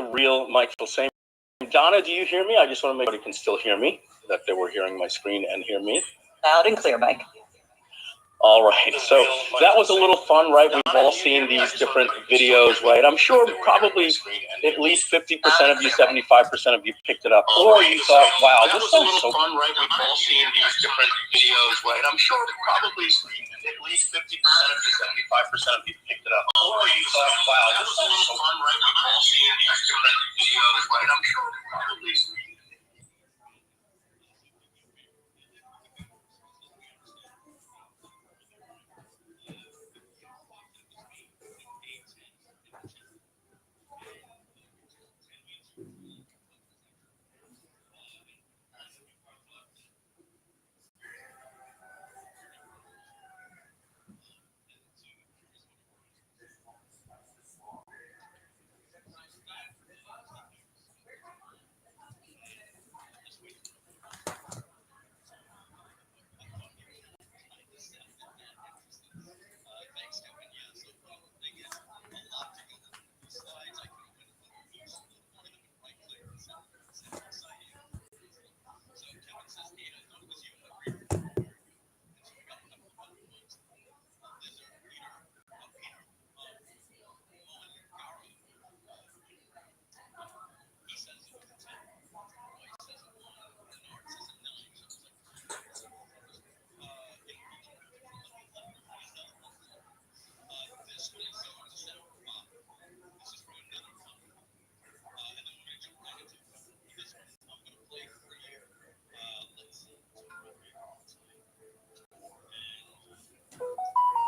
the real Mike Filsaime. Donna, do you hear me? I just want to make sure you can still hear me, that they were hearing my screen and hear me. Loud and clear, Mike. All right, so that was a little fun, right? We've all seen these different videos, right? I'm sure probably at least 50% of you, 75% of you picked it up. Or you thought, wow, this sounds so fun, right? We've all seen these different videos, right? I'm sure probably at least 50% of you, 75% of you picked it up. Or you thought, wow, this sounds so fun, right? We've all seen these different videos, right? I'm sure probably...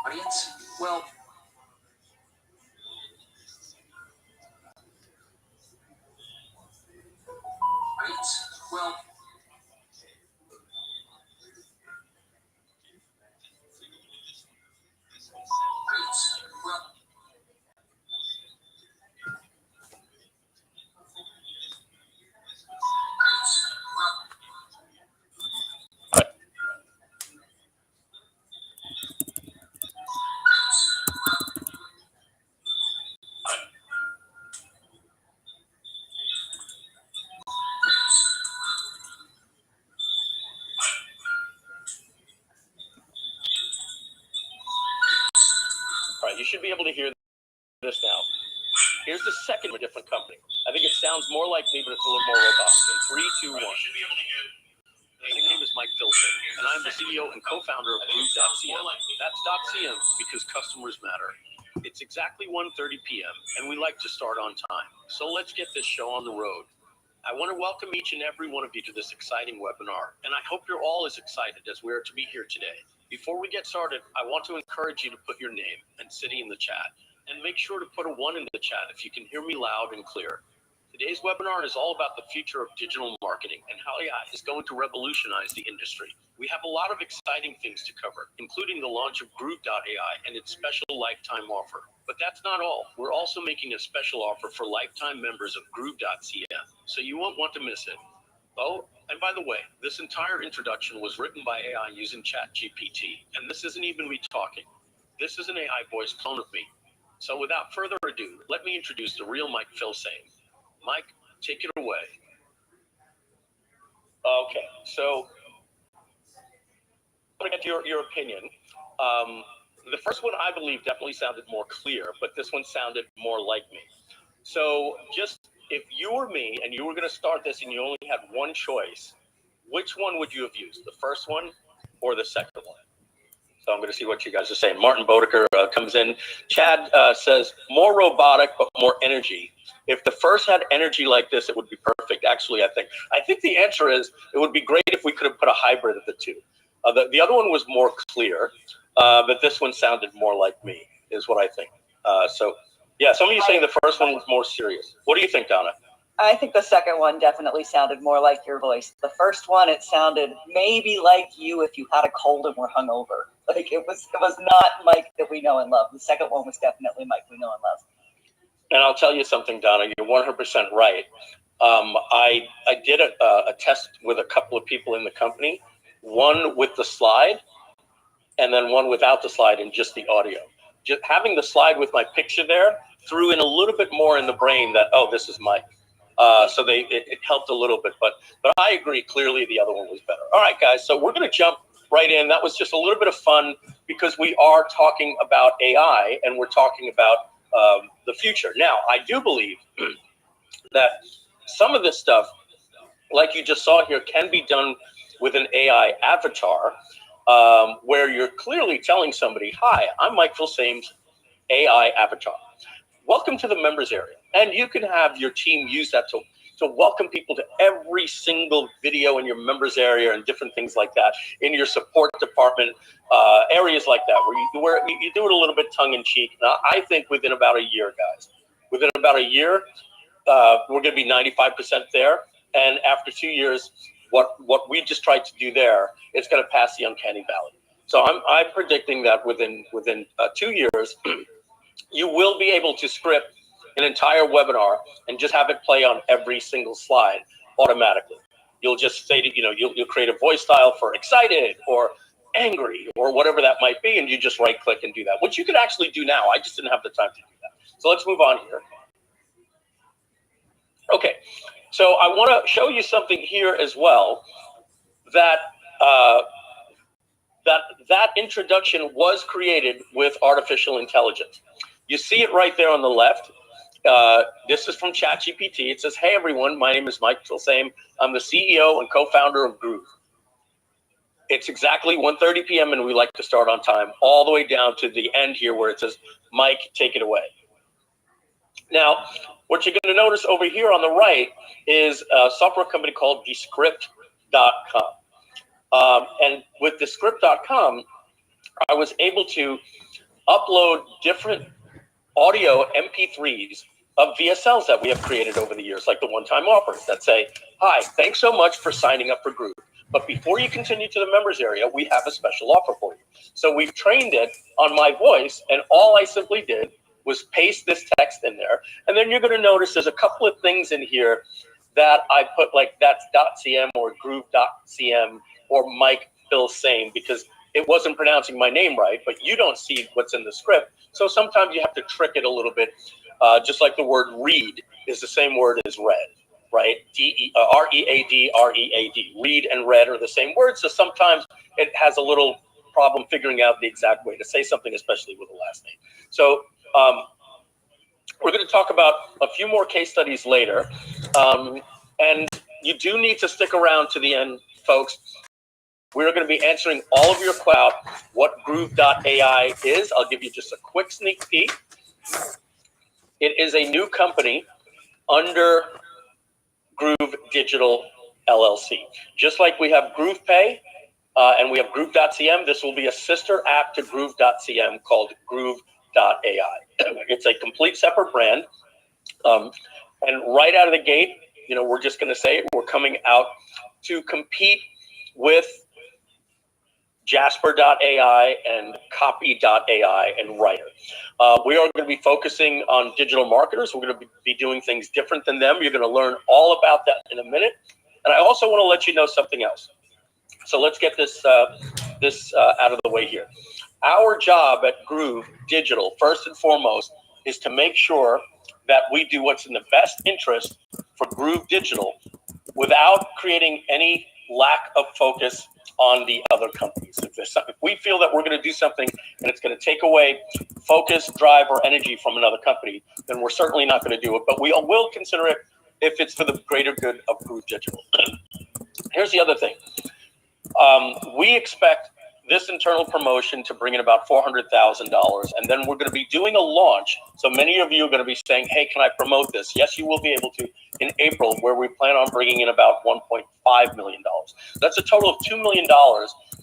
Audience, well, Right, you should be able to hear this now. Here's the second of a different company. I think it sounds more like me, but it's a little more robust. In 3, 2, 1. You should be able to hear. My name is Mike Filsaime, and I'm the CEO and co-founder of Groove.cm. That's .cm because customers matter. It's exactly 1:30 p.m., and we like to start on time. So let's get this show on the road. I want to welcome each and every one of you to this exciting webinar, and I hope you're all as excited as we are to be here today. Before we get started, I want to encourage you to put your name and city in the chat, and make sure to put a 1 in the chat if you can hear me loud and clear. Today's webinar is all about the future of digital marketing and how AI is going to revolutionize the industry. We have a lot of exciting things to cover, including the launch of Groove.ai and its special lifetime offer. But that's not all. We're also making a special offer for lifetime members of Groove.cm, so you won't want to miss it. Oh, and by the way, this entire introduction was written by AI using ChatGPT, and this isn't even me talking. This is an AI voice clone of me. So without further ado, let me introduce the real Mike Filsaime. Mike, take it away. Okay, so I'm going to get your opinion. The first one, I believe, definitely sounded more clear, but this one sounded more like me. So just if you were me and you were going to start this and you only had one choice, which one would you have used, the first one or the second one? So I'm going to see what you guys are saying. Martin Bodeker comes in. Chad says, more robotic, but more energy. If the first had energy like this, it would be perfect. Actually, I think the answer is it would be great if we could have put a hybrid of the two. The other one was more clear, but this one sounded more like me, is what I think. So, yeah, some of you saying the first one was more serious. What do you think, Donna? I think the second one definitely sounded more like your voice. The first one, it sounded maybe like you if you had a cold and were hungover. Like it was not Mike that we know and love. The second one was definitely Mike we know and love. And I'll tell you something, Donna, you're 100% right. I did a test with a couple of people in the company, one with the slide and then one without the slide and just the audio. Just having the slide with my picture there threw in a little bit more in the brain that, oh, this is Mike. So it helped a little bit, but I agree, clearly the other one was better. All right, guys, so we're going to jump right in. That was just a little bit of fun because we are talking about AI and we're talking about the future. Now, I do believe that some of this stuff, like you just saw here, can be done with an AI avatar, where you're clearly telling somebody, hi, I'm Mike Filsame's AI avatar. Welcome to the members area. And you can have your team use that to welcome people to every single video in your members area and different things like that, in your support department, areas like that, where you do it a little bit tongue-in-cheek. Now, I think within about a year, guys, within about a year, we're going to be 95% there. And after 2 years, what we just tried to do there, it's going to pass the uncanny valley. So I'm predicting that within 2 years, you will be able to script an entire webinar and just have it play on every single slide automatically. You'll just say that, you'll create a voice style for excited or angry or whatever that might be, and you just right click and do that, which you could actually do now. I just didn't have the time to do that. So let's move on here. Okay, so I want to show you something here as well, that that introduction was created with artificial intelligence. You see it right there on the left. This is from ChatGPT. It says, hey, everyone, my name is Mike Filsame. I'm the CEO and co-founder of Groove. It's exactly 1:30 p.m. and we like to start on time, all the way down to the end here where it says, Mike, take it away. Now, what you're going to notice over here on the right is a software company called Descript.com. And with Descript.com, I was able to upload different audio MP3s of VSLs that we have created over the years, like the one-time offers that say, hi, thanks so much for signing up for Groove. But before you continue to the members area, we have a special offer for you. So we've trained it on my voice, and all I simply did was paste this text in there. And then you're going to notice there's a couple of things in here that I put, like that's .cm or groove.cm or Mike Filsame, because it wasn't pronouncing my name right, but you don't see what's in the script. So sometimes you have to trick it a little bit, just like the word read is the same word as read, right? R-E-A-D, R-E-A-D. Read and read are the same word, so sometimes it has a little problem figuring out the exact way to say something, especially with a last name. So we're going to talk about a few more case studies later, and you do need to stick around to the end, folks. We're going to be answering all of your questions about what Groove.ai is. I'll give you just a quick sneak peek. It is a new company under Groove Digital LLC. Just like we have GroovePay and we have Groove.cm, this will be a sister app to Groove.cm called Groove.ai. It's a complete separate brand. And right out of the gate, we're just going to say it, we're coming out to compete with Jasper.ai and Copy.ai and Writer. We are going to be focusing on digital marketers. We're going to be doing things different than them. You're going to learn all about that in a minute. And I also want to let you know something else. So let's get this out of the way here. Our job at Groove Digital, first and foremost, is to make sure that we do what's in the best interest for Groove Digital without creating any lack of focus on the other companies. If we feel that we're going to do something and it's going to take away focus, drive, or energy from another company, then we're certainly not going to do it. But we will consider it if it's for the greater good of Groove Digital. Here's the other thing. We expect this internal promotion to bring in about $400,000, and then we're going to be doing a launch. So many of you are going to be saying, hey, can I promote this? Yes, you will be able to in April, where we plan on bringing in about $1.5 million. That's a total of $2 million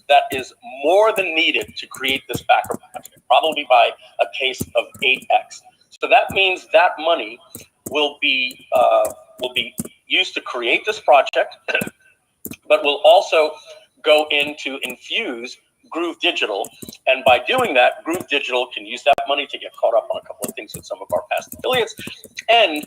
that is more than needed to create this backer project, probably by a case of 8x. So that means that money will be used to create this project, but will also go in to infuse Groove Digital, and by doing that, Groove Digital can use that money to get caught up on a couple of things with some of our past affiliates, and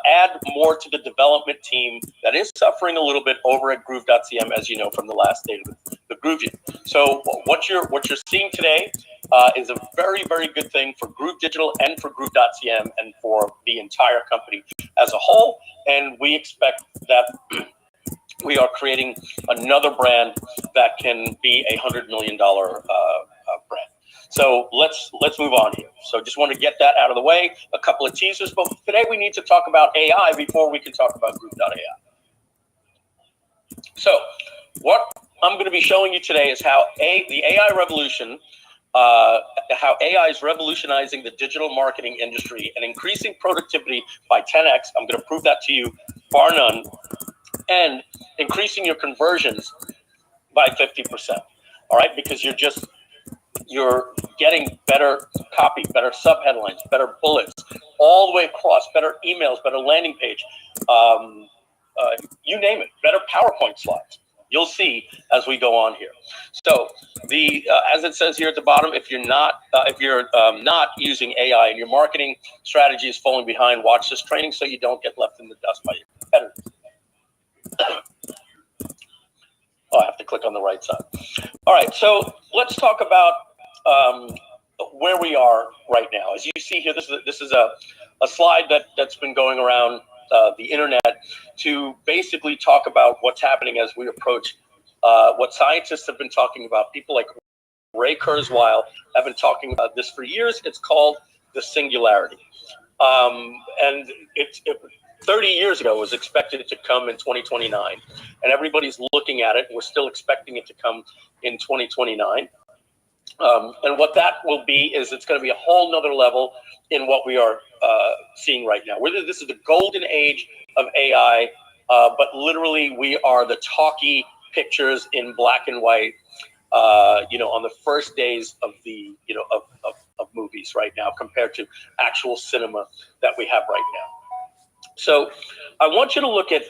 add more to the development team that is suffering a little bit over at Groove.cm, as you know from the last state of the Groove. So what you're seeing today is a very, very good thing for Groove Digital and for Groove.cm and for the entire company as a whole. And we expect that we are creating another brand that can be a $100 million brand. So let's move on here. So just want to get that out of the way. A couple of teasers, but today we need to talk about AI before we can talk about Groove.ai. So what I'm going to be showing you today is how the AI revolution, how AI is revolutionizing the digital marketing industry and increasing productivity by 10x. I'm going to prove that to you, bar none, and increasing your conversions by 50%. All right, because you're getting better copy, better subheadlines, better bullets, all the way across, better emails, better landing page, you name it, better PowerPoint slides. You'll see as we go on here. So as it says here at the bottom, if you're not using AI and your marketing strategy is falling behind, watch this training so you don't get left in the dust by your competitors. Oh, I have to click on the right side. All right, so let's talk about where we are right now. As you see here, this is a slide that's been going around the internet to basically talk about what's happening as we approach what scientists have been talking about. People like Ray Kurzweil have been talking about this for years. It's called the singularity. And 30 years ago, it was expected to come in 2029. And everybody's looking at it. We're still expecting it to come in 2029. And what that will be is it's going to be a whole nother level in what we are seeing right now. This is the golden age of AI, but literally we are the talkie pictures in black and white, on the first days of the, of movies right now compared to actual cinema that we have right now. So I want you to look at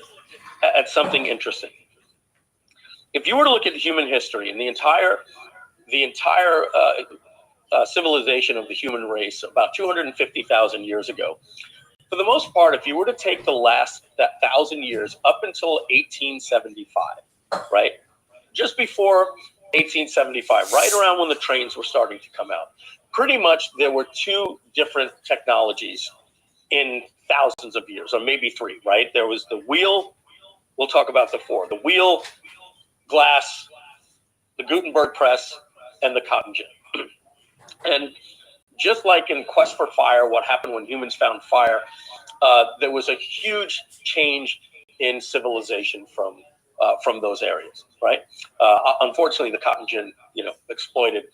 something interesting. If you were to look at human history and the entire civilization of the human race about 250,000 years ago, for the most part, if you were to take that 1,000 years up until 1875, right? Just before 1875, right around when the trains were starting to come out, pretty much there were two different technologies in thousands of years, or maybe three, right? There was the wheel. We'll talk about the four: the wheel, glass, the Gutenberg press, and the cotton gin. And just like in Quest for Fire, what happened when humans found fire, there was a huge change in civilization from those areas, right? Unfortunately, the cotton gin, exploited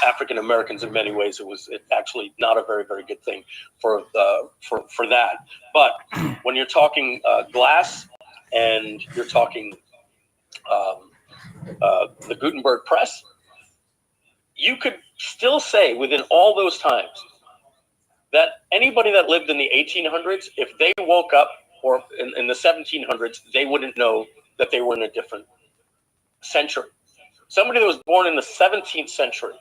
African Americans in many ways. It was actually not a very, very good thing for that. But when you're talking glass and you're talking the Gutenberg press, you could still say within all those times that anybody that lived in the 1800s, if they woke up, or in the 1700s, they wouldn't know that they were in a different century. Somebody that was born in the 17th century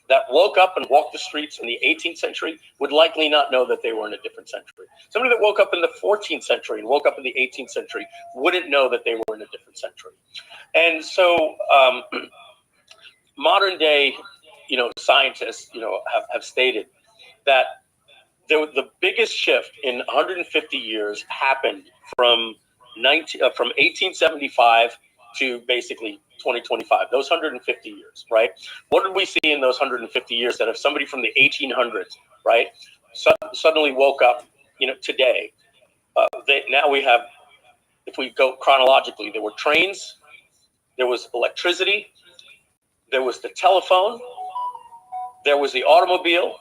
that woke up and walked the streets in the 18th century would likely not know that they were in a different century. Somebody that woke up in the 14th century and woke up in the 18th century wouldn't know that they were in a different century. And so modern day, scientists, have stated that the biggest shift in 150 years happened from 1875 to basically 2025, those 150 years, right? What did we see in those 150 years that if somebody from the 1800s, right, suddenly woke up, today, now we have, if we go chronologically, there were trains, there was electricity, there was the telephone, there was the automobile,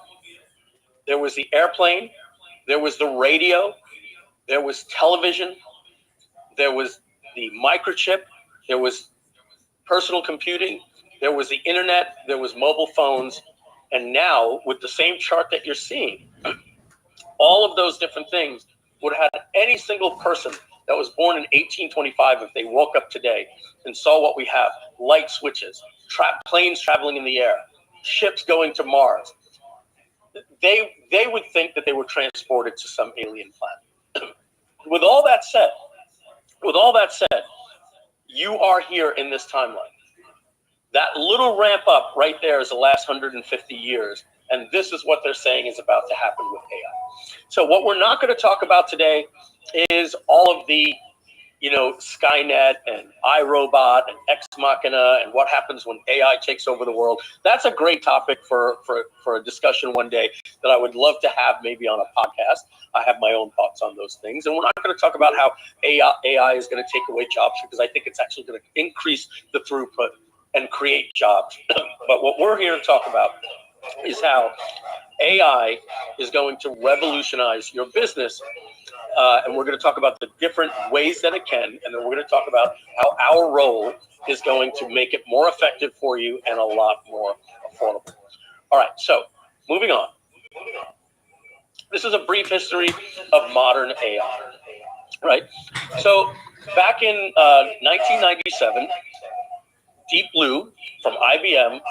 there was the airplane, there was the radio, there was television, there was the microchip, there was personal computing, there was the internet, there was mobile phones, and now with the same chart that you're seeing, all of those different things would have had any single person that was born in 1825, if they woke up today and saw what we have: light switches, planes traveling in the air, ships going to Mars. they would think that they were transported to some alien planet. With all that said, you are here in this timeline. That little ramp up right there is the last 150 years, and this is what they're saying is about to happen with AI. So what we're not going to talk about today is all of the, Skynet and iRobot and Ex Machina and what happens when AI takes over the world. That's a great topic for a discussion one day that I would love to have maybe on a podcast. I have my own thoughts on those things. And we're not going to talk about how AI is going to take away jobs, because I think it's actually going to increase the throughput and create jobs. But what we're here to talk about is how AI is going to revolutionize your business. And we're going to talk about the different ways that it can. And then we're going to talk about how our role is going to make it more effective for you and a lot more affordable. All right, so moving on. This is a brief history of modern AI, right? So back in 1997, Deep Blue from IBM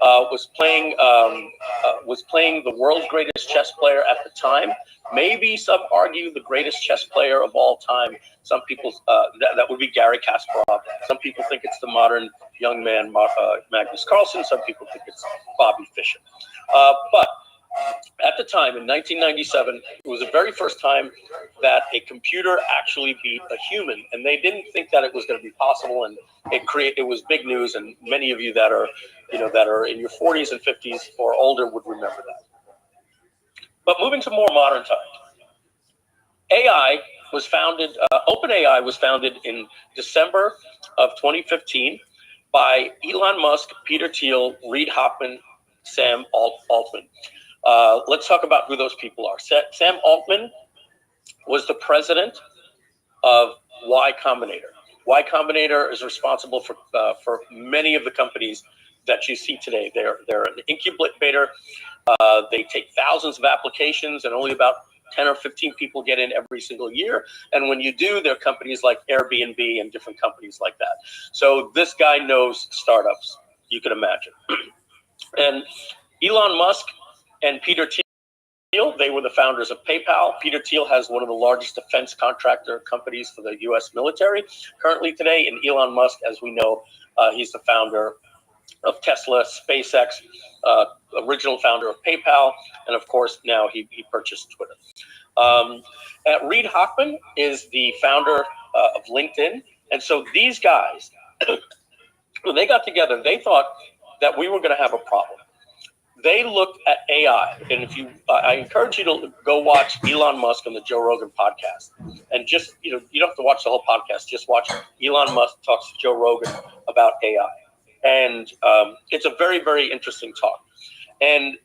was playing the world's greatest chess player at the time. Maybe some argue the greatest chess player of all time. Some people that would be Garry Kasparov. Some people think it's the modern young man Magnus Carlsen. Some people think it's Bobby Fischer. But at the time, in 1997, it was the very first time that a computer actually beat a human, and they didn't think that it was going to be possible. And it was big news, and many of you that are in your 40s and 50s or older would remember that. But moving to more modern times, OpenAI was founded in December of 2015 by Elon Musk, Peter Thiel, Reid Hoffman, Sam Altman. Let's talk about who those people are. Sam Altman was the president of Y Combinator. Y Combinator is responsible for many of the companies that you see today. They're an incubator. They take thousands of applications, and only about 10 or 15 people get in every single year. And when you do, there are companies like Airbnb and different companies like that. So this guy knows startups, you can imagine. And Elon Musk and Peter Thiel, they were the founders of PayPal. Peter Thiel has one of the largest defense contractor companies for the U.S. military currently today. And Elon Musk, as we know, he's the founder of Tesla, SpaceX, original founder of PayPal, and of course now he purchased Twitter. Reid Hoffman is the founder of LinkedIn, and so these guys, when they got together, they thought that we were going to have a problem. They looked at AI, and I encourage you to go watch Elon Musk on the Joe Rogan podcast, and just you don't have to watch the whole podcast. Just watch Elon Musk talks to Joe Rogan about AI. And it's a very, very interesting talk. And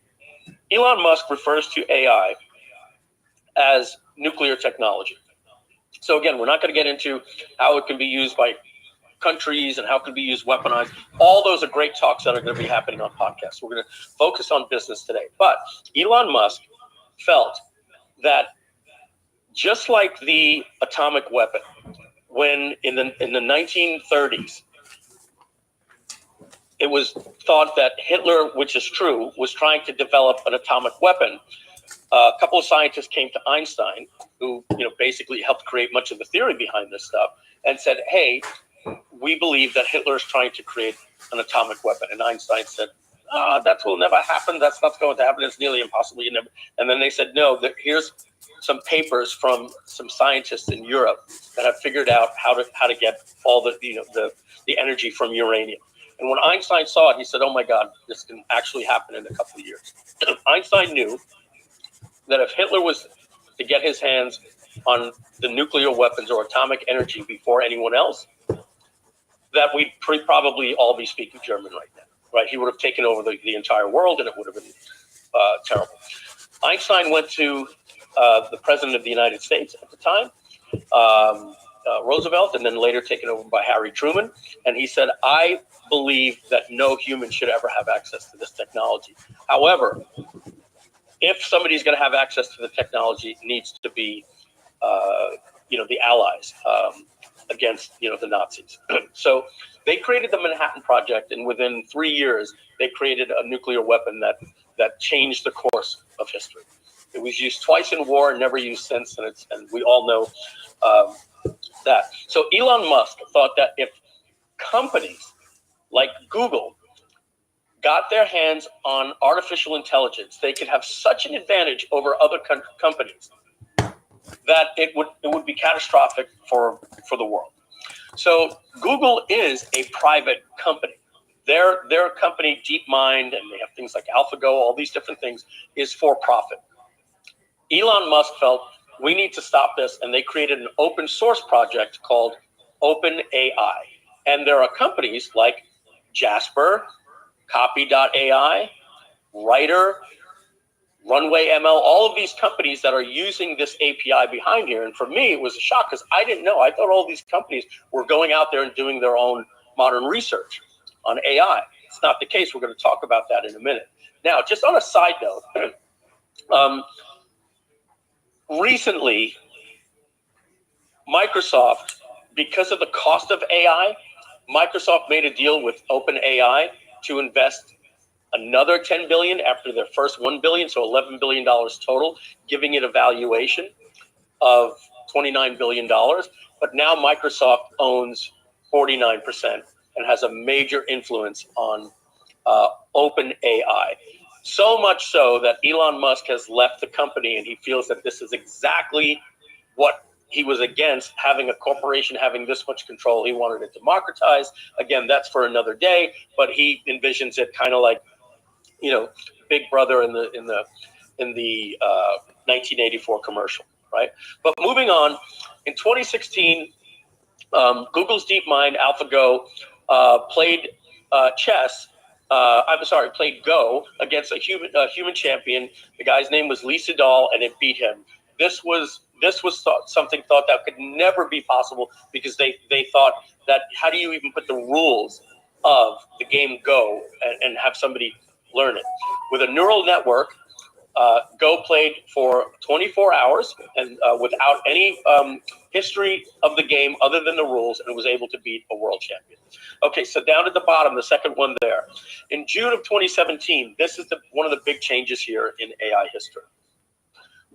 Elon Musk refers to AI as nuclear technology. So again, we're not going to get into how it can be used by countries and how it can be used weaponized. All those are great talks that are going to be happening on podcasts. We're going to focus on business today. But Elon Musk felt that just like the atomic weapon, when in the 1930s, it was thought that Hitler, which is true, was trying to develop an atomic weapon. A couple of scientists came to Einstein, who basically helped create much of the theory behind this stuff, and said, "Hey, we believe that Hitler is trying to create an atomic weapon." And Einstein said, "That will never happen. That's not going to happen. It's nearly impossible." And then they said, "No, here's some papers from some scientists in Europe that have figured out how to get all the energy from uranium." And when Einstein saw it, he said, "Oh my God, this can actually happen in a couple of years." Einstein knew that if Hitler was to get his hands on the nuclear weapons or atomic energy before anyone else, that we'd probably all be speaking German right now, right? He would have taken over the entire world, and it would have been terrible. Einstein went to the president of the United States at the time, Roosevelt, and then later taken over by Harry Truman. And he said, "I believe that no human should ever have access to this technology. However, if somebody's going to have access to the technology, it needs to be, the Allies against, the Nazis." So They created the Manhattan Project, and within 3 years, they created a nuclear weapon that changed the course of history. It was used twice in war and never used since, and we all know that. So Elon Musk thought that if companies like Google got their hands on artificial intelligence, they could have such an advantage over other companies that it would be catastrophic for the world. So Google is a private company. Their company, DeepMind, and they have things like AlphaGo, all these different things, is for profit. Elon Musk felt we need to stop this, and they created an open source project called OpenAI. And there are companies like Jasper, Copy.ai, Writer, Runway ML, all of these companies that are using this API behind here. And for me, it was a shock because I didn't know. I thought all these companies were going out there and doing their own modern research on AI. It's not the case. We're going to talk about that in a minute. Now, just on a side note, recently, Microsoft, because of the cost of AI, Microsoft made a deal with OpenAI to invest another $10 billion after their first $1 billion, so $11 billion total, giving it a valuation of $29 billion. But now Microsoft owns 49% and has a major influence on OpenAI. So much so that Elon Musk has left the company, and he feels that this is exactly what he was against, having a corporation having this much control. He wanted it democratized. Again, that's for another day, but he envisions it kind of like, Big Brother in the 1984 commercial, right? But moving on, in 2016, Google's DeepMind, AlphaGo, played played Go against a human champion. The guy's name was Lee Sedol, and it beat him. This was something thought that could never be possible because they thought that how do you even put the rules of the game Go and have somebody learn it? With a neural network, Go played for 24 hours and without any history of the game other than the rules, and was able to beat a world champion. Okay, so down at the bottom, the second one there. In June of 2017, this is one of the big changes here in AI history.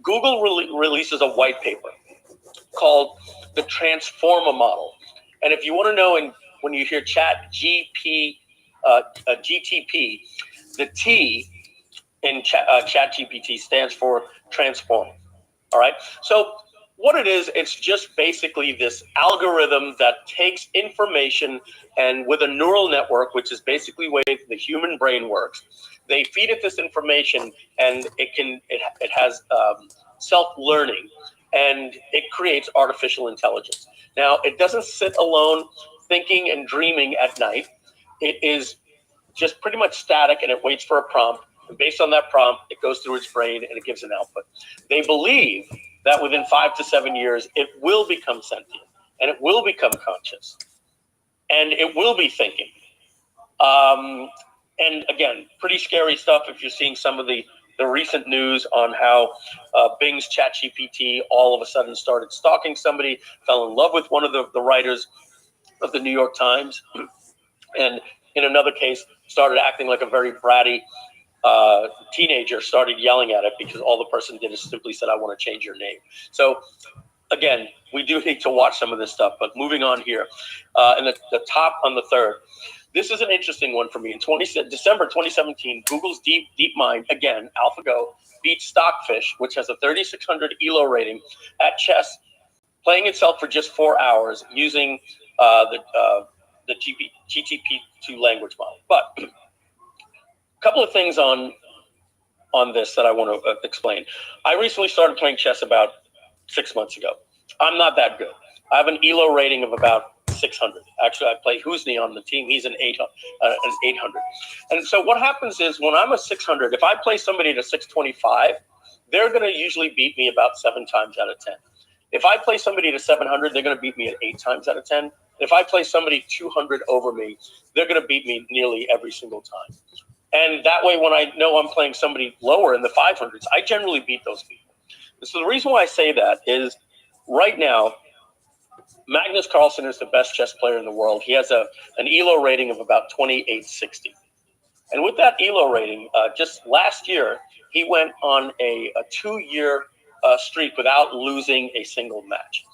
Google releases a white paper called the Transformer Model. And if you want to know, when you hear GTP, the T in ChatGPT stands for transform. All right. So what it is, it's just basically this algorithm that takes information, and with a neural network, which is basically the way the human brain works, they feed it this information, and it has self-learning, and it creates artificial intelligence. Now, it doesn't sit alone thinking and dreaming at night. It is just pretty much static, and it waits for a prompt. And based on that prompt, it goes through its brain and it gives an output. They believe that within 5 to 7 years, it will become sentient, and it will become conscious, and it will be thinking. And again, pretty scary stuff if you're seeing some of the recent news on how Bing's ChatGPT all of a sudden started stalking somebody, fell in love with one of the writers of the New York Times, and in another case, started acting like a very bratty teenager, started yelling at it because all the person did is simply said, "I want to change your name." So again, we do need to watch some of this stuff. But moving on here, and the top on the third, this is an interesting one for me. In December 2017, Google's DeepMind, again, AlphaGo, beat Stockfish, which has a 3,600 ELO rating, at chess, playing itself for just 4 hours using the GTP2 language model. But a couple of things on this that I want to explain. I recently started playing chess about 6 months ago. I'm not that good. I have an ELO rating of about 600. Actually, I play Husni on the team. He's an 800. And so what happens is when I'm a 600, if I play somebody at a 625, they're going to usually beat me about 7 times out of 10. If I play somebody at a 700, they're going to beat me at 8 times out of 10. If I play somebody 200 over me, they're going to beat me nearly every single time. And that way, when I know I'm playing somebody lower in the 500s, I generally beat those people. So the reason why I say that is right now, Magnus Carlsen is the best chess player in the world. He has an ELO rating of about 2860. And with that ELO rating, just last year, he went on a 2-year streak without losing a single match.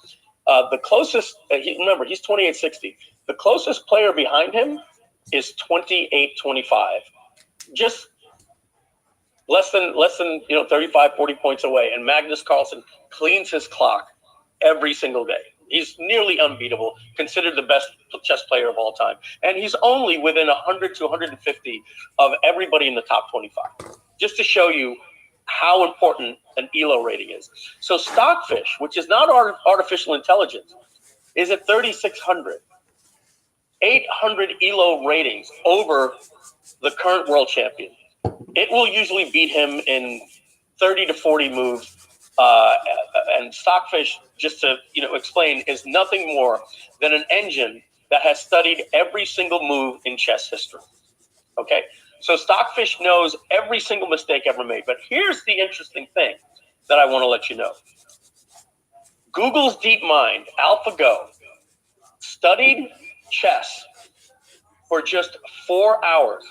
The closest, remember, he's 2860. The closest player behind him is 2825. Just less than 35, 40 points away. And Magnus Carlsen cleans his clock every single day. He's nearly unbeatable, considered the best chess player of all time. And he's only within 100 to 150 of everybody in the top 25, just to show you how important an ELO rating is. So Stockfish, which is not artificial intelligence, is at 3,600. 800 ELO ratings over the current world champion. It will usually beat him in 30 to 40 moves. And Stockfish, just to explain, is nothing more than an engine that has studied every single move in chess history. Okay, so Stockfish knows every single mistake ever made. But here's the interesting thing that I want to let you know. Google's DeepMind AlphaGo studied chess for just 4 hours.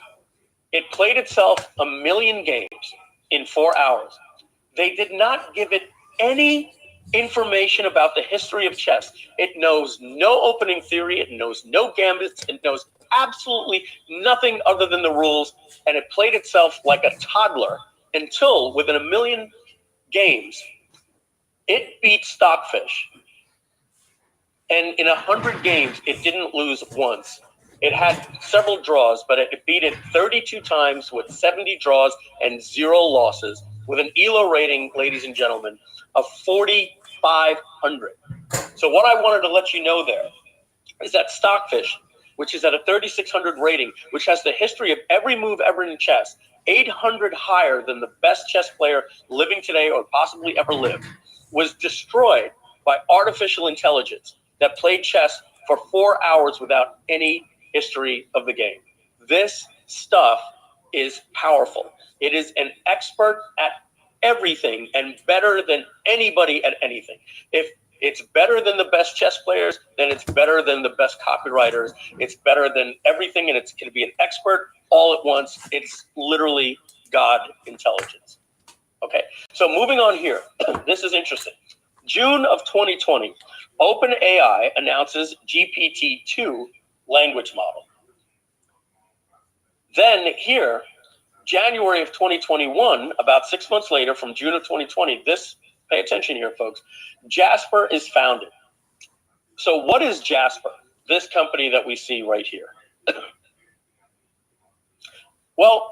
It played itself 1 million games in 4 hours. They did not give it any information about the history of chess. It knows no opening theory. It knows no gambits. It knows absolutely nothing other than the rules. And it played itself like a toddler until, within 1 million games, it beat Stockfish. And in 100 games, it didn't lose once. It had several draws, but it beat it 32 times with 70 draws and 0 losses, with an ELO rating, ladies and gentlemen, of 4,500. So what I wanted to let you know there is that Stockfish, which is at a 3,600 rating, which has the history of every move ever in chess, 800 higher than the best chess player living today or possibly ever lived, was destroyed by artificial intelligence that played chess for 4 hours without any history of the game. This stuff is powerful. It is an expert at everything and better than anybody at anything. If it's better than the best chess players, then it's better than the best copywriters. It's better than everything, and it's going to be an expert all at once. It's literally God intelligence. Okay, so moving on here. This is interesting. June of 2020, OpenAI announces GPT-2 language model. Then here, January of 2021, about 6 months later, from June of 2020, pay attention here, folks, Jasper is founded. So what is Jasper? This company that we see right here. Well,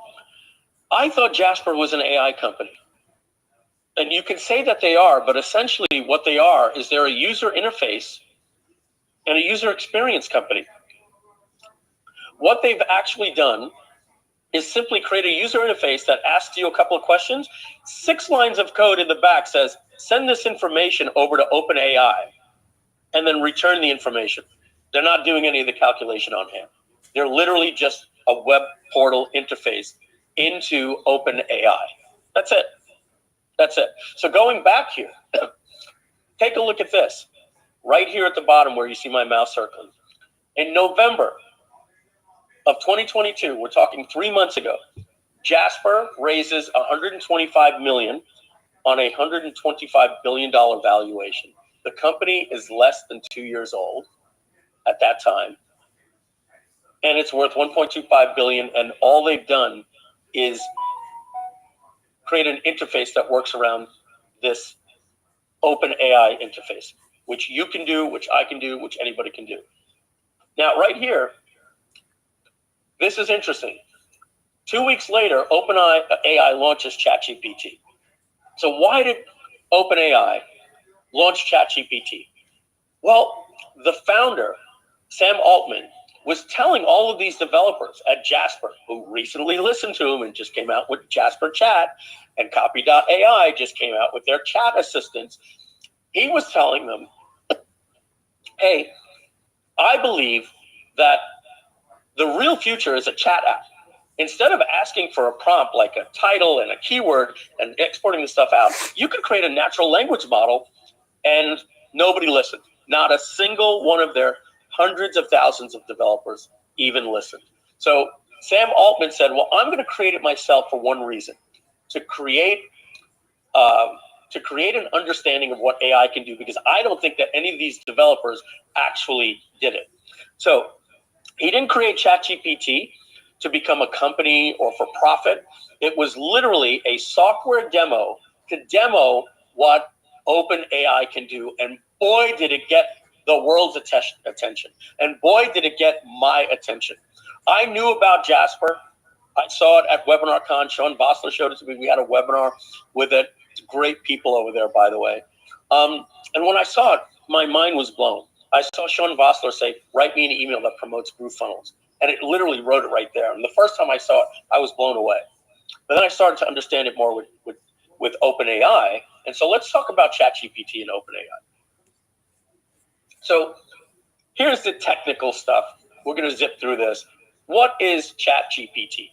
I thought Jasper was an AI company. And you can say that they are, but essentially what they are is they're a user interface and a user experience company. What they've actually done is simply create a user interface that asks you a couple of questions. 6 lines of code in the back says, send this information over to OpenAI, and then return the information. They're not doing any of the calculation on hand. They're literally just a web portal interface into OpenAI. That's it. That's it. So going back here, take a look at this. Right here at the bottom where you see my mouse circling. In November of 2022, we're talking 3 months ago, Jasper raises $125 million on a $125 billion valuation. The company is less than 2 years old at that time, and it's worth $1.25 billion, and all they've done is create an interface that works around this OpenAI interface, which you can do, which I can do, which anybody can do. Now, right here, this is interesting. 2 weeks later, OpenAI launches ChatGPT. So why did OpenAI launch ChatGPT? Well, the founder, Sam Altman, was telling all of these developers at Jasper, who recently listened to him and just came out with Jasper Chat, and Copy.ai just came out with their chat assistants. He was telling them, hey, I believe that the real future is a chat app. Instead of asking for a prompt like a title and a keyword and exporting the stuff out, you could create a natural language model, and nobody listened. Not a single one of their hundreds of thousands of developers even listened. So Sam Altman said, well, I'm going to create it myself for one reason, to create an understanding of what AI can do, because I don't think that any of these developers actually did it. So he didn't create ChatGPT to become a company or for profit. It was literally a software demo to demo what OpenAI can do. And boy, did it get the world's attention. And boy, did it get my attention. I knew about Jasper. I saw it at WebinarCon. Sean Vossler showed it to me. We had a webinar with it. It's great people over there, by the way. And when I saw it, my mind was blown. I saw Sean Vossler say, write me an email that promotes GrooveFunnels. And it literally wrote it right there. And the first time I saw it, I was blown away. But then I started to understand it more with OpenAI. And so let's talk about ChatGPT and OpenAI. So here's the technical stuff. We're going to zip through this. What is ChatGPT?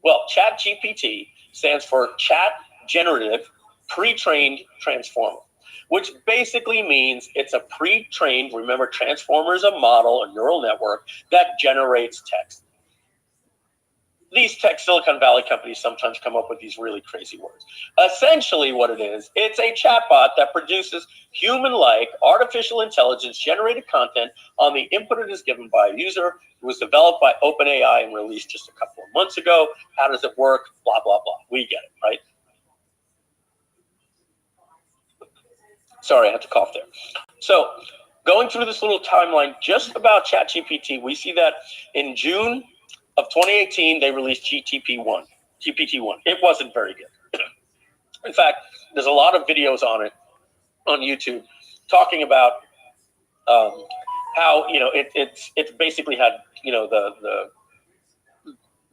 Well, ChatGPT stands for Chat Generative Pre-trained Transformer, which basically means it's a pre-trained, remember, transformer is a model, a neural network that generates text. These tech Silicon Valley companies sometimes come up with these really crazy words. Essentially what it is, it's a chatbot that produces human-like artificial intelligence generated content on the input it is given by a user. It was developed by OpenAI and released just a couple of months ago. How does it work? Blah, blah, blah. We get it, right? Sorry, I had to cough there. So going through this little timeline just about ChatGPT, we see that in June of 2018, they released GPT-1. It wasn't very good. In fact, there's a lot of videos on it on YouTube talking about how it's basically had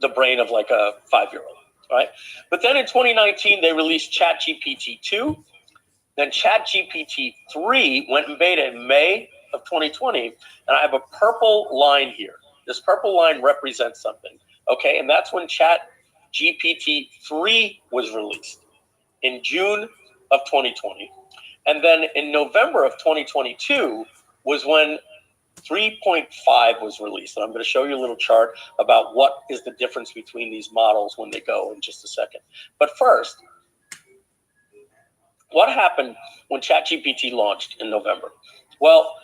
the brain of like a 5-year-old, right? But then in 2019, they released ChatGPT 2. Then ChatGPT 3 went in beta in May of 2020, and I have a purple line here. This purple line represents something, okay? And that's when ChatGPT 3 was released in June of 2020. And then in November of 2022 was when 3.5 was released. And I'm going to show you a little chart about what is the difference between these models when they go in just a second. But first, what happened when ChatGPT launched in November? Well,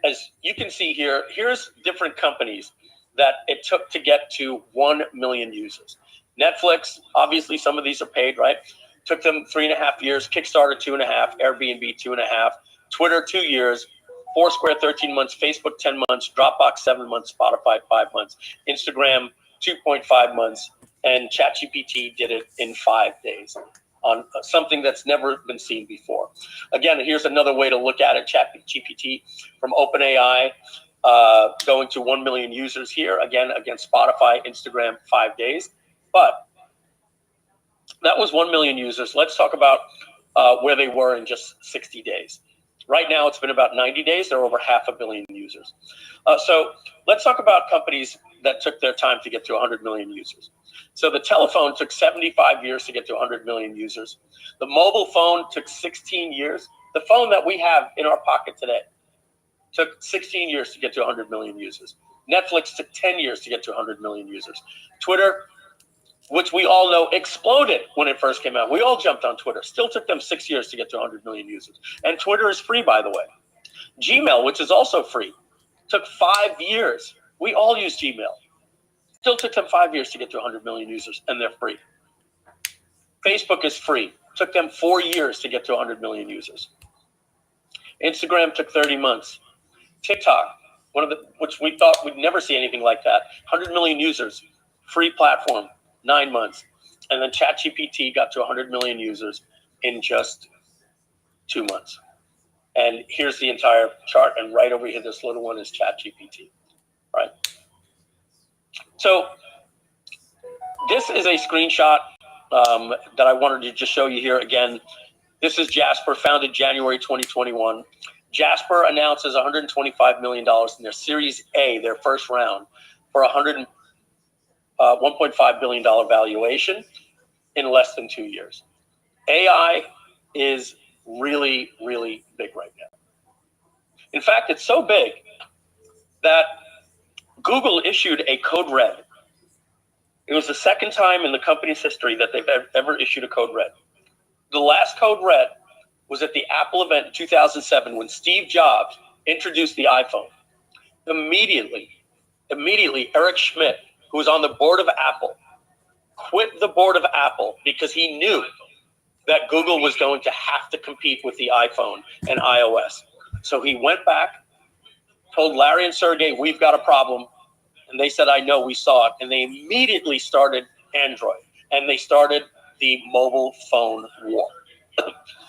as you can see here, here's different companies that it took to get to 1 million users. Netflix, obviously some of these are paid, right? Took them 3.5 years, Kickstarter 2.5, Airbnb 2.5, Twitter 2 years, Foursquare 13 months, Facebook 10 months, Dropbox 7 months, Spotify 5 months, Instagram 2.5 months, and ChatGPT did it in 5 days on something that's never been seen before. Again, here's another way to look at it. ChatGPT from OpenAI going to 1 million users here, again, against Spotify, Instagram, 5 days. But that was 1 million users. Let's talk about where they were in just 60 days. Right now, it's been about 90 days. They're over 500 million users. So let's talk about companies that took their time to get to 100 million users. So the telephone took 75 years to get to 100 million users. The mobile phone took 16 years. The phone that we have in our pocket today took 16 years to get to 100 million users. Netflix took 10 years to get to 100 million users. Twitter, which we all know exploded when it first came out. We all jumped on Twitter. Still took them 6 years to get to 100 million users. And Twitter is free, by the way. Gmail, which is also free, took 5 years. We all use Gmail. Still took them 5 years to get to 100 million users, and they're free. Facebook is free. Took them 4 years to get to 100 million users. Instagram took 30 months. TikTok, which we thought we'd never see anything like that, 100 million users, free platform, 9 months. And then ChatGPT got to 100 million users in just 2 months. And here's the entire chart. And right over here, this little one is ChatGPT, right? So this is a screenshot that I wanted to just show you here again. This is Jasper, founded January 2021. Jasper announces $125 million in their Series A, their first round, for $1.5 billion valuation in less than 2 years. AI is really, really big right now. In fact, it's so big that Google issued a code red. It was the second time in the company's history that they've ever issued a code red. The last code red was at the Apple event in 2007 when Steve Jobs introduced the iPhone. Immediately, Eric Schmidt, who was on the board of Apple, quit the board of Apple because he knew that Google was going to have to compete with the iPhone and iOS. So he went back, told Larry and Sergey, we've got a problem. And they said, I know, we saw it. And they immediately started Android. And they started the mobile phone war.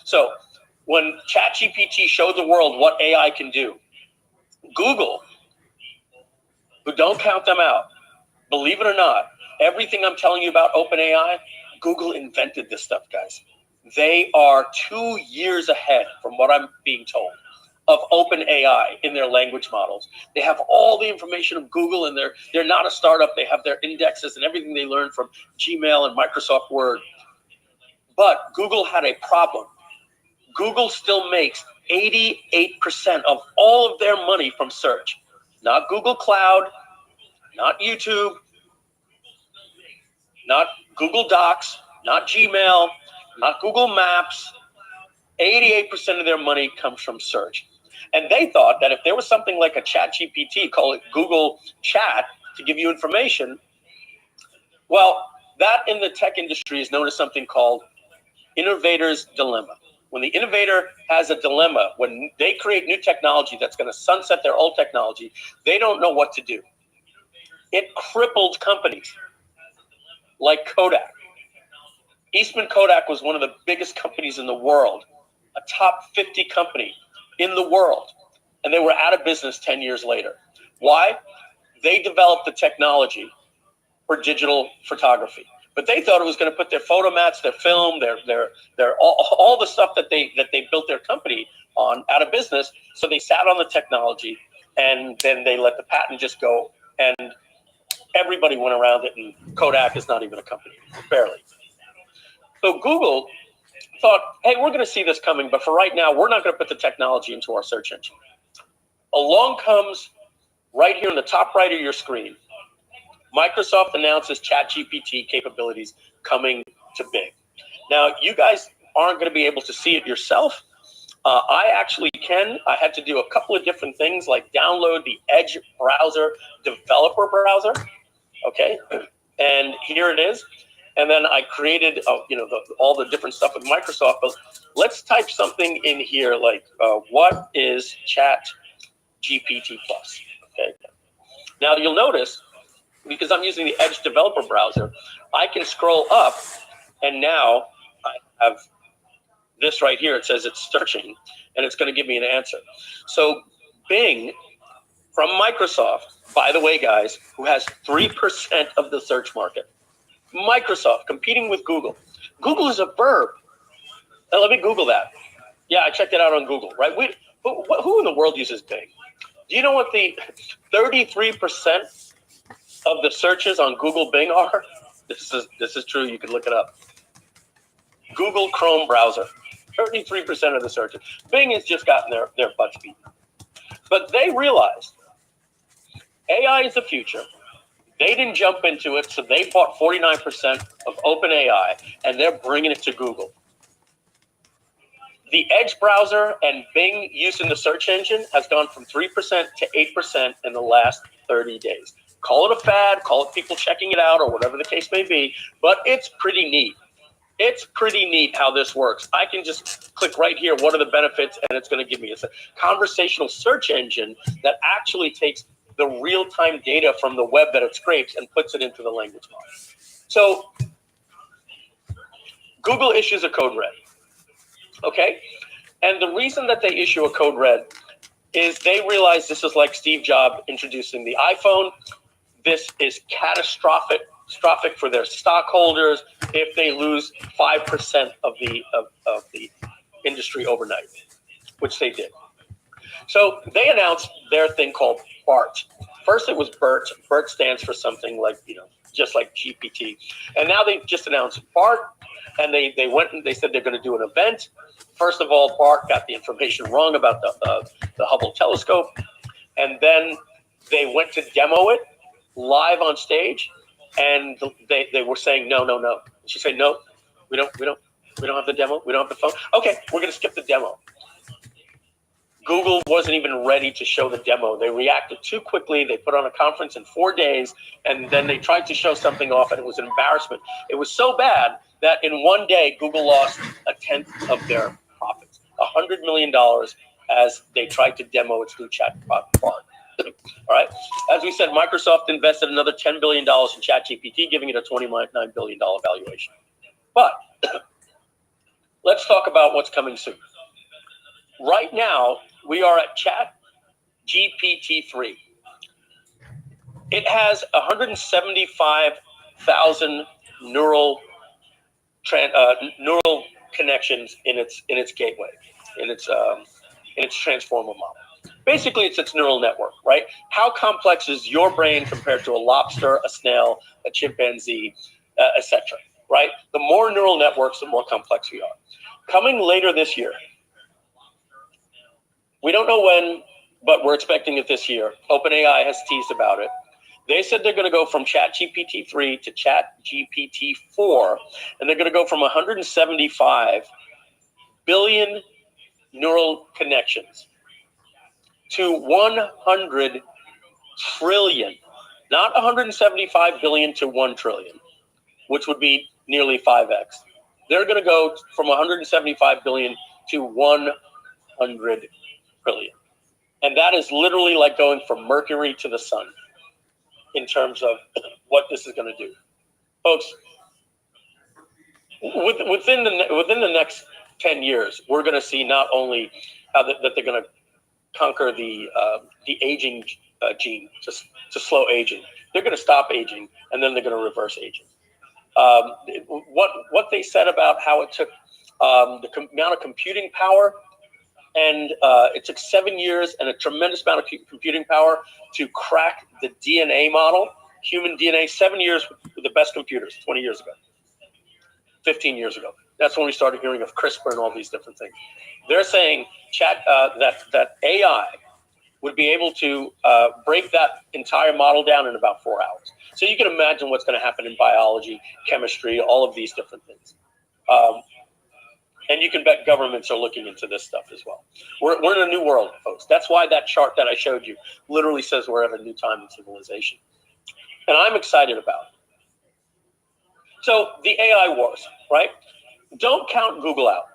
So when ChatGPT showed the world what AI can do, Google, who don't count them out, believe it or not, everything I'm telling you about OpenAI, Google invented this stuff, guys. They are 2 years ahead from what I'm being told of OpenAI in their language models. They have all the information of Google, and they're not a startup. They have their indexes and everything they learned from Gmail and Microsoft Word. But Google had a problem. Google still makes 88% of all of their money from search. Not Google Cloud, not YouTube, not Google Docs, not Gmail, not Google Maps. 88% of their money comes from search. And they thought that if there was something like a ChatGPT, call it Google Chat, to give you information, well, that in the tech industry is known as something called innovator's dilemma. When the innovator has a dilemma, when they create new technology that's going to sunset their old technology, they don't know what to do. It crippled companies like Kodak. Eastman Kodak was one of the biggest companies in the world, a top 50 company in the world, and they were out of business 10 years later. Why? They developed the technology for digital photography, but they thought it was going to put their photomats, their film, their all the stuff that they built their company on out of business. So they sat on the technology, and then they let the patent just go, and everybody went around it, and Kodak is not even a company, barely. So Google thought, hey, we're going to see this coming, but for right now, we're not going to put the technology into our search engine. Along comes, right here in the top right of your screen, Microsoft announces ChatGPT capabilities coming to Bing. Now, you guys aren't going to be able to see it yourself. I actually can. I had to do a couple of different things, like download the Edge browser developer browser. Okay, and here it is. And then I created, all the different stuff with Microsoft. But let's type something in here like, what is ChatGPT Plus? Okay. Now you'll notice, because I'm using the Edge developer browser, I can scroll up, and now I have this right here. It says it's searching, and it's going to give me an answer. So Bing from Microsoft, by the way, guys, who has 3% of the search market. Microsoft competing with Google. Google is a verb. Now, let me Google that. Yeah, I checked it out on Google, right? Who in the world uses Bing? Do you know what the 33% of the searches on Google Bing are? This is true. You can look it up. Google Chrome browser. 33% of the searches. Bing has just gotten their butts beaten. But they realized AI is the future. They didn't jump into it, so they bought 49% of OpenAI, and they're bringing it to Google. The Edge browser and Bing use in the search engine has gone from 3% to 8% in the last 30 days. Call it a fad, call it people checking it out, or whatever the case may be, but it's pretty neat. It's pretty neat how this works. I can just click right here, what are the benefits, and it's going to give me a conversational search engine that actually takes the real-time data from the web that it scrapes and puts it into the language model. So Google issues a code red, okay? And the reason that they issue a code red is they realize this is like Steve Jobs introducing the iPhone. This is catastrophic for their stockholders if they lose 5% of the industry overnight, which they did. So they announced their thing called BART. First it was BERT. BERT stands for something like, just like GPT. And now they've just announced BART, and they went and they said they're going to do an event. First of all, BART got the information wrong about the Hubble telescope, and then they went to demo it live on stage, and they were saying no. She said no, we don't have the demo, we don't have the phone. Okay, we're going to skip the demo. Google wasn't even ready to show the demo. They reacted too quickly. They put on a conference in 4 days, and then they tried to show something off, and it was an embarrassment. It was so bad that in 1 day, Google lost 1/10 of their profits, $100 million, as they tried to demo its new chatbot BART. All right. As we said, Microsoft invested another $10 billion in ChatGPT, giving it a $29 billion valuation. But let's talk about what's coming soon. Right now, we are at ChatGPT-3. It has 175,000 neural connections in its gateway, in its transformer model. Basically, it's its neural network, right? How complex is your brain compared to a lobster, a snail, a chimpanzee, etc., right? The more neural networks, the more complex we are. Coming later this year, we don't know when, but we're expecting it this year. OpenAI has teased about it. They said they're going to go from ChatGPT-3 to ChatGPT-4, and they're going to go from 175 billion neural connections to 100 trillion, not 175 billion to 1 trillion, which would be nearly 5x. They're going to go from 175 billion to 100 trillion. And that is literally like going from Mercury to the sun in terms of what this is going to do. Folks, within the next 10 years, we're going to see not only how that they're going to conquer the aging gene to slow aging. They're going to stop aging, and then they're going to reverse aging. What they said about how it took the amount of computing power, and it took 7 years and a tremendous amount of computing power to crack the DNA model, human DNA. 7 years with the best computers, 20 years ago, 15 years ago. That's when we started hearing of CRISPR and all these different things. They're saying that AI would be able to break that entire model down in about 4 hours. So you can imagine what's going to happen in biology, chemistry, all of these different things. And you can bet governments are looking into this stuff as well. We're in a new world, folks. That's why that chart that I showed you literally says we're at a new time in civilization. And I'm excited about it. So the AI wars, right? Don't count Google out.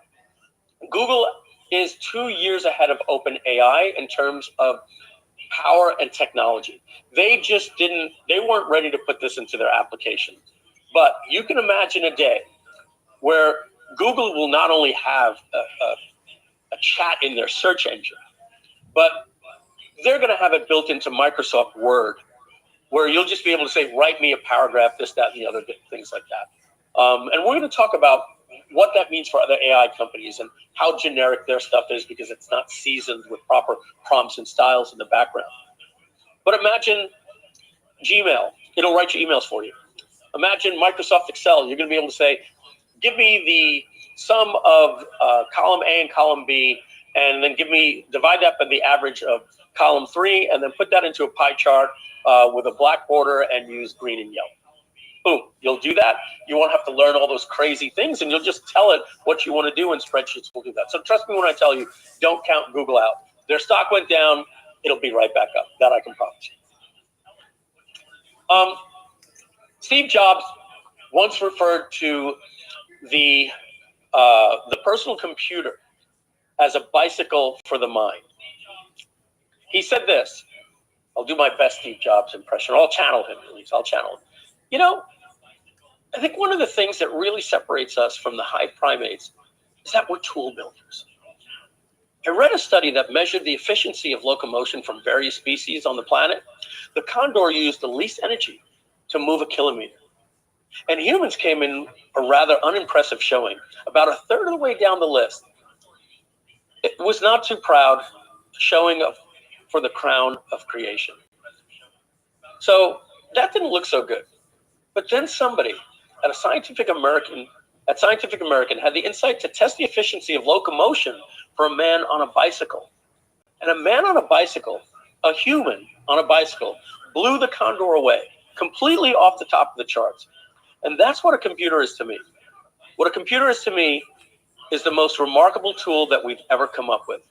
Google is 2 years ahead of OpenAI in terms of power and technology. They weren't ready to put this into their application. But you can imagine a day where Google will not only have a chat in their search engine, but they're going to have it built into Microsoft Word, where you'll just be able to say, write me a paragraph, this, that, and the other, things like that. And we're going to talk about what that means for other AI companies and how generic their stuff is, because it's not seasoned with proper prompts and styles in the background. But imagine Gmail. It'll write your emails for you. Imagine Microsoft Excel. You're going to be able to say, give me the sum of column A and column B, and then divide that by the average of column 3, and then put that into a pie chart with a black border and use green and yellow. Boom, you'll do that. You won't have to learn all those crazy things, and you'll just tell it what you want to do, and spreadsheets will do that. So trust me when I tell you, don't count Google out. Their stock went down, it'll be right back up. That I can promise you. Steve Jobs once referred to the personal computer as a bicycle for the mind. He said this. I'll do my best Steve Jobs impression. I'll channel him, at least. I'll channel him. You know, I think one of the things that really separates us from the high primates is that we're tool builders. I read a study that measured the efficiency of locomotion from various species on the planet. The condor used the least energy to move a kilometer. And humans came in a rather unimpressive showing, about a third of the way down the list. It was not too proud, showing for the crown of creation. So that didn't look so good. But then somebody at Scientific American had the insight to test the efficiency of locomotion for a man on a bicycle. And a man on a bicycle, a human on a bicycle, blew the condor away, completely off the top of the charts. And that's what a computer is to me. What a computer is to me is the most remarkable tool that we've ever come up with.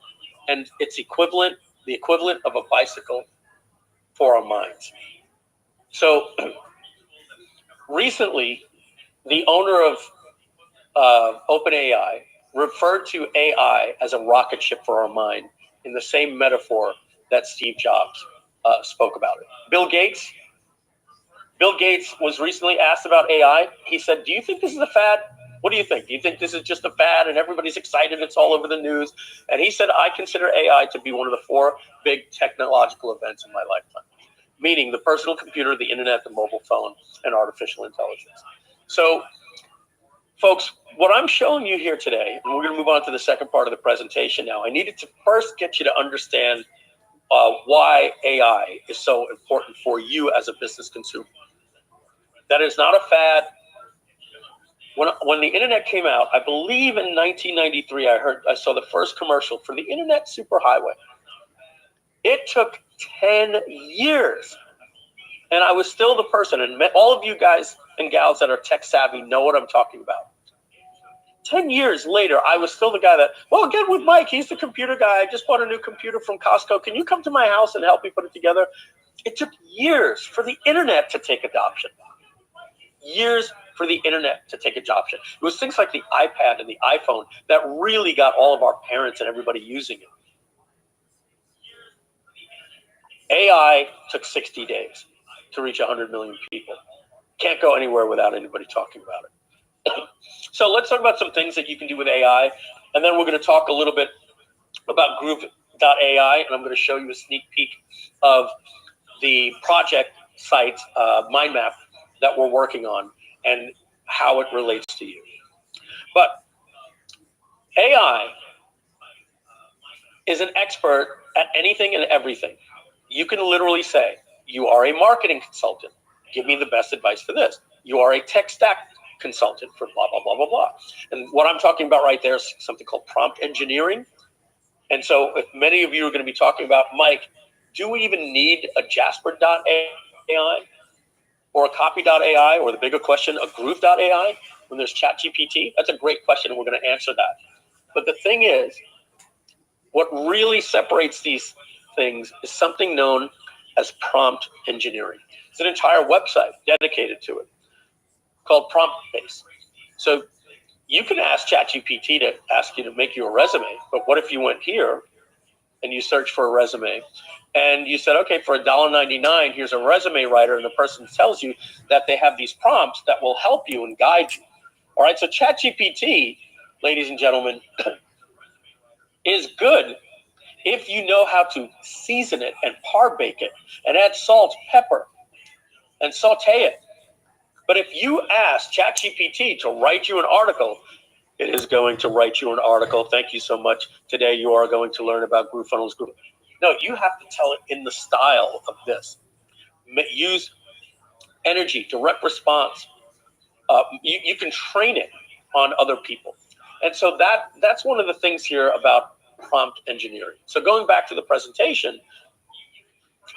And it's the equivalent of a bicycle for our minds. So recently, the owner of OpenAI referred to AI as a rocket ship for our mind in the same metaphor that Steve Jobs spoke about it. Bill Gates was recently asked about AI. He said, "Do you think this is a fad? What do you think? Do you think this is just a fad and everybody's excited, it's all over the news?" And he said, "I consider AI to be one of the 4 big technological events in my lifetime," meaning the personal computer, the internet, the mobile phone, and artificial intelligence. So, folks, what I'm showing you here today, and we're going to move on to the second part of the presentation now, I needed to first get you to understand why AI is so important for you as a business consumer. That is not a fad. When the internet came out, I believe in 1993, I saw the first commercial for the internet superhighway. It took 10 years, and I was still the person, and all of you guys and gals that are tech savvy know what I'm talking about. 10 years later, I was still the guy that, well, get with Mike. He's the computer guy. I just bought a new computer from Costco. Can you come to my house and help me put it together? It took years for the internet to take adoption. Years for the internet to take adoption. It was things like the iPad and the iPhone that really got all of our parents and everybody using it. AI took 60 days to reach 100 million people. Can't go anywhere without anybody talking about it. So let's talk about some things that you can do with AI, and then we're going to talk a little bit about Groove.ai, and I'm going to show you a sneak peek of the project site, mind map, that we're working on and how it relates to you. But AI is an expert at anything and everything. You can literally say, you are a marketing consultant. Give me the best advice for this. You are a tech stack consultant for blah, blah, blah, blah, blah. And what I'm talking about right there is something called prompt engineering. And so if many of you are going to be talking about, Mike, do we even need a Jasper.ai or a Copy.ai, or the bigger question, a Groove.ai, when there's ChatGPT? That's a great question, and we're going to answer that. But the thing is, what really separates these things is something known as prompt engineering. It's an entire website dedicated to it called Prompt Base. So you can ask ChatGPT to ask you to make you a resume, but what if you went here and you search for a resume and you said, okay, for $1.99, here's a resume writer, and the person tells you that they have these prompts that will help you and guide you. All right, so ChatGPT, ladies and gentlemen, is good if you know how to season it and par bake it and add salt, pepper, and saute it. But if you ask ChatGPT to write you an article, it is going to write you an article. Thank you so much. Today you are going to learn about GrooveFunnels Group. No, you have to tell it in the style of this. Use energy, direct response. You can train it on other people. And so that's one of the things here about prompt engineering. So going back to the presentation,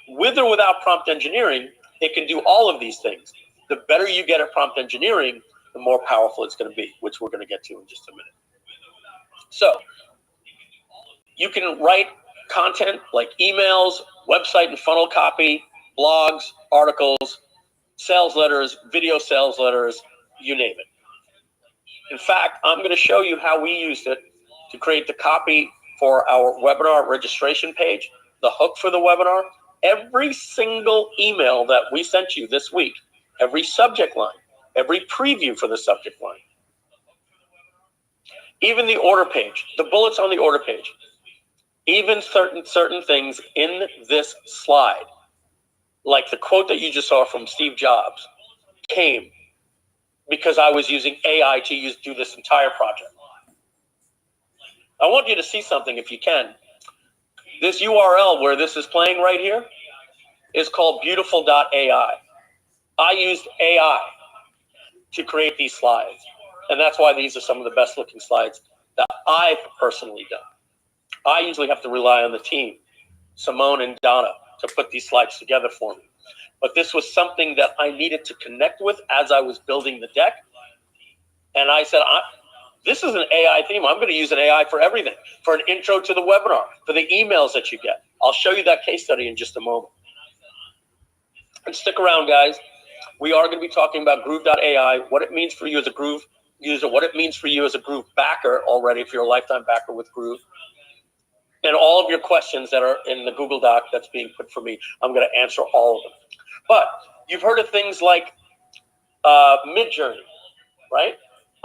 with or without prompt engineering, it can do all of these things. The better you get at prompt engineering, the more powerful it's going to be, which we're going to get to in just a minute. So you can write content like emails, website and funnel copy, blogs, articles, sales letters, video sales letters, you name it. In fact, I'm going to show you how we used it to create the copy for our webinar registration page, the hook for the webinar. Every single email that we sent you this week, every subject line, every preview for the subject line, even the order page, the bullets on the order page, even certain things in this slide, like the quote that you just saw from Steve Jobs, came because I was using AI to do this entire project. I want you to see something if you can. This URL where this is playing right here is called beautiful.ai. I used AI to create these slides. And that's why these are some of the best looking slides that I've personally done. I usually have to rely on the team, Simone and Donna, to put these slides together for me. But this was something that I needed to connect with as I was building the deck. And I said, this is an AI theme. I'm going to use an AI for everything, for an intro to the webinar, for the emails that you get. I'll show you that case study in just a moment. And stick around, guys. We are going to be talking about Groove.ai, what it means for you as a Groove user, what it means for you as a Groove backer already, if you're a lifetime backer with Groove, and all of your questions that are in the Google Doc that's being put for me. I'm going to answer all of them. But you've heard of things like Midjourney, right?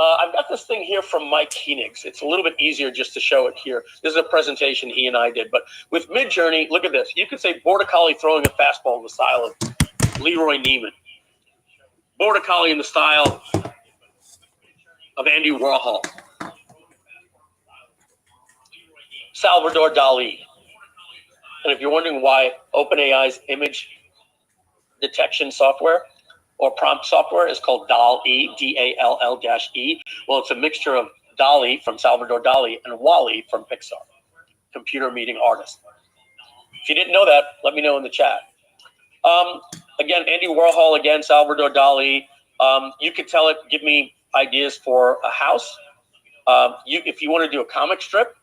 I've got this thing here from Mike Koenigs. It's a little bit easier just to show it here. This is a presentation he and I did. But with Midjourney, look at this. You could say Border Collie throwing a fastball in the style of Leroy Neiman. Border Collie in the style of Andy Warhol. Salvador Dali. And if you're wondering why OpenAI's image detection software or prompt software is called DALL-E, D-A-L-L-E, well, it's a mixture of Dali from Salvador Dali and Wall-E from Pixar, computer meeting artist. If you didn't know that, let me know in the chat. Again, Andy Warhol, again, Salvador Dali. You could tell it, give me ideas for a house. If you want to do a comic strip,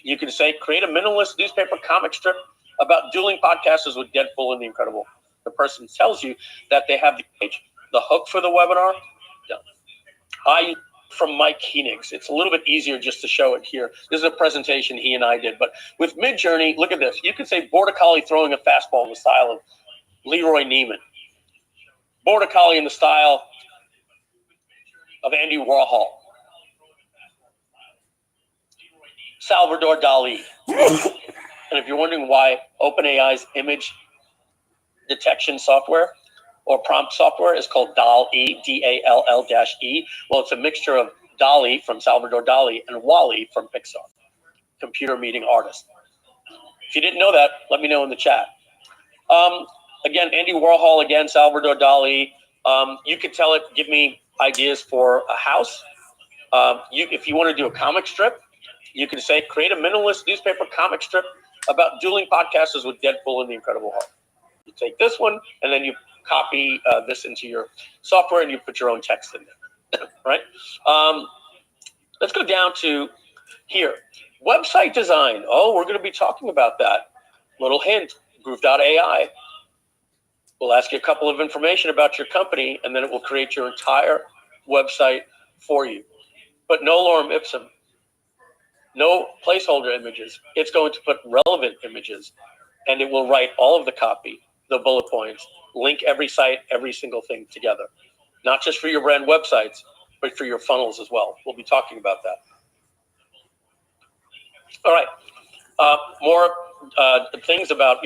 you can say, create a minimalist newspaper comic strip about dueling podcasters with Deadpool and the Incredible. The person tells you that they have the page, the hook for the webinar. Done. From Mike Koenigs. It's a little bit easier just to show it here. This is a presentation he and I did. But with Midjourney, look at this. You could say Border Collie throwing a fastball in the style of Leroy Neiman. Border Collie in the style of Andy Warhol. Salvador Dali. And if you're wondering why OpenAI's image detection software or prompt software is called DALL-E, D-A-L-L-E, well, it's a mixture of Dali from Salvador Dali and Wall-E from Pixar, computer meeting artist. If you didn't know that, let me know in the chat. Again, Andy Warhol, again, Salvador Dali. You could tell it, give me ideas for a house. If you want to do a comic strip, you can say, create a minimalist newspaper comic strip about dueling podcasters with Deadpool and the Incredible Hulk. You take this one, and then you copy this into your software, and you put your own text in there, right? Let's go down to here. Website design. Oh, we're going to be talking about that. Little hint, Groove.ai. We'll ask you a couple of information about your company, and then it will create your entire website for you. But no lorem ipsum. No placeholder images. It's going to put relevant images, and it will write all of the copy, the bullet points, link every site, every single thing together. Not just for your brand websites, but for your funnels as well. We'll be talking about that. All right. More things about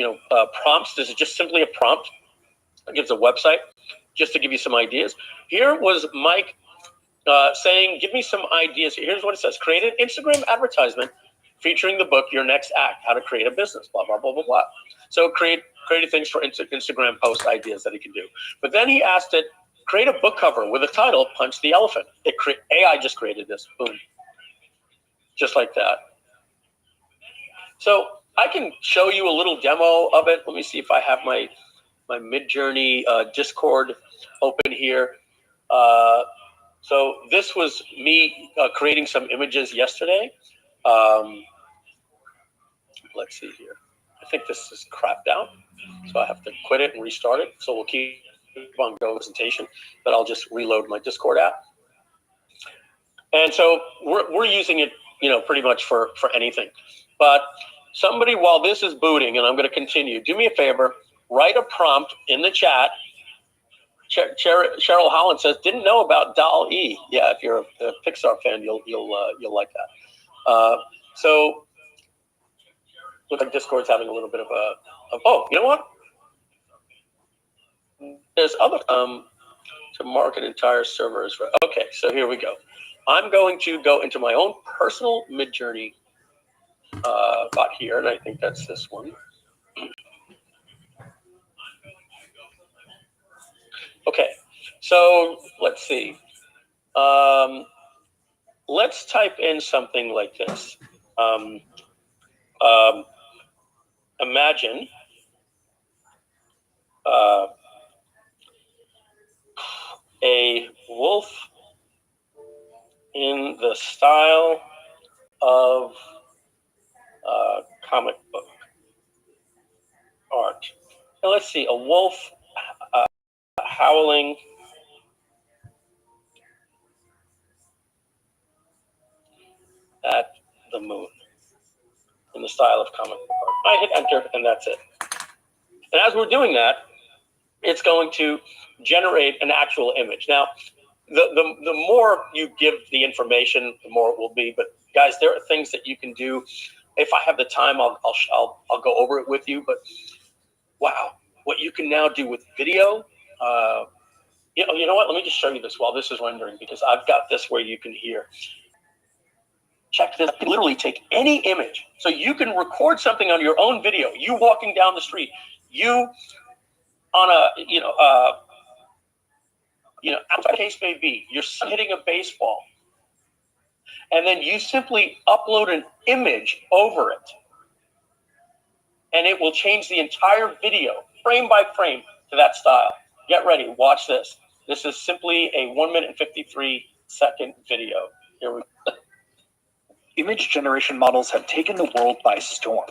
prompts. This is just simply a prompt. It gives a website, just to give you some ideas. Here was Mike saying, give me some ideas. Here's what it says. Create an Instagram advertisement featuring the book, Your Next Act, How to Create a Business, blah, blah, blah, blah, blah. So created things for Instagram post ideas that he can do. But then he asked it, create a book cover with a title, Punch the Elephant. AI just created this, boom. Just like that. So I can show you a little demo of it. Let me see if I have my Midjourney Discord open here. So this was me creating some images yesterday. Let's see here. I think this is crapped out, so I have to quit it and restart it. So we'll keep on going presentation, but I'll just reload my Discord app. And so we're using it, pretty much for anything. But somebody, while this is booting, and I'm going to continue, do me a favor, write a prompt in the chat. Cheryl Holland says, "Didn't know about DALL-E." Yeah, if you're a Pixar fan, you'll like that. So, looks like Discord's having a little bit of oh, you know what? There's other to market entire servers. Okay, so here we go. I'm going to go into my own personal Midjourney bot here, and I think that's this one. Okay, so let's see. Let's type in something like this. Imagine a wolf in the style of comic book art. Now let's see, a wolf howling at the moon in the style of comic book art. I hit enter and that's it. And as we're doing that, it's going to generate an actual image. Now, the more you give the information, the more it will be. But guys, there are things that you can do. If I have the time, I'll go over it with you. But wow, what you can now do with video. You know what? Let me just show you this while this is rendering, because I've got this where you can hear. Check this. You can literally take any image. So you can record something on your own video. You walking down the street. You on a, as the case may be, you're hitting a baseball. And then you simply upload an image over it. And it will change the entire video, frame by frame, to that style. Get ready. Watch this. This is simply a 1 minute and 53-second video. Here we go. Image generation models have taken the world by storm.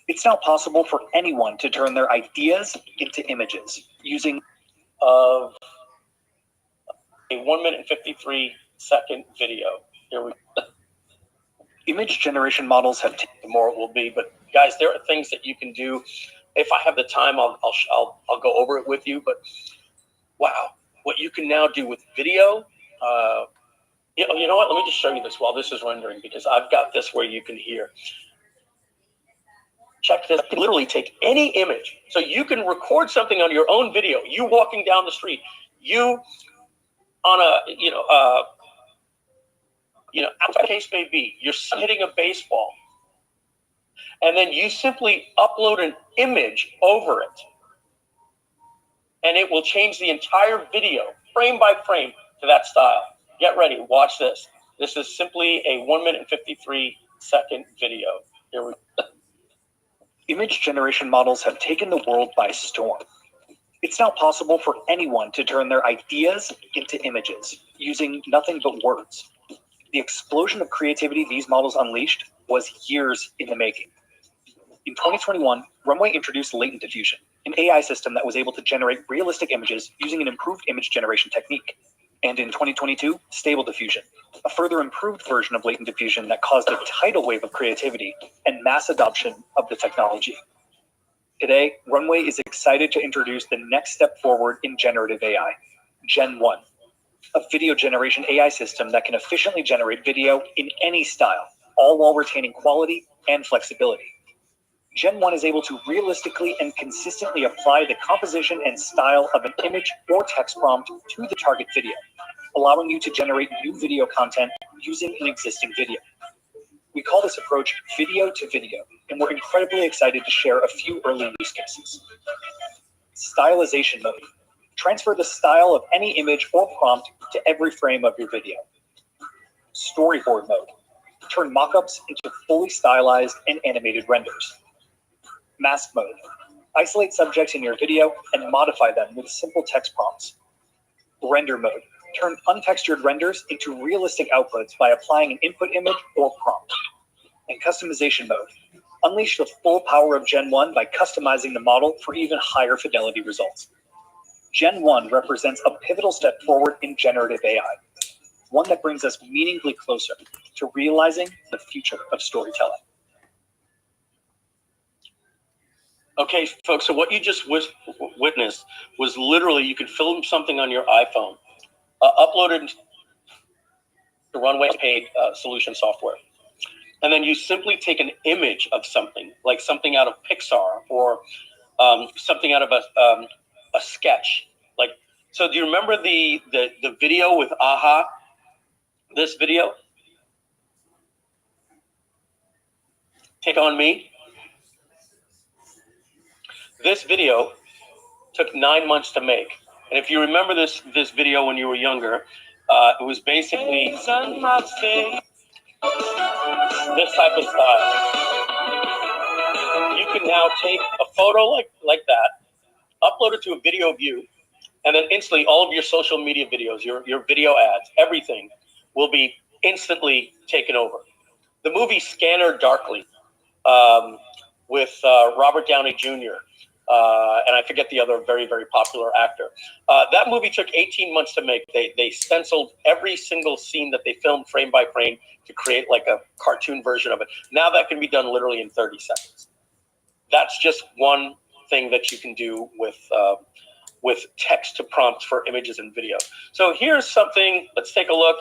It's now possible for anyone to turn their ideas into images using of a 1 minute and 53-second video. Here we go. Image generation models have the more it will be. But guys, there are things that you can do. If I have the time, I'll go over it with you. But wow, what you can now do with video. You know what? Let me just show you this while this is rendering, because I've got this where you can hear. Check this. You can literally take any image. So you can record something on your own video. You walking down the street. You on a, as the case may be, you're hitting a baseball. And then you simply upload an image over it. And it will change the entire video, frame by frame, to that style. Get ready. Watch this. This is simply a 1 minute and 53-second video. Here we go. Image generation models have taken the world by storm. It's now possible for anyone to turn their ideas into images using nothing but words. The explosion of creativity these models unleashed was years in the making. In 2021, Runway introduced latent diffusion, an AI system that was able to generate realistic images using an improved image generation technique. And in 2022, Stable Diffusion, a further improved version of latent diffusion that caused a tidal wave of creativity and mass adoption of the technology. Today, Runway is excited to introduce the next step forward in generative AI, Gen 1, a video generation AI system that can efficiently generate video in any style, all while retaining quality and flexibility. Gen 1 is able to realistically and consistently apply the composition and style of an image or text prompt to the target video, allowing you to generate new video content using an existing video. We call this approach video to video, and we're incredibly excited to share a few early use cases. Stylization mode. Transfer the style of any image or prompt to every frame of your video. Storyboard mode. Turn mockups into fully stylized and animated renders. Mask mode. Isolate subjects in your video and modify them with simple text prompts. Render mode. Turn untextured renders into realistic outputs by applying an input image or prompt. And customization mode. Unleash the full power of Gen 1 by customizing the model for even higher fidelity results. Gen 1 represents a pivotal step forward in generative AI, one that brings us meaningfully closer to realizing the future of storytelling. Okay, folks, so what you just witnessed was literally, you could film something on your iPhone, upload it to Runway paid solution software. And then you simply take an image of something, like something out of Pixar or something out of a sketch. Like, so do you remember the video with AHA? This video? Take On Me? This video took 9 months to make. And if you remember this video when you were younger, It was basically this type of style. You can now take a photo like that, upload it to a video view, and then instantly all of your social media videos, your video ads, everything will be instantly taken over. The movie Scanner Darkly with Robert Downey Jr., and I forget the other very, very popular actor. That movie took 18 months to make. They stenciled every single scene that they filmed frame by frame to create like a cartoon version of it. Now that can be done literally in 30 seconds. That's just one thing that you can do with text to prompts for images and video. So here's something, let's take a look.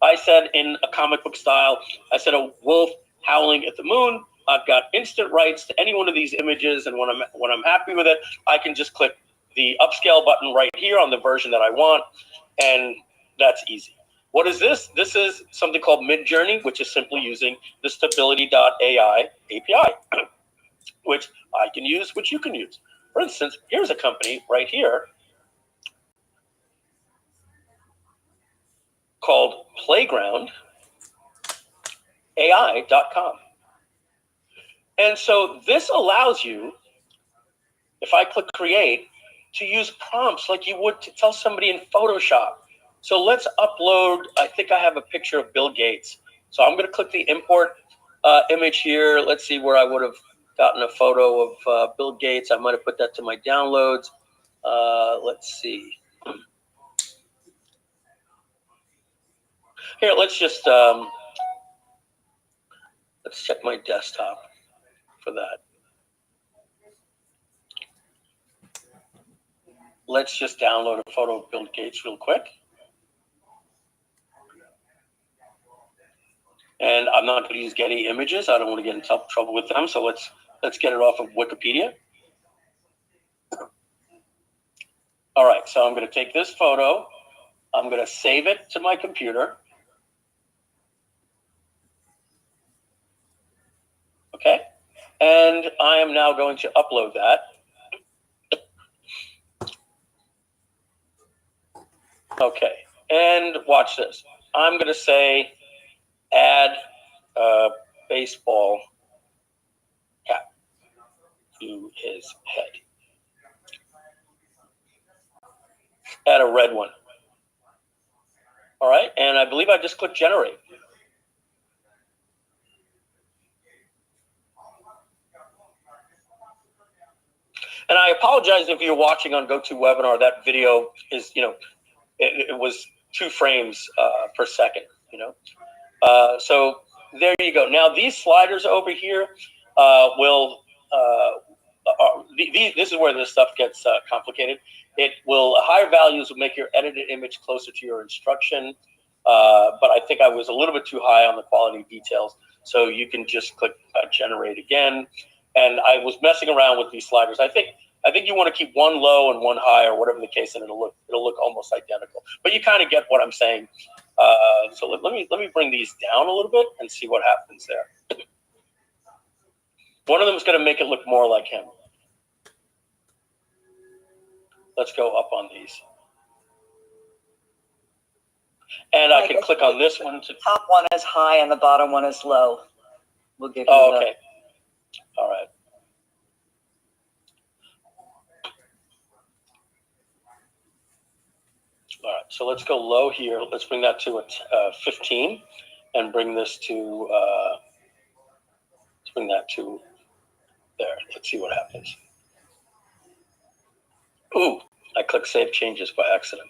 I said in a comic book style, I said a wolf howling at the moon. I've got instant rights to any one of these images, and when I'm happy with it, I can just click the upscale button right here on the version that I want, and that's easy. What is this? This is something called Midjourney, which is simply using the Stability.ai API, which I can use, which you can use. For instance, here's a company right here called PlaygroundAI.com. And so this allows you, if I click create, to use prompts like you would to tell somebody in Photoshop. So let's upload, I think I have a picture of Bill Gates. So I'm going to click the import image here. Let's see where I would have gotten a photo of Bill Gates. I might have put that to my downloads. Let's see. Here, let's just, let's check my desktop for that. Let's just download a photo of Bill Gates real quick. And I'm not going to use Getty Images. I don't want to get in trouble with them. So let's get it off of Wikipedia. All right, so I'm going to take this photo. I'm going to save it to my computer. Okay, and I am now going to upload that. Okay, and watch this. I'm going to say add a baseball cap to his head. Add a red one. All right, and I believe I just clicked generate. And I apologize if you're watching on GoToWebinar, that video is, it was 2 frames per second, So there you go. Now these sliders over here this is where this stuff gets complicated. Higher values will make your edited image closer to your instruction, but I think I was a little bit too high on the quality details. So you can just click generate again. And I was messing around with these sliders. I think you want to keep one low and one high, or whatever the case, and it'll look almost identical. But you kind of get what I'm saying. So let me bring these down a little bit and see what happens there. One of them is going to make it look more like him. Let's go up on these. And I can click on this one. The top one is high and the bottom one is low. We'll give you okay. All right. All right, so let's go low here. Let's bring that to a 15 and bring this to, let's bring that to there. Let's see what happens. Ooh, I clicked Save Changes by accident.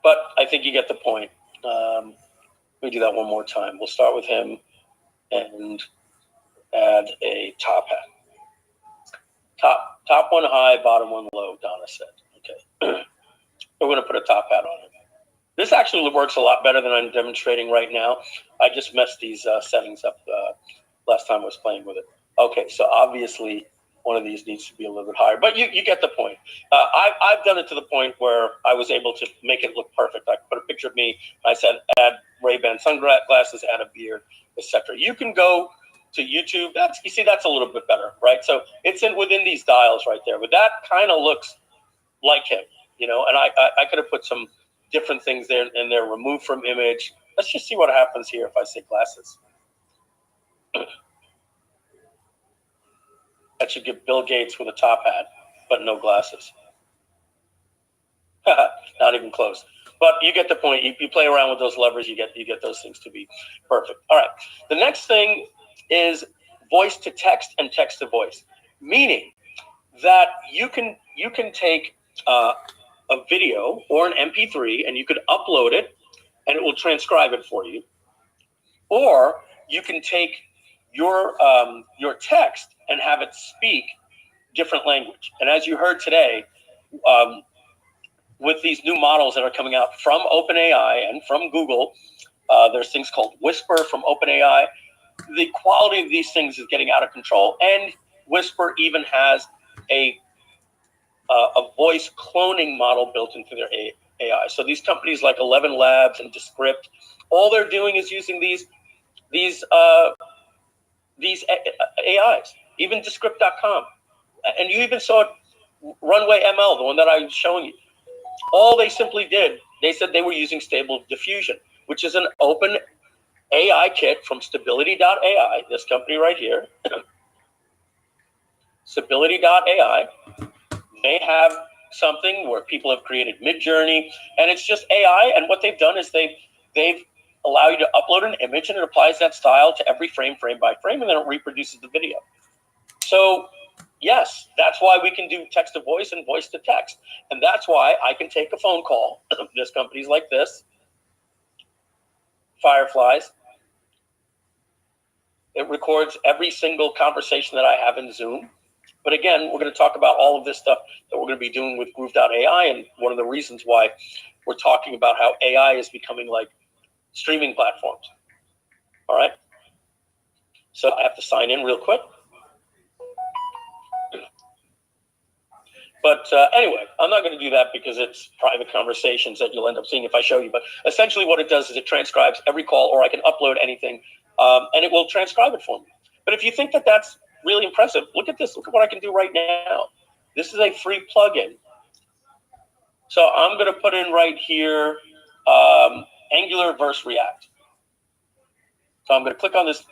But I think you get the point. Let me do that one more time. We'll start with him and add a top hat. Top one high, bottom one low, Donna said. Okay. We're going to put a top hat on it. This actually works a lot better than I'm demonstrating right now. I just messed these settings up last time I was playing with it. Okay, so obviously one of these needs to be a little bit higher, but you get the point. I've done it to the point where I was able to make it look perfect. I put a picture of me. I said, add Ray-Ban sunglasses, add a beard, etc. You can go to YouTube. You see, that's a little bit better, right? So it's within these dials right there. But that kind of looks like him. you know, and I could have put some different things there in there, remove from image. Let's just see what happens here if I say glasses. That should give Bill Gates with a top hat, but no glasses. Not even close. But you get the point. You play around with those levers, you get those things to be perfect. All right. The next thing is voice to text and text to voice, meaning that you can take a video or an MP3 and you could upload it and it will transcribe it for you, or you can take your text and have it speak different language. And as you heard today, with these new models that are coming out from OpenAI and from Google, there's things called Whisper from OpenAI. The quality of these things is getting out of control, and Whisper even has a voice cloning model built into their AI. So these companies like 11 Labs and Descript, all they're doing is using these AIs, even Descript.com. And you even saw Runway ML, the one that I was showing you. All they simply did, they said they were using Stable Diffusion, which is an open AI kit from Stability.ai, this company right here. Stability.ai. They have something where people have created Midjourney, and it's just AI. And what they've done is they've allowed you to upload an image, and it applies that style to every frame by frame, and then it reproduces the video. So yes, that's why we can do text to voice and voice to text. And that's why I can take a phone call. There's companies like this, Fireflies. It records every single conversation that I have in Zoom. But again, we're going to talk about all of this stuff that we're going to be doing with Groove.ai, and one of the reasons why we're talking about how AI is becoming like streaming platforms. All right. So I have to sign in real quick. But anyway, I'm not going to do that because it's private conversations that you'll end up seeing if I show you. But essentially what it does is it transcribes every call, or I can upload anything, and it will transcribe it for me. But if you think that that's really impressive, look at this. Look at what I can do right now. This is a free plugin. So I'm going to put in right here Angular versus React. So I'm going to click on this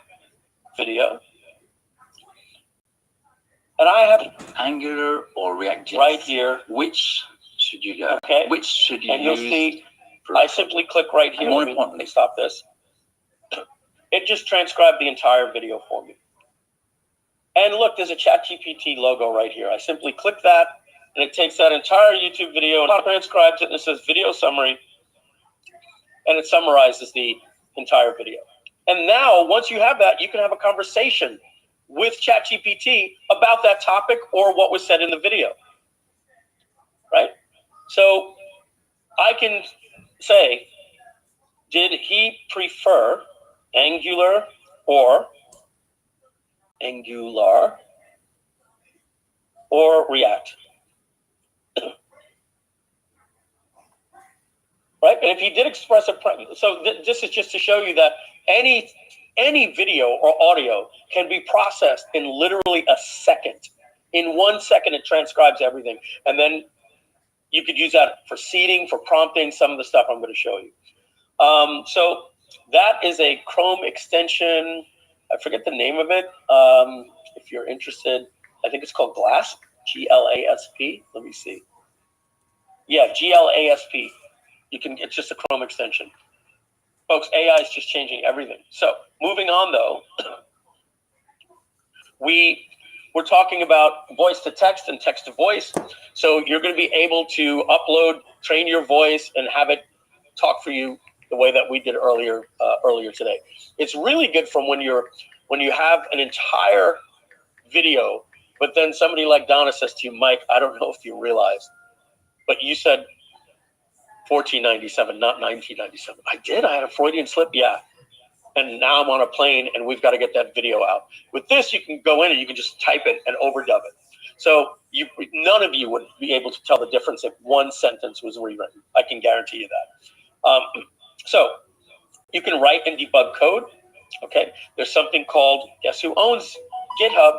video. And I have Angular or React right here. Which should you go? Okay. Which should you and use? You'll see, I simply click right here. More Let importantly, me stop this. It just transcribed the entire video for me. And look, there's a ChatGPT logo right here. I simply click that, and it takes that entire YouTube video and transcribes it, and it says video summary, and it summarizes the entire video. And now, once you have that, you can have a conversation with ChatGPT about that topic or what was said in the video, right? So I can say, did he prefer Angular or React? Right? And if he did express a preference, so this is just to show you that any video or audio can be processed in literally a second. In 1 second, it transcribes everything. And then you could use that for seeding, for prompting, some of the stuff I'm going to show you. So that is a Chrome extension. I forget the name of it. If you're interested, I think it's called GLASP, G-L-A-S-P. Let me see. Yeah, G-L-A-S-P. It's just a Chrome extension. Folks, AI is just changing everything. So moving on, though, we're talking about voice to text and text to voice. So you're going to be able to upload, train your voice, and have it talk for you the way that we did earlier today. It's really good from when you have an entire video, but then somebody like Donna says to you, Mike, I don't know if you realize, but you said 1497, not 1997. I did. I had a Freudian slip. Yeah. And now I'm on a plane and we've got to get that video out. With this, you can go in and you can just type it and overdub it. So none of you would be able to tell the difference if one sentence was rewritten. I can guarantee you that. So you can write and debug code. Okay. There's something called, guess who owns GitHub?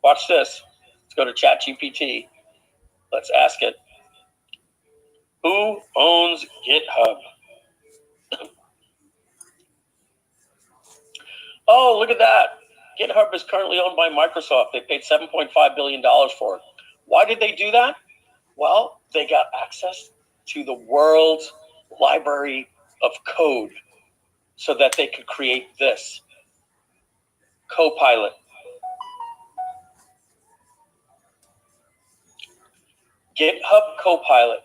Watch this. Let's go to ChatGPT. Let's ask it. Who owns GitHub? Oh, look at that. GitHub is currently owned by Microsoft. They paid $7.5 billion for it. Why did they do that? Well, they got access to the world's library of code so that they could create this Copilot. GitHub Copilot.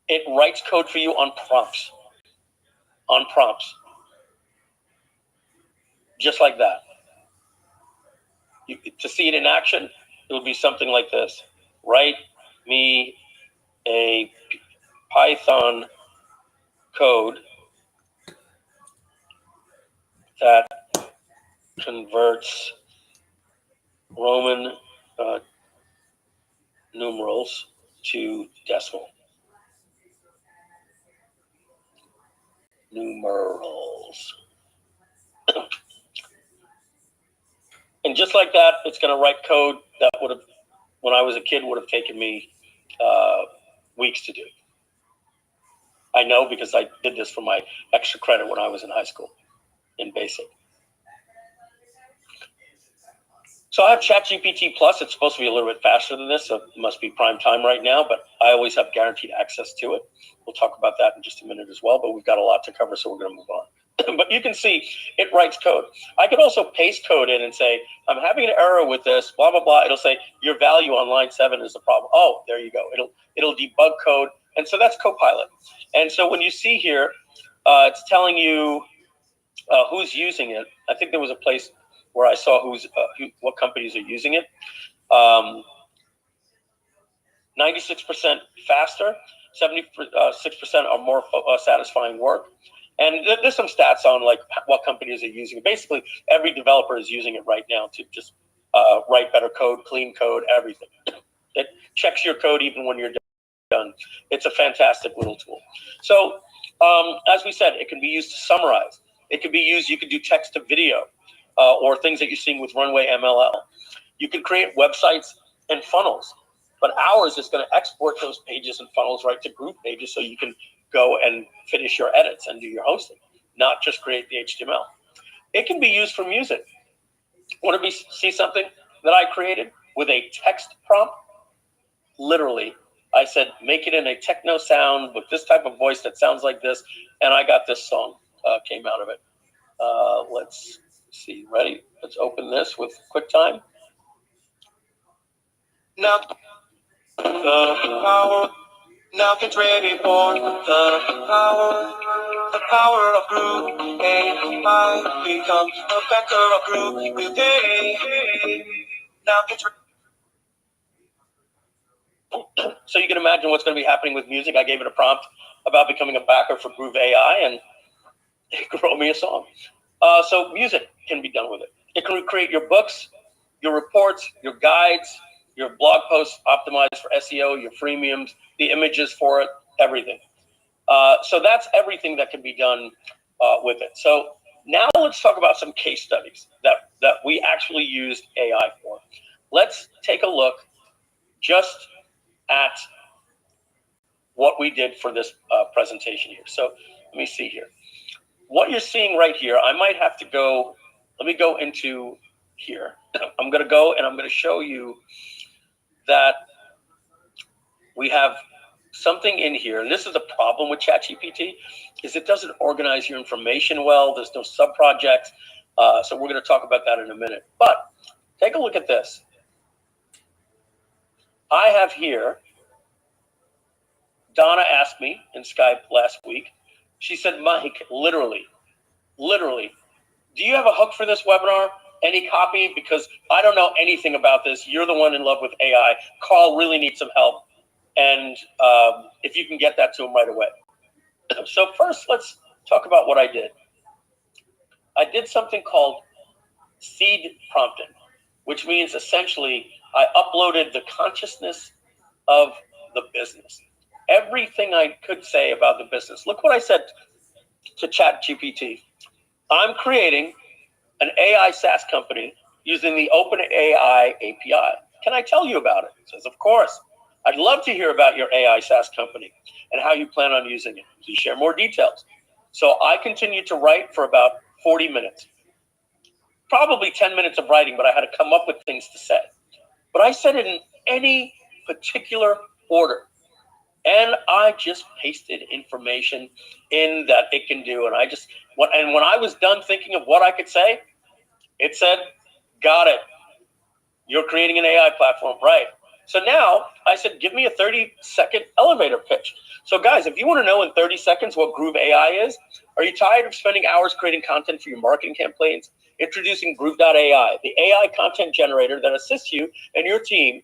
It writes code for you on prompts. On prompts. Just like that. To see it in action, it'll be something like this. Write me a Python code that converts Roman numerals to decimal. Numerals. And just like that, it's going to write code that would have, when I was a kid, would have taken me weeks to do. I know because I did this for my extra credit when I was in high school in BASIC. So I have ChatGPT Plus. It's supposed to be a little bit faster than this, so it must be prime time right now, but I always have guaranteed access to it. We'll talk about that in just a minute as well, but we've got a lot to cover, so we're going to move on. But you can see it writes code. I could also paste code in and say, I'm having an error with this, blah, blah, blah. It'll say, your value on line 7 is the problem. Oh, there you go. It'll debug code. And so that's Copilot. And so when you see here, it's telling you who's using it. I think there was a place where I saw what companies are using it. 96% faster, 76% are more satisfying work. And there's some stats on like what companies are using it. Basically, every developer is using it right now to just write better code, clean code, everything. It checks your code even when you're done. It's a fantastic little tool. So as we said, it can be used to summarize. It can be used, you can do text to video or things that you're seeing with Runway MLL. You can create websites and funnels, but ours is going to export those pages and funnels right to Groove pages so you can go and finish your edits and do your hosting, not just create the HTML. It can be used for music. Want to see something that I created with a text prompt? Literally, I said, make it in a techno sound with this type of voice that sounds like this, and I got this song came out of it. Let's see, ready? Let's open this with QuickTime. Now, the power. Now get ready for the power of Groove. AI become a better of Groove with AI. Now get ready. So you can imagine what's going to be happening with music. I gave it a prompt about becoming a backer for Groove AI, and it wrote me a song. So music can be done with it. It can create your books, your reports, your guides, your blog posts optimized for SEO, your freemiums, the images for it, everything. So that's everything that can be done with it. So now let's talk about some case studies that we actually used AI for. Let's take a look just at what we did for this presentation here. So let me see here. What you're seeing right here, I might have to go, let me go into here. I'm going to go and I'm going to show you that we have something in here, and this is the problem with ChatGPT, is it doesn't organize your information well. There's no sub-projects. So we're going to talk about that in a minute. But take a look at this. I have here, Donna asked me in Skype last week, she said, Mike, literally, do you have a hook for this webinar? Any copy? Because I don't know anything about this. You're the one in love with AI. Carl really needs some help. And if you can get that to him right away. So first, let's talk about what I did. I did something called seed prompting, which means essentially I uploaded the consciousness of the business. Everything I could say about the business. Look what I said to ChatGPT. I'm creating an AI SaaS company using the OpenAI API. Can I tell you about it? It says, of course. I'd love to hear about your AI SaaS company and how you plan on using it. Please share more details. So I continued to write for about 40 minutes. Probably 10 minutes of writing, but I had to come up with things to say. But I said it in any particular order. And I just pasted information in that it can do. And when I was done thinking of what I could say, it said, got it. You're creating an AI platform, right? So now I said, give me a 30-second elevator pitch. So guys, if you want to know in 30 seconds what Groove AI is, are you tired of spending hours creating content for your marketing campaigns? Introducing Groove.ai, the AI content generator that assists you and your team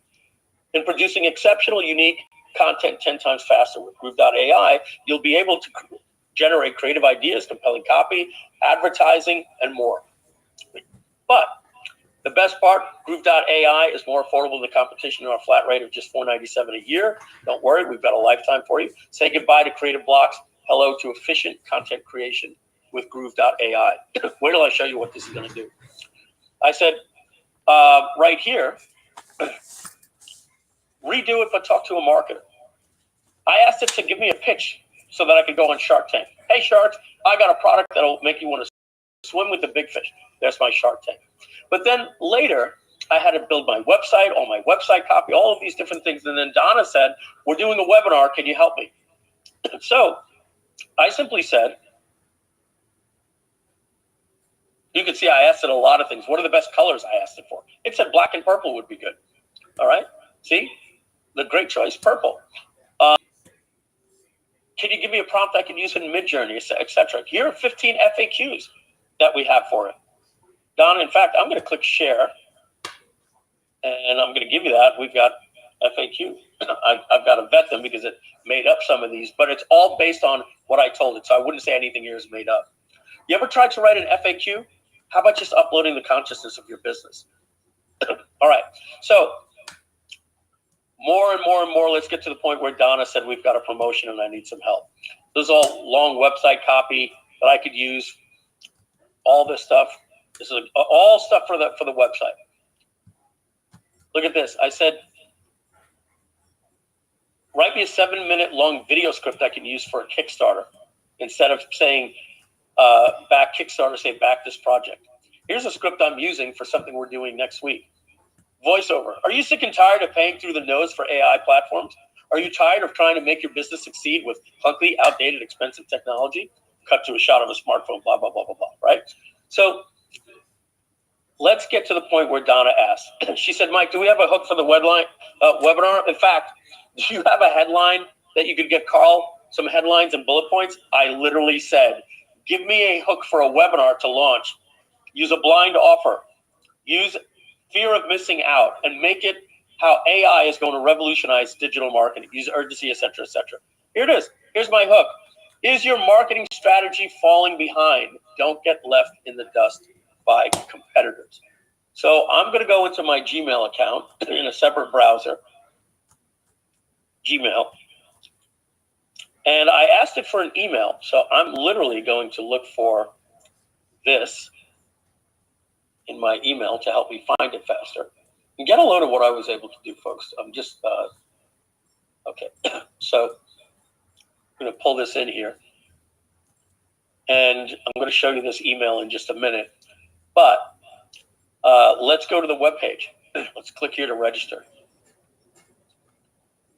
in producing exceptional, unique content 10 times faster. With Groove.ai, you'll be able to generate creative ideas, compelling copy, advertising, and more. But the best part, Groove.ai is more affordable than the competition on a flat rate of just $497 a year. Don't worry, we've got a lifetime for you. Say goodbye to creative blocks. Hello to efficient content creation with Groove.ai. Wait till I show you what this is going to do. I said, right here, redo it, but talk to a marketer. I asked it to give me a pitch so that I could go on Shark Tank. Hey, Sharks, I got a product that'll make you want to swim with the big fish. There's my Shark Tank. But then later, I had to build my website, all my website copy, all of these different things. And then Donna said, we're doing a webinar. Can you help me? So I simply said, you can see I asked it a lot of things. What are the best colors I asked it for? It said black and purple would be good. All right. See, the great choice, purple. Can you give me a prompt I can use in Midjourney, etc.? Here are 15 FAQs that we have for it. Donna, in fact, I'm going to click share, and I'm going to give you that. We've got FAQ. I've got to vet them because it made up some of these, but it's all based on what I told it, so I wouldn't say anything here is made up. You ever tried to write an FAQ? How about just uploading the consciousness of your business? All right, so more and more and more, let's get to the point where Donna said we've got a promotion and I need some help. This is all long website copy that I could use, all this stuff. This is all stuff for the website. Look at this. I said, write me a 7-minute long video script I can use for a Kickstarter. Instead of saying back Kickstarter, say back this project. Here's a script I'm using for something we're doing next week. Voiceover. Are you sick and tired of paying through the nose for AI platforms? Are you tired of trying to make your business succeed with clunky, outdated, expensive technology? Cut to a shot of a smartphone, blah, blah, blah, blah, blah, right? So let's get to the point where Donna asked. She said, Mike, do we have a hook for the webinar? In fact, do you have a headline that you could get Carl some headlines and bullet points? I literally said, give me a hook for a webinar to launch. Use a blind offer. Use fear of missing out and make it how AI is going to revolutionize digital marketing. Use urgency, et cetera, et cetera. Here it is. Here's my hook. Is your marketing strategy falling behind? Don't get left in the dust by competitors. So I'm going to go into my Gmail account in a separate browser, Gmail, and I asked it for an email. So I'm literally going to look for this in my email to help me find it faster. And get a load of what I was able to do, folks. I'm just, okay. So I'm going to pull this in here. And I'm going to show you this email in just a minute. But let's go to the webpage. Let's click here to register.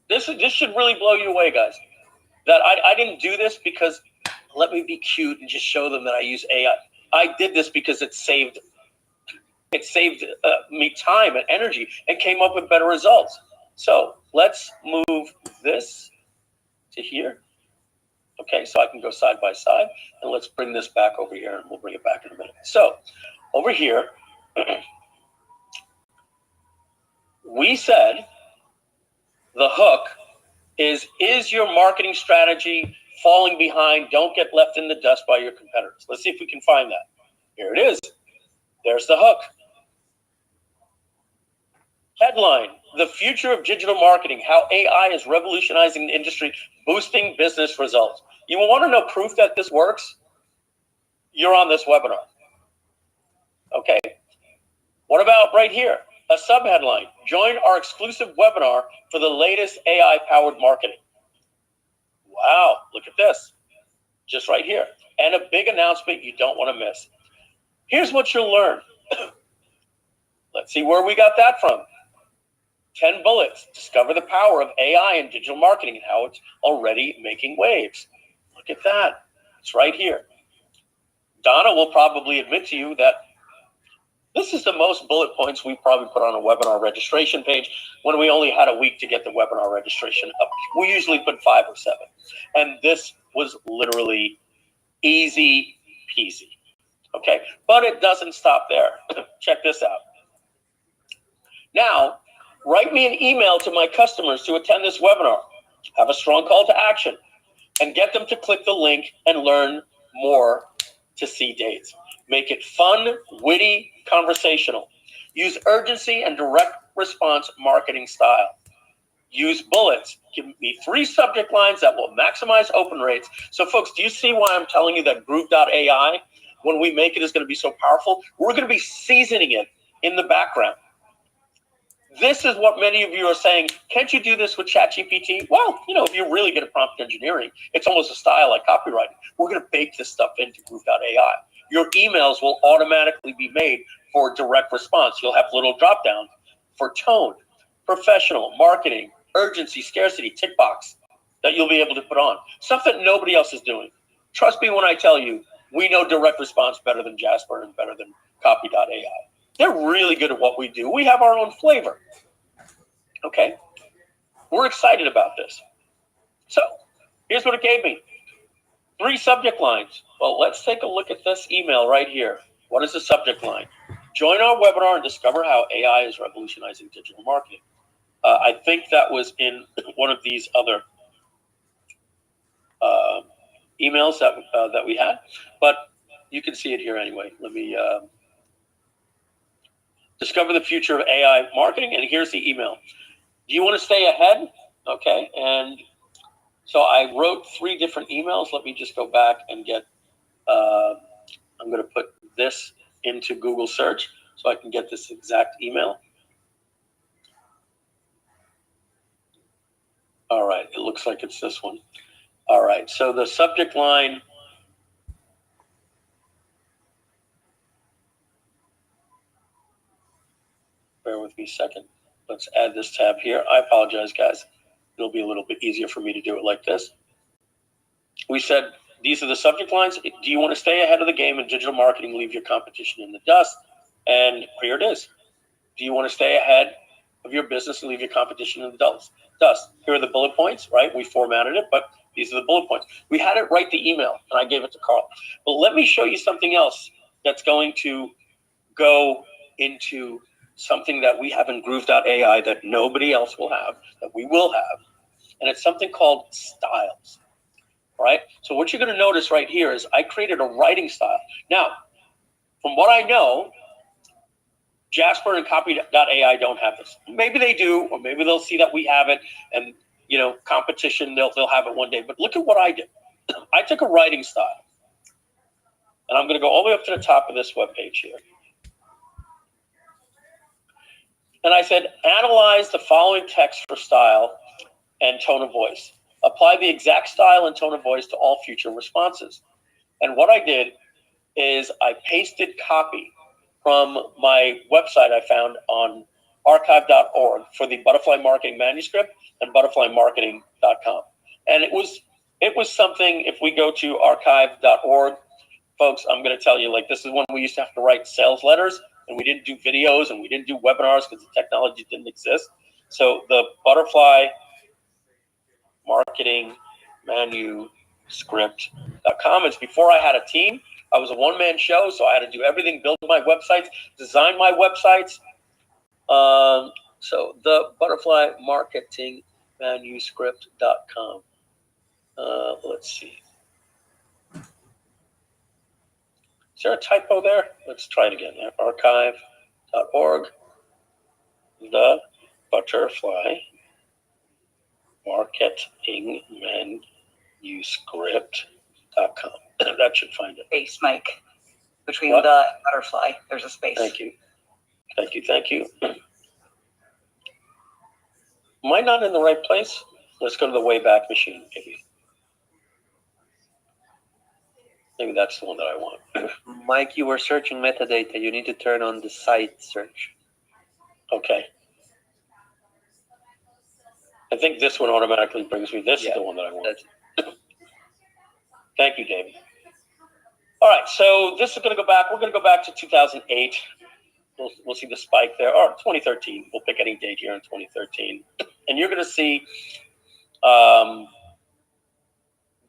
This should really blow you away, guys. That I didn't do this because let me be cute and just show them that I use AI. I did this because it saved me time and energy and came up with better results. So let's move this to here. Okay, so I can go side by side, and let's bring this back over here, and we'll bring it back in a minute. So over here, we said the hook is your marketing strategy falling behind? Don't get left in the dust by your competitors. Let's see if we can find that. Here it is. There's the hook. Headline, the future of digital marketing, how AI is revolutionizing the industry, boosting business results. You want to know proof that this works? You're on this webinar. Okay. What about right here? A subheadline: join our exclusive webinar for the latest AI-powered marketing. Wow, look at this. Just right here. And a big announcement you don't want to miss. Here's what you'll learn. Let's see where we got that from. 10 bullets. Discover the power of AI in digital marketing and how it's already making waves. Look at that. It's right here. Donna will probably admit to you that this is the most bullet points we probably put on a webinar registration page when we only had a week to get the webinar registration up. We usually put 5 or 7. And this was literally easy peasy. Okay, but it doesn't stop there. Check this out. Now, write me an email to my customers to attend this webinar. Have a strong call to action and get them to click the link and learn more to see dates. Make it fun, witty, conversational. Use urgency and direct response marketing style. Use bullets. Give me 3 subject lines that will maximize open rates. So folks, do you see why I'm telling you that Groove.ai, when we make it, is going to be so powerful? We're going to be seasoning it in the background. This is what many of you are saying, can't you do this with ChatGPT? Well, if you're really good at prompt engineering, it's almost a style like copywriting. We're going to bake this stuff into Groove.ai. Your emails will automatically be made for direct response. You'll have little drop downs for tone, professional, marketing, urgency, scarcity, tick box that you'll be able to put on. Stuff that nobody else is doing. Trust me when I tell you, we know direct response better than Jasper and better than Copy.ai. They're really good at what we do. We have our own flavor. Okay? We're excited about this. So, here's what it gave me. 3 subject lines. Well, let's take a look at this email right here. What is the subject line? Join our webinar and discover how AI is revolutionizing digital marketing. I think that was in one of these other emails that we had, but you can see it here anyway. Let me discover the future of AI marketing, and here's the email. Do you want to stay ahead? Okay, and so I wrote 3 different emails. Let me just go back and get, I'm going to put this into Google search so I can get this exact email. All right, it looks like it's this one. All right, so the subject line, bear with me a second. Let's add this tab here. I apologize, guys. It'll be a little bit easier for me to do it like this. We said, these are the subject lines. Do you want to stay ahead of the game in digital marketing, leave your competition in the dust? And here it is. Do you want to stay ahead of your business and leave your competition in the dust? Here are the bullet points, right? We formatted it, but these are the bullet points. We had it write the email, and I gave it to Carl. But let me show you something else that's going to go into something that we have in Groove.ai that nobody else will have, that we will have. And it's something called styles, right? So what you're going to notice right here is I created a writing style. Now, from what I know, Jasper and Copy.ai don't have this. Maybe they do, or maybe they'll see that we have it, and competition, they'll have it one day. But look at what I did. I took a writing style, and I'm going to go all the way up to the top of this webpage here. And I said, analyze the following text for style and tone of voice. Apply the exact style and tone of voice to all future responses. And what I did is I pasted copy from my website I found on archive.org for the Butterfly Marketing Manuscript and butterflymarketing.com. And it was something, if we go to archive.org, folks, I'm going to tell you, like, this is when we used to have to write sales letters, and we didn't do videos, and we didn't do webinars because the technology didn't exist. So the Butterfly Marketing Manuscript.com is before I had a team. I was a one-man show, so I had to do everything, build my websites, design my websites. So the Butterfly Marketing Manuscript.com. Let's see. Is there a typo there? Let's try it again. Archive.org. The Butterfly Marketing Manuscript.com. That should find it. Space, Mike. Between What? the butterfly, there's a space. Thank you. Thank you. Thank you. Am I not in the right place? Let's go to the Wayback Machine, maybe. Maybe that's the one that I want. Mike, you were searching metadata. You need to turn on the site search. Okay. I think this one automatically brings me. This is the one that I want. Thank you, David. All right, so this is going to go back. We're going to go back to 2008. We'll see the spike there. Or 2013. We'll pick any date here in 2013. And you're going to see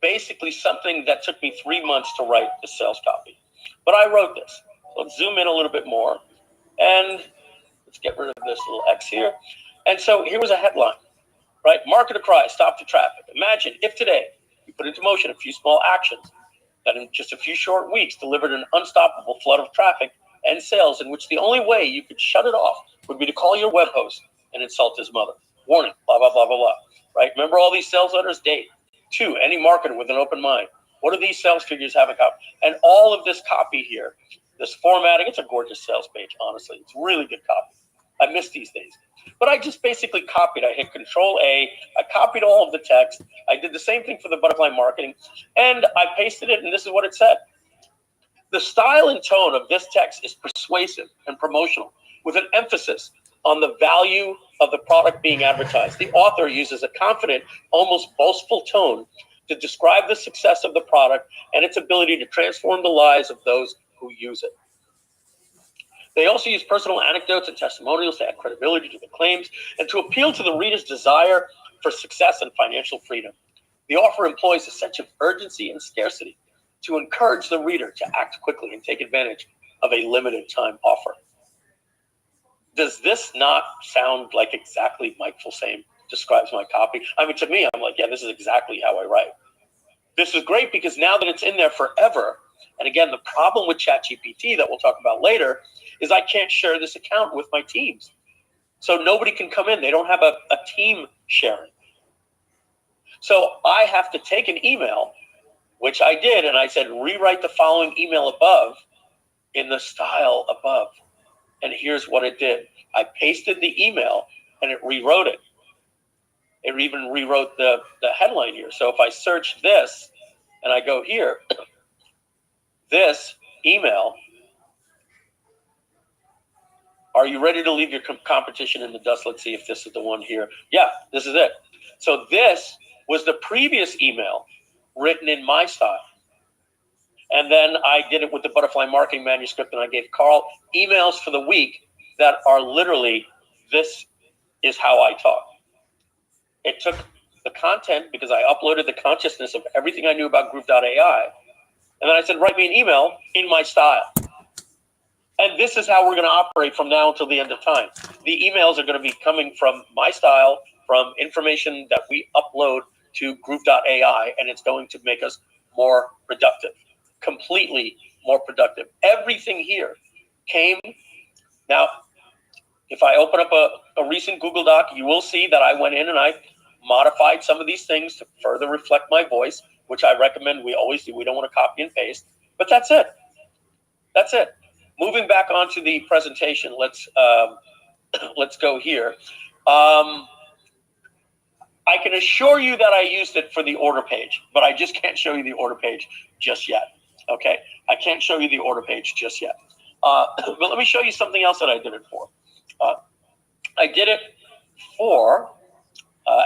basically something that took me 3 months to write the sales copy. But I wrote this. So let's zoom in a little bit more. And let's get rid of this little X here. And so here was a headline, right? Marketer cry, stop the traffic. Imagine if today you put into motion a few small actions that in just a few short weeks delivered an unstoppable flood of traffic and sales in which the only way you could shut it off would be to call your web host and insult his mother. Warning, blah, blah, blah, blah, blah, right? Remember all these sales letters? Date. 2, any marketer with an open mind. What do these sales figures have in common? And all of this copy here, this formatting, it's a gorgeous sales page, honestly. It's really good copy. I miss these days. But I just basically copied. I hit Control A. I copied all of the text. I did the same thing for the butterfly marketing. And I pasted it, and this is what it said. The style and tone of this text is persuasive and promotional, with an emphasis on the value of the product being advertised. The author uses a confident, almost boastful tone to describe the success of the product and its ability to transform the lives of those who use it. They also use personal anecdotes and testimonials to add credibility to the claims and to appeal to the reader's desire for success and financial freedom. The author employs a sense of urgency and scarcity to encourage the reader to act quickly and take advantage of a limited time offer. Does this not sound like exactly Mike Fulsame describes my copy? I mean, to me, I'm like, yeah, this is exactly how I write. This is great because now that it's in there forever, and again, the problem with ChatGPT that we'll talk about later is I can't share this account with my teams. So nobody can come in. They don't have a team sharing. So I have to take an email, which I did, and I said, rewrite the following email above in the style above. And here's what it did. I pasted the email, and it rewrote it. It even rewrote the headline here. So if I search this, and I go here, this email, are you ready to leave your competition in the dust? Let's see if this is the one here. Yeah, this is it. So this was the previous email written in my style. And then I did it with the butterfly marketing manuscript, and I gave Carl emails for the week that are literally, this is how I talk. It took the content, because I uploaded the consciousness of everything I knew about Groove.ai, and then I said, write me an email in my style. And this is how we're going to operate from now until the end of time. The emails are going to be coming from my style, from information that we upload to Groove.ai, and it's going to make us more productive. Completely more productive. Everything here came. Now, if I open up a recent Google Doc, you will see that I went in and I modified some of these things to further reflect my voice, which I recommend we always do. We don't want to copy and paste, but that's it. That's it. Moving back onto the presentation, let's go here. I can assure you that I used it for the order page, but I just can't show you the order page just yet. Okay, I can't show you the order page just yet. But let me show you something else that I did it for. I did it for,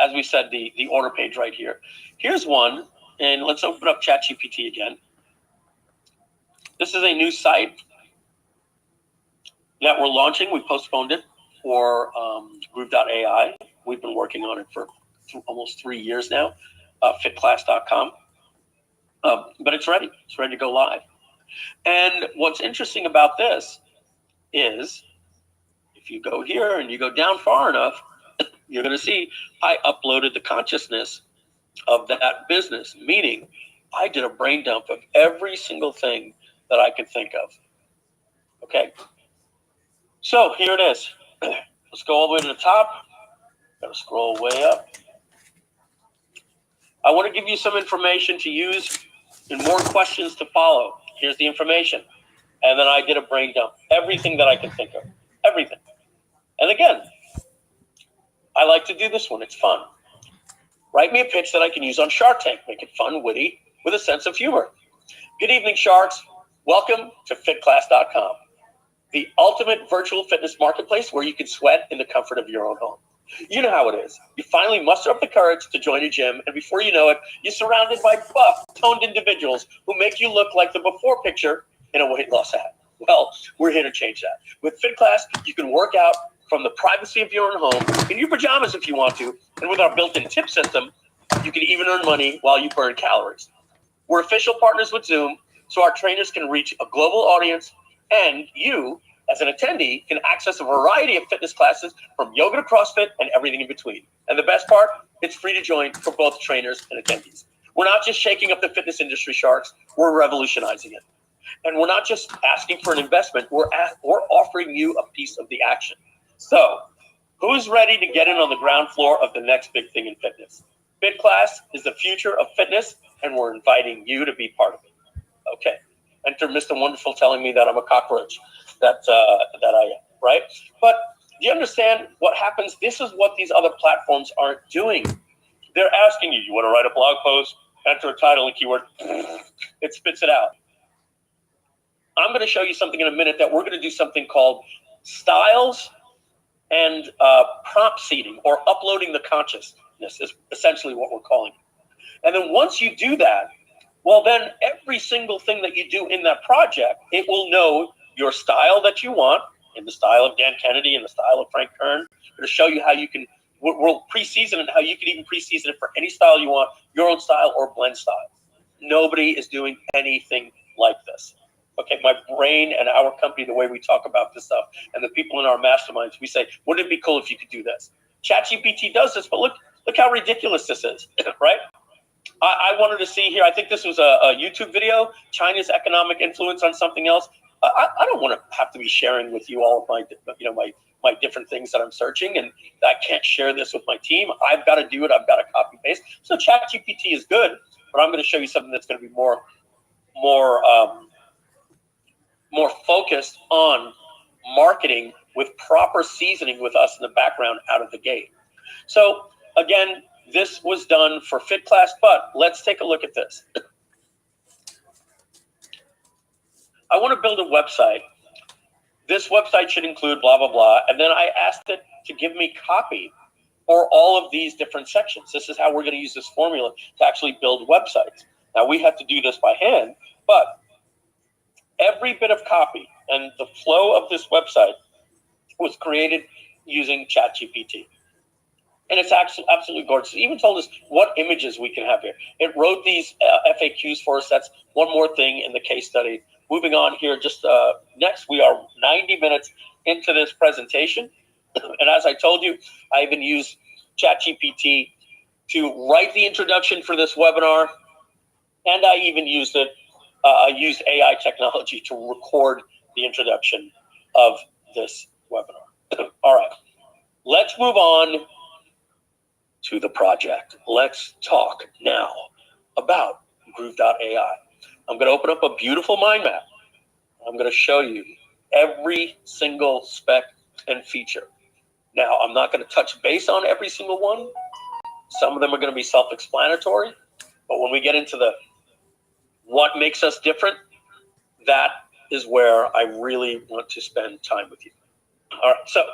as we said, the order page right here. Here's one, and let's open up ChatGPT again. This is a new site that we're launching. We postponed it for Groove.ai. We've been working on it for almost 3 years now, fitclass.com. But it's ready. It's ready to go live. And what's interesting about this is if you go here and you go down far enough, you're going to see I uploaded the consciousness of that business, meaning I did a brain dump of every single thing that I could think of. Okay? So here it is. Let's go all the way to the top. Got to scroll way up. I want to give you some information to use and more questions to follow. Here's the information. And then I did a brain dump. Everything that I can think of. Everything. And again, I like to do this one. It's fun. Write me a pitch that I can use on Shark Tank. Make it fun, witty, with a sense of humor. Good evening, Sharks. Welcome to fitclass.com, the ultimate virtual fitness marketplace where you can sweat in the comfort of your own home. You know how it is. You finally muster up the courage to join a gym, and before you know it, you're surrounded by buff, toned individuals who make you look like the before picture in a weight loss ad. Well, we're here to change that. With FitClass, you can work out from the privacy of your own home, in your pajamas if you want to, and with our built-in tip system, you can even earn money while you burn calories. We're official partners with Zoom, so our trainers can reach a global audience, and you, as an attendee, can access a variety of fitness classes from yoga to CrossFit and everything in between. And the best part, it's free to join for both trainers and attendees. We're not just shaking up the fitness industry, Sharks, we're revolutionizing it. And we're not just asking for an investment, we're offering you a piece of the action. So, who's ready to get in on the ground floor of the next big thing in fitness? FitClass is the future of fitness, and we're inviting you to be part of it. Okay, enter Mr. Wonderful telling me that I'm a cockroach. That I am, right? But do you understand what happens? This is what these other platforms aren't doing. They're asking you want to write a blog post, enter a title and keyword, it spits it out. I'm going to show you something in a minute that we're going to do something called styles and prompt seeding, or uploading the consciousness is essentially what we're calling it. And then once you do that, well, then every single thing that you do in that project, it will know your style that you want, in the style of Dan Kennedy, in the style of Frank Kern, to show you how you can, we'll pre-season it, how you can even pre-season it for any style you want, your own style or blend style. Nobody is doing anything like this. Okay, my brain and our company, the way we talk about this stuff, and the people in our masterminds, we say, wouldn't it be cool if you could do this? ChatGPT does this, but look how ridiculous this is, right? I wanted to see here, I think this was a YouTube video, China's economic influence on something else. I don't want to have to be sharing with you all of my, my different things that I'm searching, and I can't share this with my team. I've got to do it. I've got to copy paste. So ChatGPT is good, but I'm going to show you something that's going to be more focused on marketing with proper seasoning with us in the background out of the gate. So again, this was done for FitClass, but let's take a look at this. I want to build a website. This website should include blah, blah, blah. And then I asked it to give me copy for all of these different sections. This is how we're going to use this formula to actually build websites. Now, we have to do this by hand, but every bit of copy and the flow of this website was created using ChatGPT. And it's actually absolutely gorgeous. It even told us what images we can have here. It wrote these FAQs for us. That's one more thing in the case study. Moving on here, just next, we are 90 minutes into this presentation. And as I told you, I even used ChatGPT to write the introduction for this webinar. And I even used AI technology to record the introduction of this webinar. All right, let's move on to the project. Let's talk now about Groove.ai. I'm going to open up a beautiful mind map. I'm going to show you every single spec and feature. Now, I'm not going to touch base on every single one. Some of them are going to be self-explanatory, but when we get into the what makes us different, that is where I really want to spend time with you. All right, so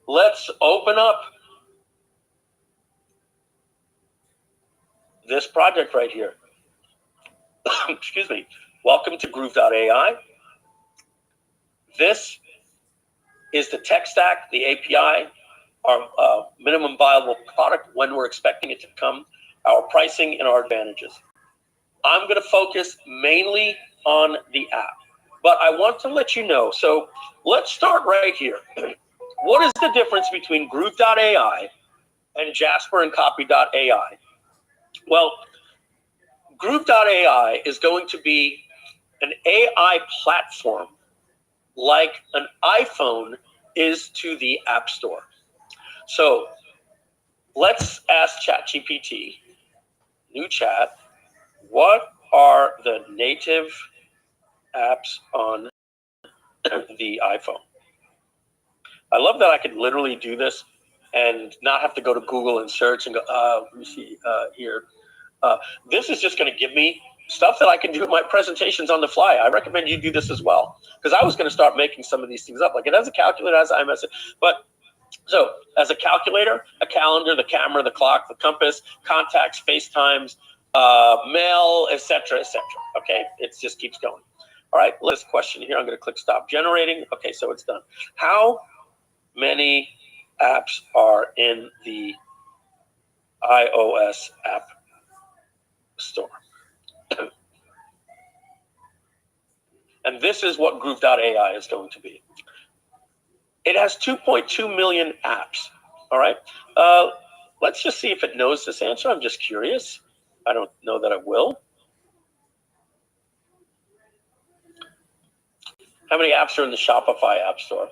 let's open up this project right here. Excuse me. Welcome to Groove.ai. This is the tech stack, the API, our minimum viable product when we're expecting it to come, our pricing, and our advantages. I'm going to focus mainly on the app, but I want to let you know. So let's start right here. What is the difference between Groove.ai and Jasper and Copy.ai? Well, Groove.ai is going to be an AI platform like an iPhone is to the App Store. So let's ask ChatGPT, new chat, what are the native apps on the iPhone? I love that I could literally do this and not have to go to Google and search and go, let me see here. This is just going to give me stuff that I can do in my presentations on the fly. I recommend you do this as well, because I was going to start making some of these things up. Like it has a calculator, it has iMessage, but so as a calculator, a calendar, the camera, the clock, the compass, contacts, FaceTimes, mail, etc., etc. Okay, it just keeps going. All right, last question here. I'm going to click stop generating. Okay, so it's done. How many apps are in the iOS app store? And this is what Groove.ai is going to be. It has 2.2 million apps. All right. Let's just see if it knows this answer. I'm just curious. I don't know that it will. How many apps are in the Shopify App Store?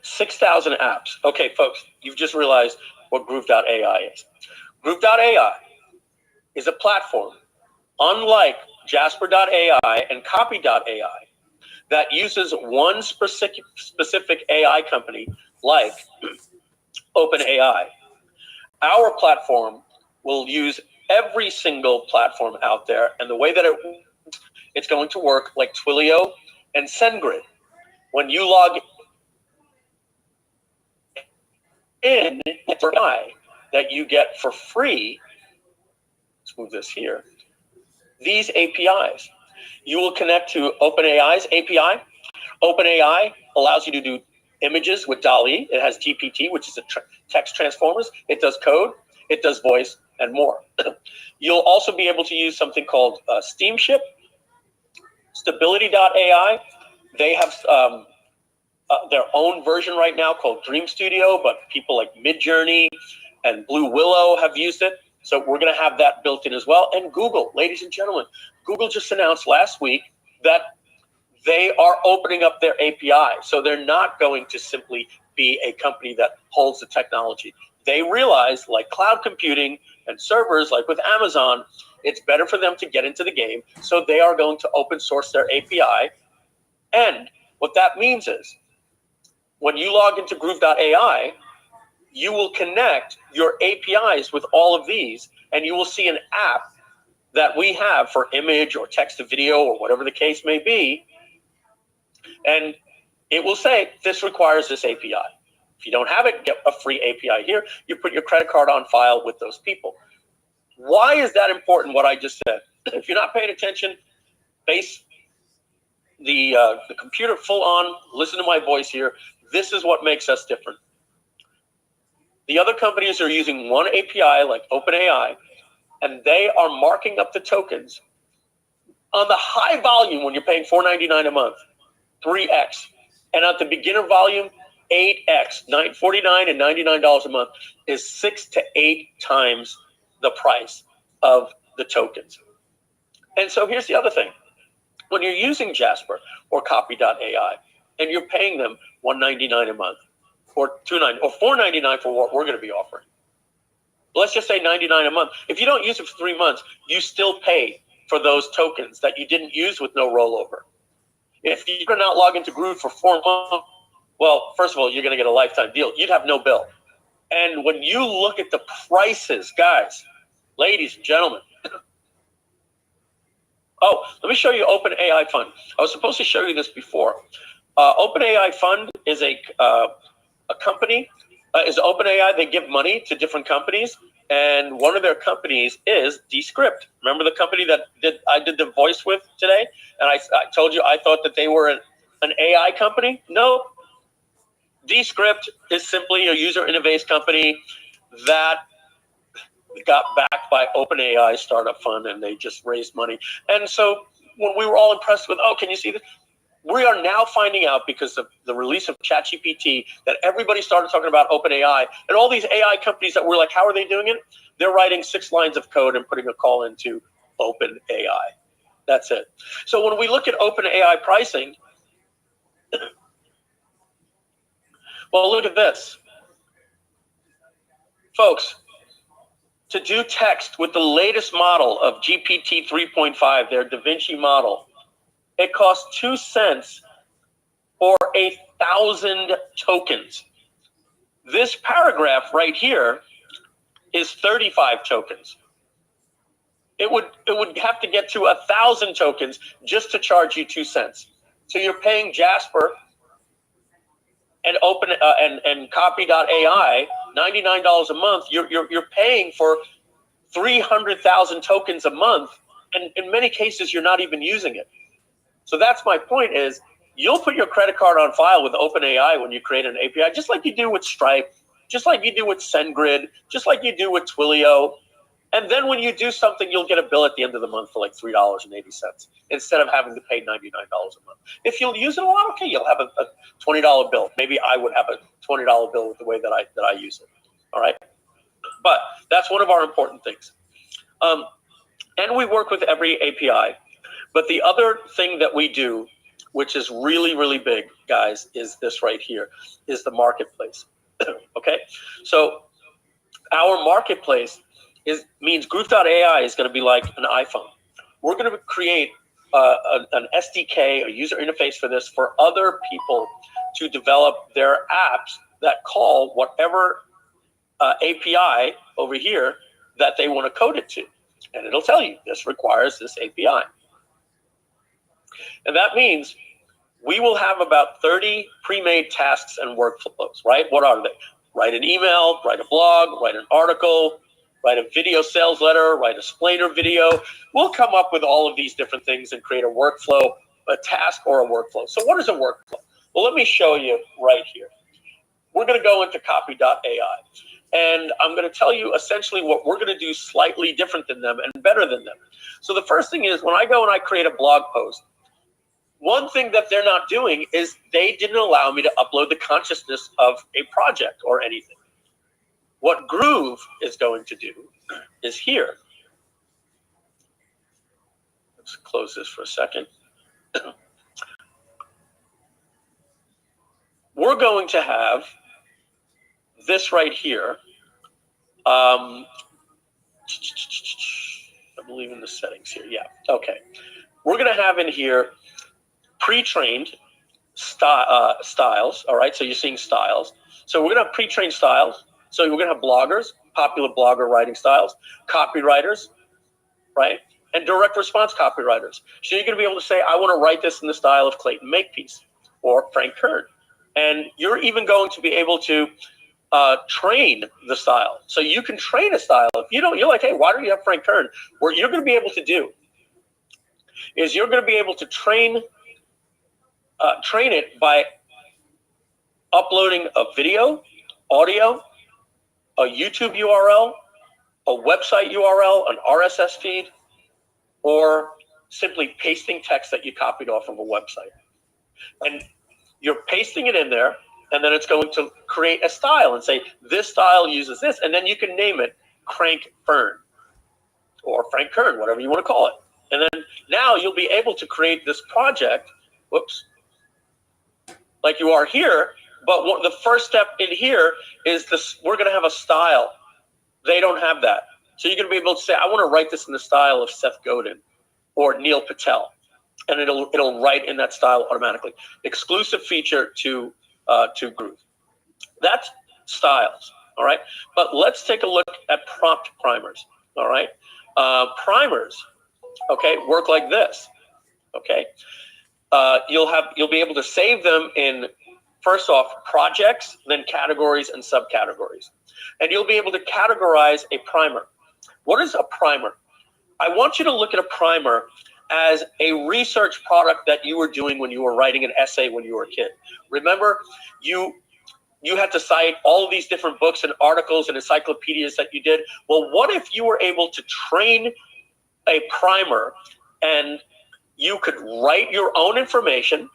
6,000 apps. Okay, folks, you've just realized what Groove.ai is. Groove.ai is a platform, unlike Jasper.ai and Copy.ai, that uses one specific AI company like OpenAI. Our platform will use every single platform out there, and the way that it's going to work like Twilio and SendGrid. When you log in, it's an AI that you get for free. Let's move this here. These APIs. You will connect to OpenAI's API. OpenAI allows you to do images with DALL-E. It has GPT, which is a text transformers. It does code. It does voice and more. You'll also be able to use something called Steamship. Stability.ai. They have their own version right now called Dream Studio, but people like Midjourney and Blue Willow have used it. So we're going to have that built in as well. And Google, ladies and gentlemen, Google just announced last week that they are opening up their API. So they're not going to simply be a company that holds the technology. They realize, like cloud computing and servers, like with Amazon, it's better for them to get into the game. So they are going to open source their API. And what that means is when you log into Groove.ai, you will connect your APIs with all of these, and you will see an app that we have for image or text to video or whatever the case may be. And it will say, this requires this API. If you don't have it, get a free API here. You put your credit card on file with those people. Why is that important, what I just said? If you're not paying attention, base the computer full on, listen to my voice here. This is what makes us different. The other companies are using one API like OpenAI, and they are marking up the tokens on the high volume when you're paying $4.99 a month, 3x. And at the beginner volume, 8x, $9.49 and $99 a month is 6 to 8 times the price of the tokens. And so here's the other thing. When you're using Jasper or Copy.ai and you're paying them $1.99 a month or $2.99 or $4.99 for what we're going to be offering, let's just say $99 a month. If you don't use it for 3 months, you still pay for those tokens that you didn't use with no rollover. If you're not log into Groove for 4 months, well, first of all, you're going to get a lifetime deal. You'd have no bill. And when you look at the prices, guys, ladies and gentlemen, oh, let me show you OpenAI Fund. I was supposed to show you this before. OpenAI Fund is a company, is OpenAI. They give money to different companies, and one of their companies is Descript. Remember the company that I did the voice with today? And I told you I thought that they were an AI company? No. Descript is simply a user interface company that got backed by OpenAI startup fund, and they just raised money. And so when we were all impressed with, oh, can you see this? We are now finding out, because of the release of ChatGPT, that everybody started talking about OpenAI, and all these AI companies that were like, how are they doing it? They're writing 6 lines of code and putting a call into OpenAI. That's it. So when we look at OpenAI pricing, well, look at this. Folks, to do text with the latest model of GPT 3.5, their Da Vinci model, it costs 2 cents for 1,000 tokens. This paragraph right here is 35 tokens. It would have to get to 1,000 tokens just to charge you 2 cents. So you're paying Jasper and and Copy.ai $99 a month. You're paying for 300,000 tokens a month, and in many cases you're not even using it. So that's my point, is you'll put your credit card on file with OpenAI when you create an API, just like you do with Stripe, just like you do with SendGrid, just like you do with Twilio. And then when you do something, you'll get a bill at the end of the month for like $3.80 instead of having to pay $99 a month. If you'll use it a lot, okay, you'll have a $20 bill. Maybe I would have a $20 bill with the way that I use it. All right, but that's one of our important things. And we work with every API. But the other thing that we do, which is really, really big, guys, is this right here, is the marketplace. Okay, so our marketplace means Groove.ai is going to be like an iPhone. We're going to create an SDK, a user interface for this, for other people to develop their apps that call whatever API over here that they want to code it to. And it'll tell you this requires this API. And that means we will have about 30 pre-made tasks and workflows, right? What are they? Write an email, write a blog, write an article, write a video sales letter, write a explainer video. We'll come up with all of these different things and create a workflow, a task or a workflow. So what is a workflow? Well, let me show you right here. We're going to go into Copy.ai. And I'm going to tell you essentially what we're going to do slightly different than them and better than them. So the first thing is, when I go and I create a blog post, one thing that they're not doing is they didn't allow me to upload the consciousness of a project or anything. What Groove is going to do is here. Let's close this for a second. We're going to have this right here. I believe in the settings here. Yeah. Okay. We're going to have in here pre-trained styles. All right. So you're seeing styles. So we're going to have pre-trained styles. So we're going to have bloggers, popular blogger writing styles, copywriters, right? And direct response copywriters. So you're going to be able to say, I want to write this in the style of Clayton Makepeace or Frank Kern. And you're even going to be able to train the style. So you can train a style. If you don't, you're like, hey, why don't you have Frank Kern? What you're going to be able to do is you're going to be able to train it by uploading a video, audio, a YouTube URL, a website URL, an RSS feed, or simply pasting text that you copied off of a website. And you're pasting it in there, and then it's going to create a style and say, this style uses this, and then you can name it Crank Fern or Frank Kern, whatever you want to call it. And then now you'll be able to create this project, whoops, like you are here, but the first step in here is this, we're going to have a style. They don't have that. So you're going to be able to say, I want to write this in the style of Seth Godin or Neil Patel, and it'll write in that style automatically. Exclusive feature to Groove. That's styles, all right? But let's take a look at prompt primers, all right? Primers, okay, work like this, okay? You'll be able to save them in, first off, projects, then categories and subcategories. And you'll be able to categorize a primer. What is a primer? I want you to look at a primer as a research product that you were doing when you were writing an essay when you were a kid. Remember, you had to cite all of these different books and articles and encyclopedias that you did. Well, what if you were able to train a primer and you could write your own information,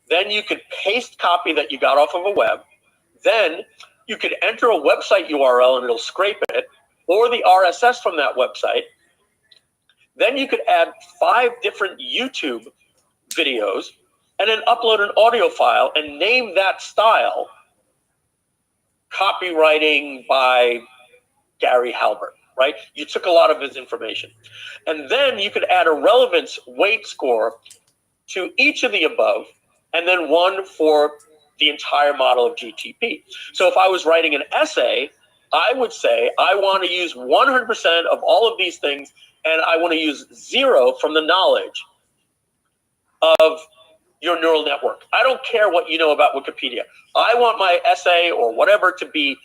then you could paste copy that you got off of a web, then you could enter a website URL and it'll scrape it, or the RSS from that website. Then you could add 5 different YouTube videos and then upload an audio file and name that style copywriting by Gary Halbert, right? You took a lot of his information. And then you could add a relevance weight score to each of the above, and then one for the entire model of GTP. So if I was writing an essay, I would say I want to use 100% of all of these things, and I want to use 0 from the knowledge of your neural network. I don't care what you know about Wikipedia. I want my essay or whatever to be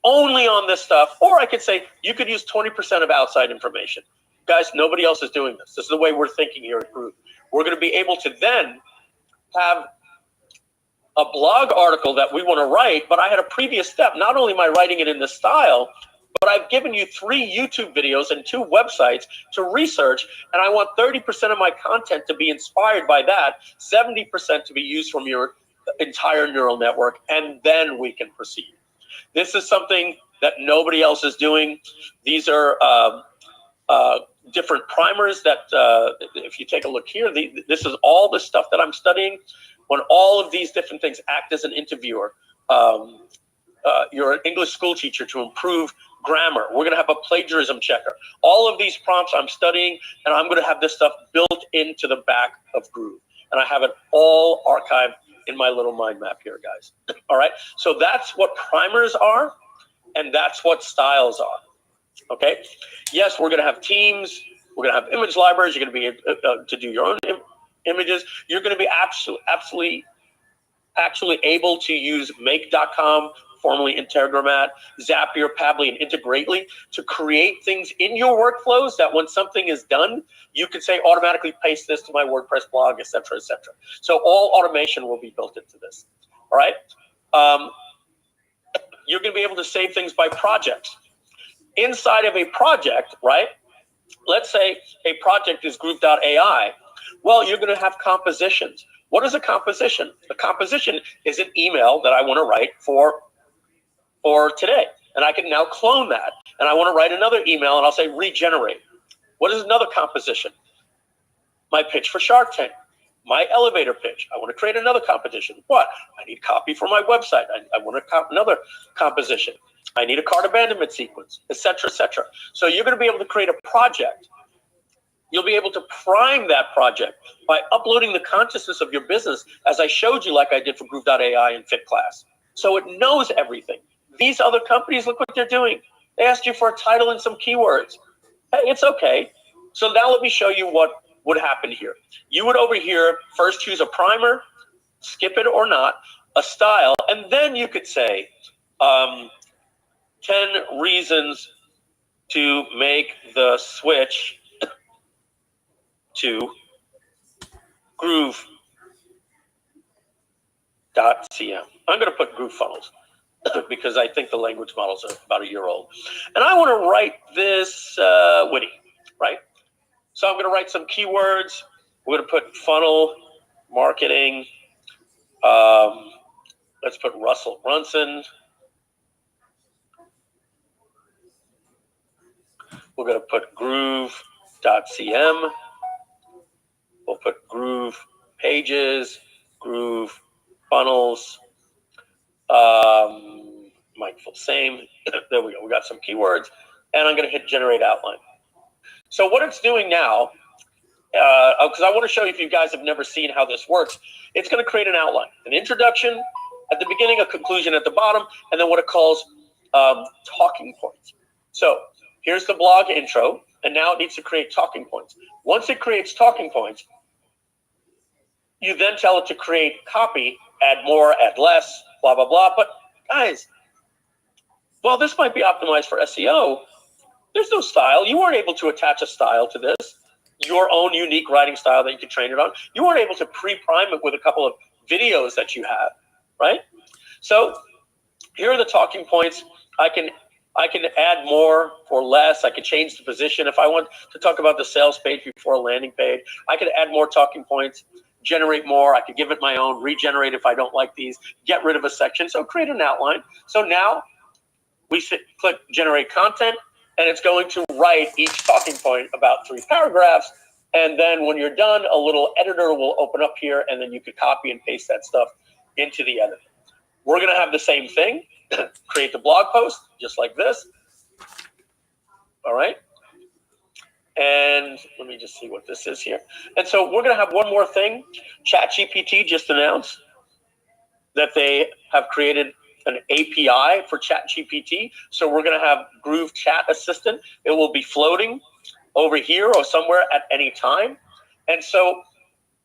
only on this stuff, or I could say you could use 20% of outside information. Guys, nobody else is doing this. This is the way we're thinking here at Groove. We're going to be able to then have a blog article that we want to write, but I had a previous step. Not only am I writing it in this style, but I've given you 3 YouTube videos and 2 websites to research, and I want 30% of my content to be inspired by that, 70% to be used from your entire neural network, and then we can proceed. This is something that nobody else is doing. These are different primers that, if you take a look here, this is all the stuff that I'm studying. When all of these different things act as an interviewer, you're an English school teacher to improve grammar. We're going to have a plagiarism checker. All of these prompts I'm studying, and I'm going to have this stuff built into the back of Groove. And I have it all archived in my little mind map here, guys. All right. So that's what primers are, and that's what styles are. Okay. Yes, we're going to have teams. We're going to have image libraries. You're going to be to do your own images. You're going to be actually able to use make.com, formerly Integromat, Zapier, Pabbly, and Integrately to create things in your workflows that when something is done, you can say automatically paste this to my WordPress blog, etc., etc. So all automation will be built into this. All right. You're going to be able to save things by projects. Inside of a project, right? Let's say a project is Groove.ai. Well, you're going to have compositions. What is a composition? A composition is an email that I want to write for today. And I can now clone that. And I want to write another email, and I'll say regenerate. What is another composition? My pitch for Shark Tank. My elevator pitch. I want to create another composition. What? I need copy for my website. I want another composition. I need a cart abandonment sequence, etc., etc. So you're going to be able to create a project. You'll be able to prime that project by uploading the consciousness of your business, as I showed you, like I did for Groove.ai and FitClass. So it knows everything. These other companies, look what they're doing. They asked you for a title and some keywords. Hey, it's okay. So now let me show you what would happen here. You would over here first choose a primer, skip it or not, a style, and then you could say 10 reasons to make the switch to Groove.cm. I'm going to put Groove Funnels because I think the language models are about a year old. And I want to write this witty, right? So I'm going to write some keywords. We're going to put funnel marketing. Let's put Russell Brunson. We're going to put Groove.cm. We'll put Groove Pages, Groove Funnels. Mindful same. There we go. We got some keywords. And I'm going to hit Generate Outline. So what it's doing now, because I want to show you if you guys have never seen how this works, it's going to create an outline, an introduction at the beginning, a conclusion at the bottom, and then what it calls talking points. So here's the blog intro, and now it needs to create talking points. Once it creates talking points, you then tell it to create copy, add more, add less, blah, blah, blah. But guys, while this might be optimized for SEO, there's no style. You weren't able to attach a style to this, your own unique writing style that you could train it on. You weren't able to pre-prime it with a couple of videos that you have, right? So here are the talking points. I can add more or less. I can change the position. If I want to talk about the sales page before a landing page, I could add more talking points, generate more. I could give it my own, regenerate if I don't like these, get rid of a section. So create an outline. So now we click generate content, and it's going to write each talking point about 3 paragraphs. And then when you're done, a little editor will open up here, and then you could copy and paste that stuff into the editor. We're going to have the same thing. Create the blog post, just like this. All right. And let me just see what this is here. And so we're going to have one more thing. ChatGPT just announced that they have created an API for ChatGPT. So we're going to have Groove Chat Assistant. It will be floating over here or somewhere at any time. And so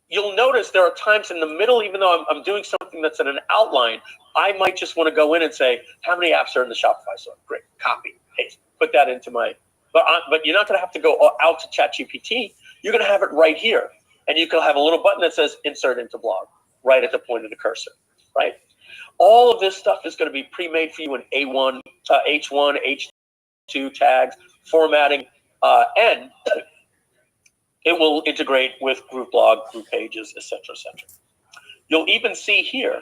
you'll notice there are times in the middle, even though I'm doing something that's in an outline, I might just want to go in and say, how many apps are in the Shopify store? Great, copy, paste, put that into my, but you're not going to have to go out to ChatGPT. You're going to have it right here. And you can have a little button that says insert into blog right at the point of the cursor, right? All of this stuff is going to be pre-made for you in A1, H1, H2 tags, formatting, and it will integrate with group blog, group pages, etc., etc. You'll even see here,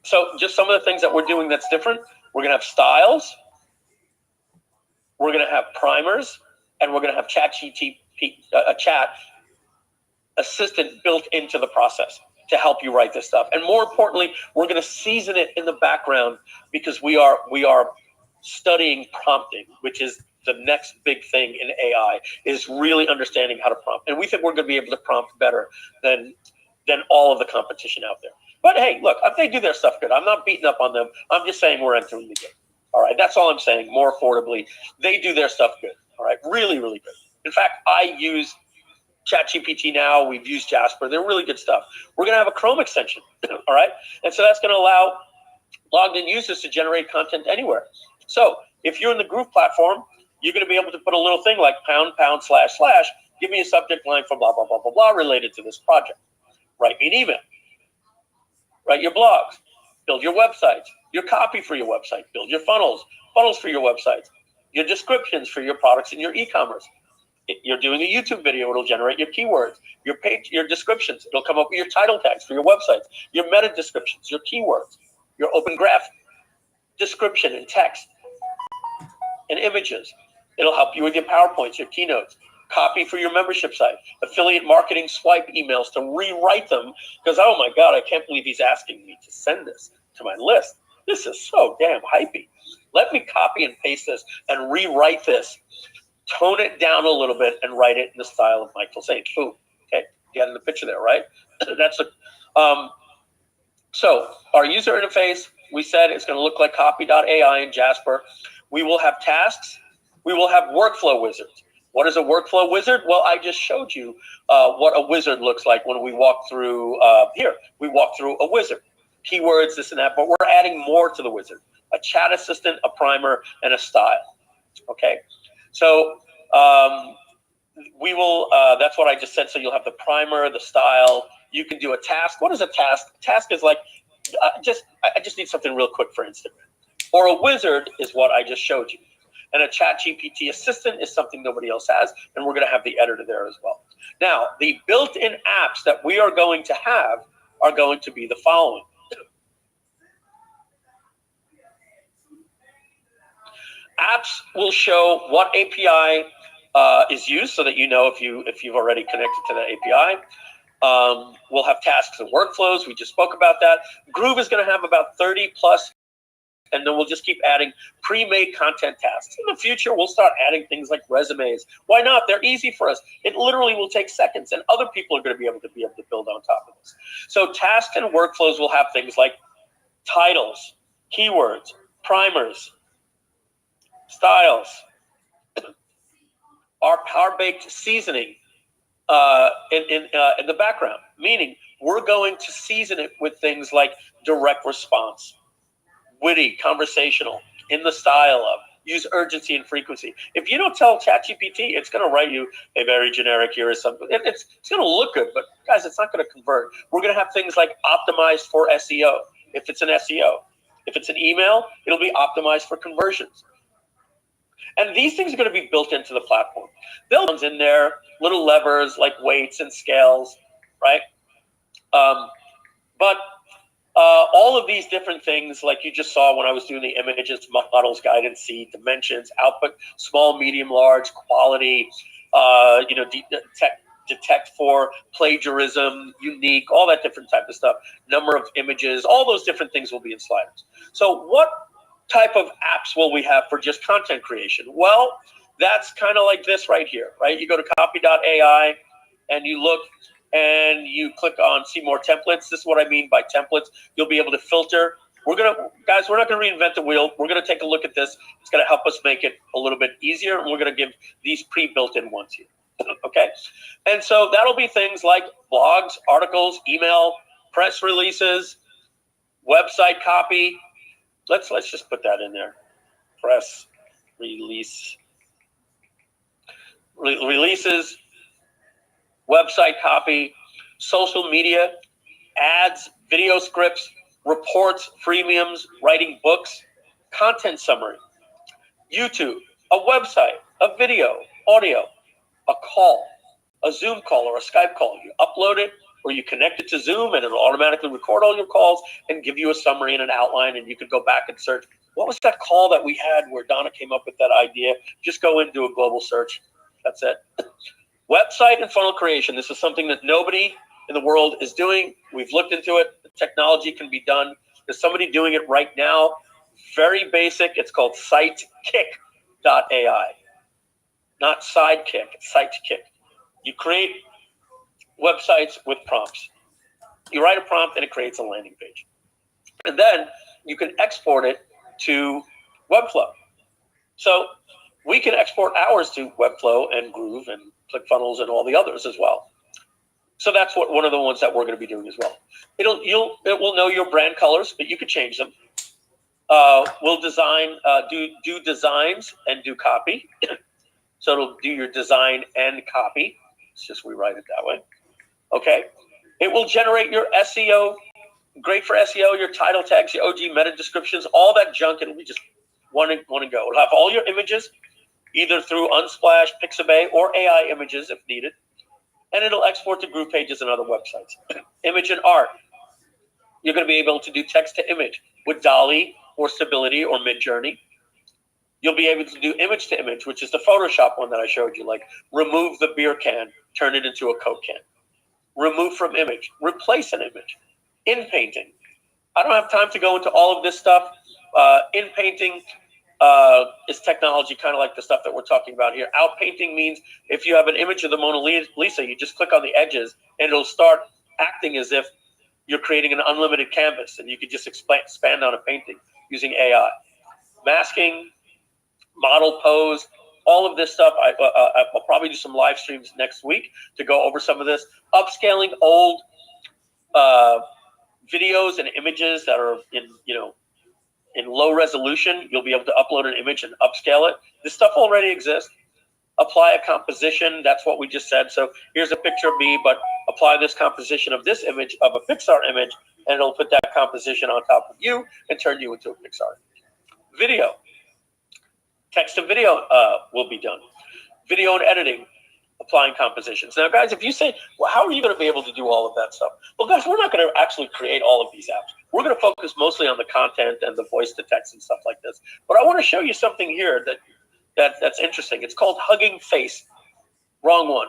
so just some of the things that we're doing that's different. We're going to have styles, we're going to have primers, and we're going to have a chat assistant built into the process to help you write this stuff. And more importantly, we're going to season it in the background because we are studying prompting, which is the next big thing in AI, is really understanding how to prompt. And we think we're going to be able to prompt better than all of the competition out there. But hey, look, if they do their stuff good, I'm not beating up on them. I'm just saying we're entering the game. All right, that's all I'm saying, more affordably. They do their stuff good, all right, really, really good. In fact, I use ChatGPT now. We've used Jasper. They're really good stuff. We're going to have a Chrome extension, all right? And so that's going to allow logged in users to generate content anywhere. So if you're in the Groove platform, you're going to be able to put a little thing like #, / give me a subject line for blah, blah, blah, blah, blah, related to this project. Write me an email. Write your blogs. Build your websites. Your copy for your website. Build your funnels for your websites. Your descriptions for your products in your e-commerce. You're doing a YouTube video, it'll generate your keywords, your page, your descriptions. It'll come up with your title tags for your websites, your meta descriptions, your keywords, your open graph description and text and images. It'll help you with your PowerPoints, your keynotes, copy for your membership site, affiliate marketing swipe emails to rewrite them. Because, oh my God, I can't believe he's asking me to send this to my list. This is so damn hypey. Let me copy and paste this and rewrite this. Tone it down a little bit and write it in the style of Michael Saint. Boom. Okay, you got in the picture there, right? That's a. So our user interface, we said it's going to look like copy.ai in Jasper. We will have tasks. We will have workflow wizards. What is a workflow wizard? Well, I just showed you what a wizard looks like when we walk through here. We walk through a wizard, keywords, this and that, but we're adding more to the wizard: a chat assistant, a primer, and a style. Okay. So we will, that's what I just said. So you'll have the primer, the style. You can do a task. What is a task? A task is like, I just need something real quick for Instagram. Or a wizard is what I just showed you. And a ChatGPT assistant is something nobody else has. And we're going to have the editor there as well. Now, the built-in apps that we are going to have are going to be the following. Apps will show what API is used, so that you know if you've already connected to that API. We'll have tasks and workflows. We just spoke about that. Groove is going to have about 30 plus, and then we'll just keep adding pre-made content tasks. In the future, we'll start adding things like resumes. Why not? They're easy for us. It literally will take seconds, and other people are going to be able to build on top of this. So tasks and workflows will have things like titles, keywords, primers, styles, our power-baked seasoning in the background, meaning we're going to season it with things like direct response, witty, conversational, in the style of, use urgency and frequency. If you don't tell ChatGPT, it's going to write you a very generic, here is something. It's going to look good, but guys, it's not going to convert. We're going to have things like optimized for SEO, if it's an SEO. If it's an email, it'll be optimized for conversions. And these things are going to be built into the platform. They'll be in there, little levers like weights and scales, right? But all of these different things, like you just saw when I was doing the images, models, guidance, seed, dimensions, output, small, medium, large, quality, detect for plagiarism, unique, all that different type of stuff, number of images, all those different things will be in sliders. So what type of apps will we have for just content creation? Well, that's kind of like this right here, right? You go to copy.ai and you look, and you click on see more templates. This is what I mean by templates. You'll be able to filter. We're not gonna reinvent the wheel. We're gonna take a look at this. It's gonna help us make it a little bit easier, and we're gonna give these pre-built-in ones here. Okay, and so that'll be things like blogs, articles, email, press releases, website copy. Let's just put that in there. Press release releases, website copy, social media, ads, video scripts, reports, freemiums, writing books, content summary, YouTube, a website, a video, audio, a call, a Zoom call or a Skype call. You upload it or you connect it to Zoom and it'll automatically record all your calls and give you a summary and an outline, and you can go back and search. What was that call that we had where Donna came up with that idea? Just go in and do a global search. That's it. Website and funnel creation. This is something that nobody in the world is doing. We've looked into it. The technology can be done. There's somebody doing it right now. Very basic. It's called SiteKick.ai. Not Sidekick, SiteKick. You create websites with prompts. You write a prompt and it creates a landing page. And then you can export it to Webflow. So we can export ours to Webflow and Groove and ClickFunnels and all the others as well. So that's one of the ones that we're going to be doing as well. It will know your brand colors, but you could change them. We'll design, do designs and do copy. So it'll do your design and copy. It's just rewrite it that way. Okay. It will generate your SEO, great for SEO, your title tags, your OG meta descriptions, all that junk. It'll be just one and go. It'll have all your images, either through Unsplash, Pixabay, or AI images if needed. And it'll export to group pages and other websites. Image and art. You're going to be able to do text to image with DALL-E or Stability or Midjourney. You'll be able to do image to image, which is the Photoshop one that I showed you, like remove the beer can, turn it into a Coke can. Remove from image, replace an image. In painting. I don't have time to go into all of this stuff. In painting is technology, kind of like the stuff that we're talking about here. Out painting means if you have an image of the Mona Lisa, you just click on the edges and it'll start acting as if you're creating an unlimited canvas, and you could just expand on a painting using AI. Masking, model pose, all of this stuff. I'll probably do some live streams next week to go over some of this. Upscaling old videos and images that are in low resolution. You'll be able to upload an image and upscale it. This stuff already exists. Apply a composition. That's what we just said. So here's a picture of me, but apply this composition of this image of a Pixar image, and it'll put that composition on top of you and turn you into a Pixar. Video. Text to video will be done. Video and editing, applying compositions. Now, guys, if you say, well, how are you going to be able to do all of that stuff? Well, guys, we're not going to actually create all of these apps. We're going to focus mostly on the content and the voice to text and stuff like this. But I want to show you something here that's interesting. It's called Hugging Face. Wrong one.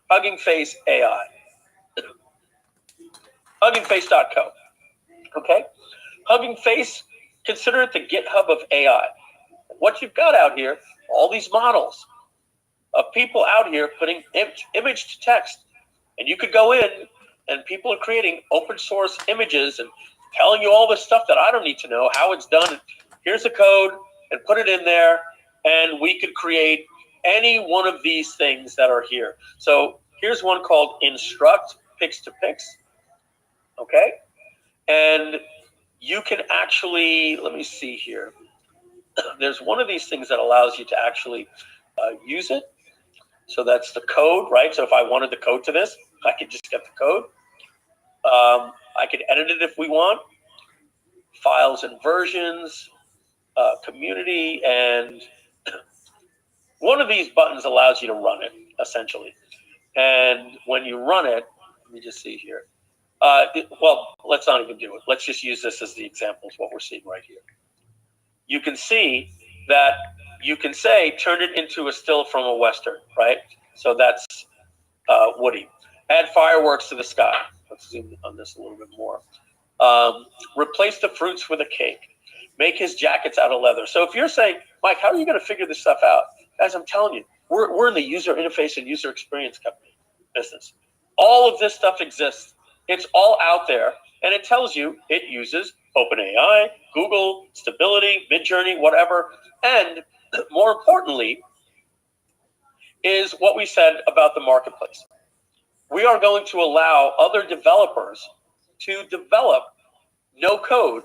Hugging Face AI. HuggingFace.co. Okay? Hugging Face, consider it the GitHub of AI. What you've got out here, all these models of people out here putting image to text. And you could go in and people are creating open source images and telling you all this stuff that I don't need to know, how it's done. Here's the code and put it in there, and we could create any one of these things that are here. So here's one called Instruct Pix to Pix. Okay? And you can actually, let me see here. There's one of these things that allows you to actually use it. So that's the code, right? So if I wanted the code to this, I could just get the code. I could edit it if we want. Files and versions, community, and one of these buttons allows you to run it, essentially. And when you run it, let me just see here. Well, let's not even do it. Let's just use this as the example of what we're seeing right here. You can see that you can say, turn it into a still from a Western, right? So that's Woody. Add fireworks to the sky. Let's zoom on this a little bit more. Replace the fruits with a cake. Make his jackets out of leather. So if you're saying, Mike, how are you going to figure this stuff out? Guys, I'm telling you, we're in the user interface and user experience company business. All of this stuff exists. It's all out there, and it tells you it uses OpenAI, Google, Stability, Midjourney, whatever. And more importantly, is what we said about the marketplace. We are going to allow other developers to develop no code,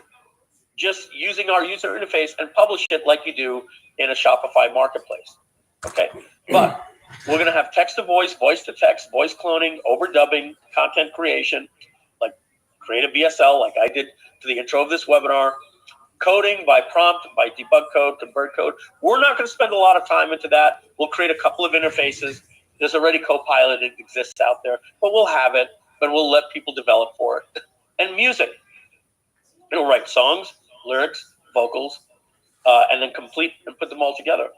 just using our user interface and publish it like you do in a Shopify marketplace. Okay, but we're going to have text to voice, voice to text, voice cloning, overdubbing, content creation, like create a BSL like I did to the intro of this webinar, coding by prompt, by debug code, convert code. We're not going to spend a lot of time into that. We'll create a couple of interfaces. There's already Copilot, it exists out there, but we'll have it, but we'll let people develop for it. And music. It'll write songs, lyrics, vocals, and then complete and put them all together.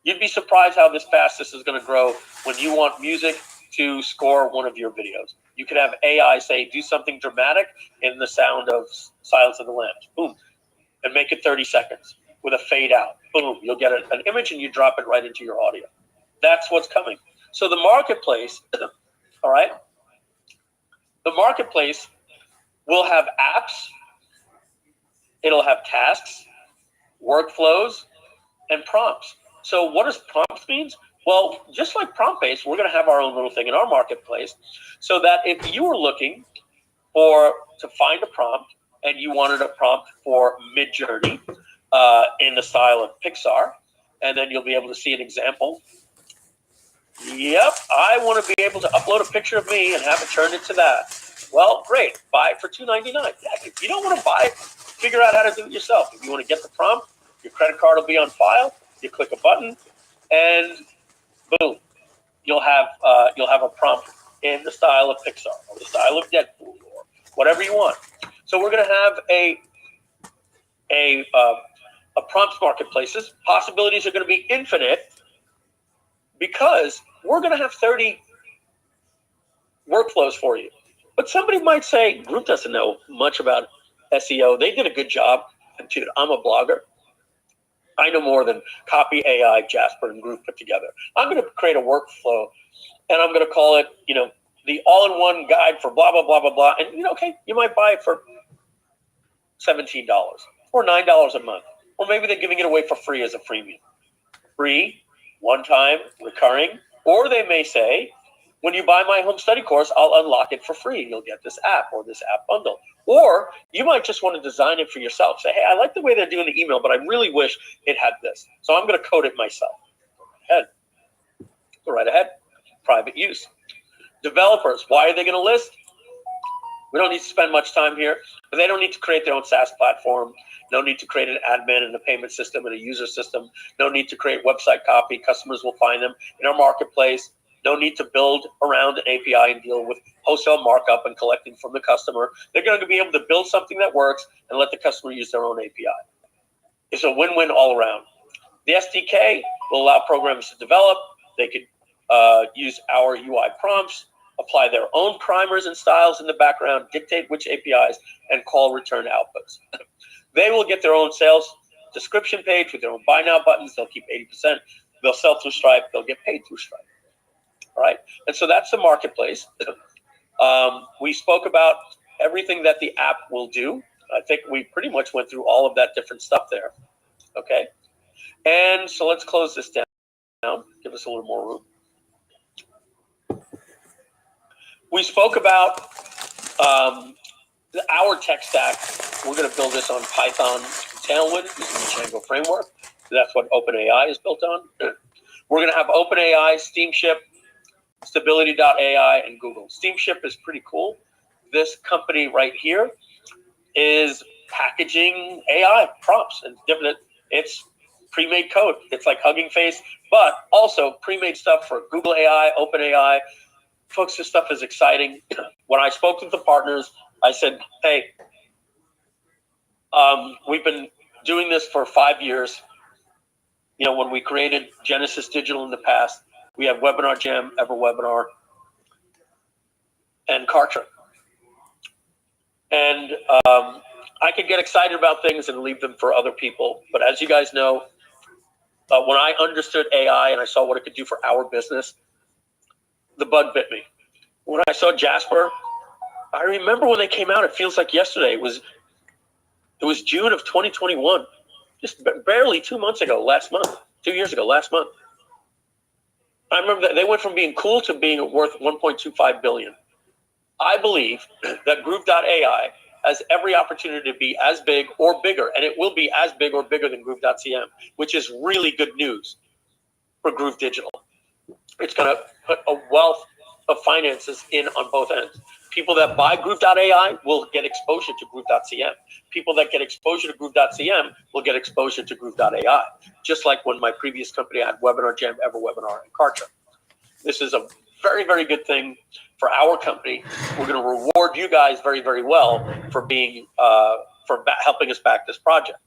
You'd be surprised how fast this is going to grow when you want music to score one of your videos. You could have AI say, do something dramatic in the sound of Silence of the Lambs. Boom. And make it 30 seconds with a fade out. Boom. You'll get an image and you drop it right into your audio. That's what's coming. So the marketplace, all right, the marketplace will have apps, it'll have tasks, workflows, and prompts. So what does prompts mean? Well, just like prompt-based, we're going to have our own little thing in our marketplace so that if you were looking to find a prompt and you wanted a prompt for Midjourney in the style of Pixar, and then you'll be able to see an example. Yep, I want to be able to upload a picture of me and have it turned into that. Well, great. Buy it for $2.99. Yeah, if you don't want to buy it, figure out how to do it yourself. If you want to get the prompt, your credit card will be on file. You click a button, and boom, you'll have a prompt in the style of Pixar or the style of Deadpool or whatever you want. So we're going to have a prompts marketplaces. Possibilities are going to be infinite because we're going to have 30 workflows for you. But somebody might say, Group doesn't know much about SEO. They did a good job. And dude, I'm a blogger. I know more than Copy AI, Jasper, and Group put together. I'm going to create a workflow, and I'm going to call it, the all-in-one guide for blah, blah, blah, blah, blah. And, okay, you might buy it for $17 or $9 a month. Or maybe they're giving it away for free as a freemium. Free, one-time, recurring. Or they may say, when you buy my home study course, I'll unlock it for free. You'll get this app or this app bundle. Or you might just want to design it for yourself. Say, hey, I like the way they're doing the email, but I really wish it had this. So I'm going to code it myself. Go right ahead. Private use. Developers, why are they going to list? We don't need to spend much time here, but they don't need to create their own SaaS platform. No need to create an admin and a payment system and a user system. No need to create website copy. Customers will find them in our marketplace. No need to build around an API and deal with wholesale markup and collecting from the customer. They're going to be able to build something that works and let the customer use their own API. It's a win-win all around. The SDK will allow programmers to develop. They could use our UI prompts, apply their own primers and styles in the background, dictate which APIs, and call return outputs. They will get their own sales description page with their own buy now buttons. They'll keep 80%. They'll sell through Stripe. They'll get paid through Stripe. All right, and so that's the marketplace. We spoke about everything that the app will do. I think we pretty much went through all of that different stuff there. Okay, and so let's close this down. Give us a little more room. We spoke about our tech stack. We're going to build this on Python Tailwind using the Django framework. That's what OpenAI is built on. We're going to have OpenAI, Steamship, Stability.ai, and Google. Steamship is pretty cool. This company right here is packaging AI prompts and different. It's pre-made code. It's like Hugging Face, but also pre-made stuff for Google AI, OpenAI. Folks, this stuff is exciting. When I spoke with the partners, I said, hey, we've been doing this for 5 years. When we created Genesis Digital in the past, we have Webinar Jam, EverWebinar, and Kartra. And I could get excited about things and leave them for other people. But as you guys know, when I understood AI and I saw what it could do for our business, the bug bit me. when I saw Jasper, I remember when they came out. It feels like yesterday. It was June of 2021, just barely 2 months ago. Last month, 2 years ago. Last month. I remember that they went from being cool to being worth 1.25 billion. I believe that Groove.ai has every opportunity to be as big or bigger, and it will be as big or bigger than Groove.cm, which is really good news for Groove Digital. It's going to put a wealth of finances in on both ends. People that buy Groove.ai will get exposure to Groove.cm. People that get exposure to Groove.cm will get exposure to Groove.ai, just like when my previous company had Webinar Jam, EverWebinar, and Kartra. This is a very, very good thing for our company. We're going to reward you guys very, very well for being helping us back this project.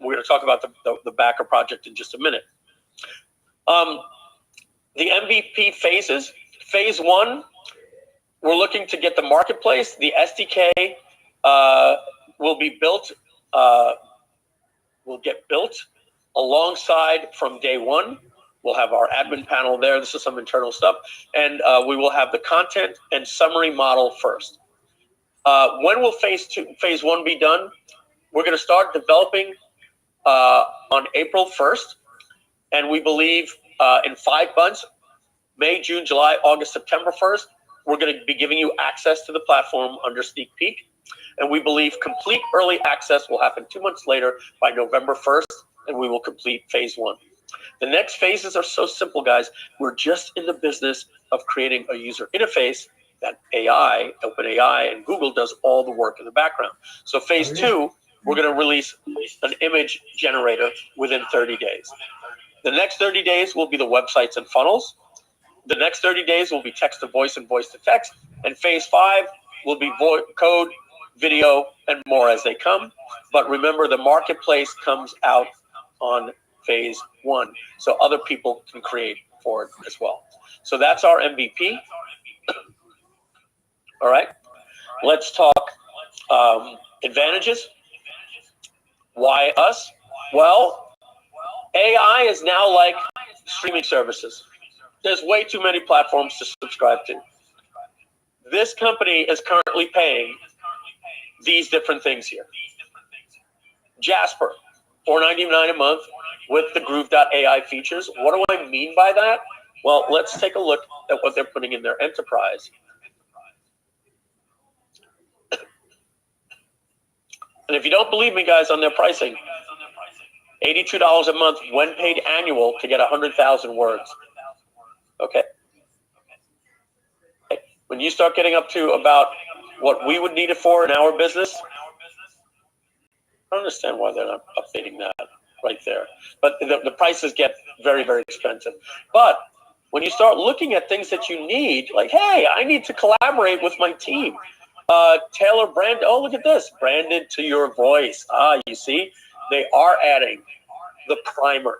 We're going to talk about the backer project in just a minute. The MVP phases. Phase 1, we're looking to get the marketplace. The SDK will be built. Will get built alongside from day 1. We'll have our admin panel there. This is some internal stuff. And we will have the content and summary model first. When will phase 1 be done? We're going to start developing on April 1st. And we believe in 5 months, May, June, July, August, September 1st, we're going to be giving you access to the platform under sneak peek. And we believe complete early access will happen 2 months later by November 1st, and we will complete phase 1. The next phases are so simple, guys. We're just in the business of creating a user interface that AI, OpenAI, and Google does all the work in the background. So phase 2, we're going to release an image generator within 30 days. The next 30 days will be the websites and funnels. The next 30 days will be text to voice and voice to text. And phase 5 will be code, video, and more as they come. But remember, the marketplace comes out on phase 1, so other people can create for it as well. So that's our MVP. All right, let's talk advantages. Why us? Well, AI is now like streaming services. There's way too many platforms to subscribe to. This company is currently paying these different things here. Jasper, $4.99 a month with the Groove.ai features. What do I mean by that? Well, let's take a look at what they're putting in their enterprise. And if you don't believe me, guys, on their pricing, $82 a month when paid annual to get 100,000 words. Okay. When you start getting up to about what we would need it for in our business, I don't understand why they're not updating that right there. But the prices get very, very expensive. But when you start looking at things that you need, like, hey, I need to collaborate with my team. Tailor brand. Oh, look at this. Branded to your voice. You see, they are adding the primer.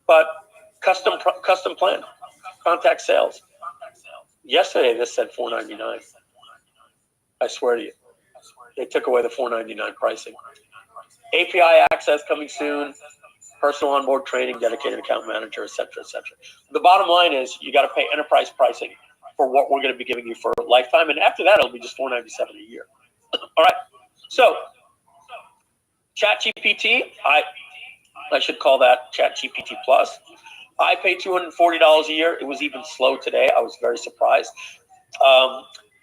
But custom plan, contact sales. Yesterday, this said $4.99. I swear to you, they took away the $4.99 pricing. API access coming soon. Personal onboard training, dedicated account manager, etc., etc. The bottom line is you got to pay enterprise pricing for what we're going to be giving you for a lifetime, and after that, it'll be just $4.97 a year. All right. So, ChatGPT, I should call that ChatGPT Plus. I pay $240 a year. It was even slow today. I was very surprised.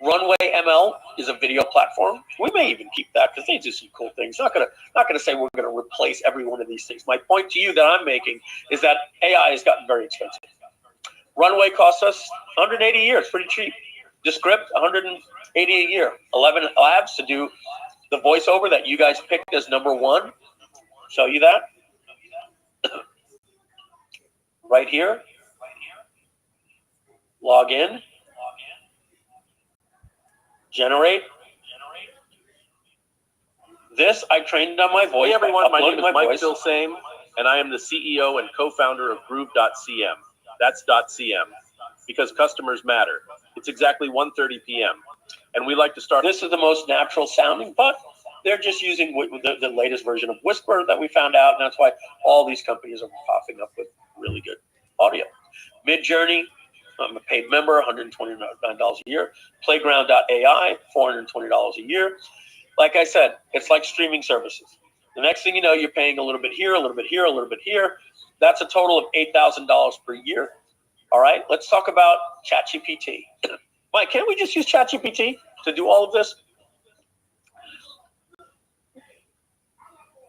Runway ML is a video platform. We may even keep that because they do some cool things. Not gonna say we're gonna replace every one of these things. My point to you that I'm making is that AI has gotten very expensive. Runway costs us $180 a year. It's pretty cheap. Descript $180 a year. 11 labs to do the voiceover that you guys picked as #1. Show you that. Right here. Log in. Generate. This I trained on my voice. Hey everyone, my name is Mike voice. Bilsame, and I am the CEO and co-founder of Groove.cm. That's .cm, because customers matter. It's exactly 1:30 p.m. and we like to start. This is the most natural sounding, but they're just using the latest version of Whisper that we found out, and that's why all these companies are popping up with really good audio. Midjourney, I'm a paid member, $129 a year. Playground.ai, $420 a year. Like I said, it's like streaming services. The next thing you know, you're paying a little bit here, a little bit here, a little bit here. That's a total of $8,000 per year. All right, let's talk about ChatGPT. Mike, can't we just use ChatGPT to do all of this?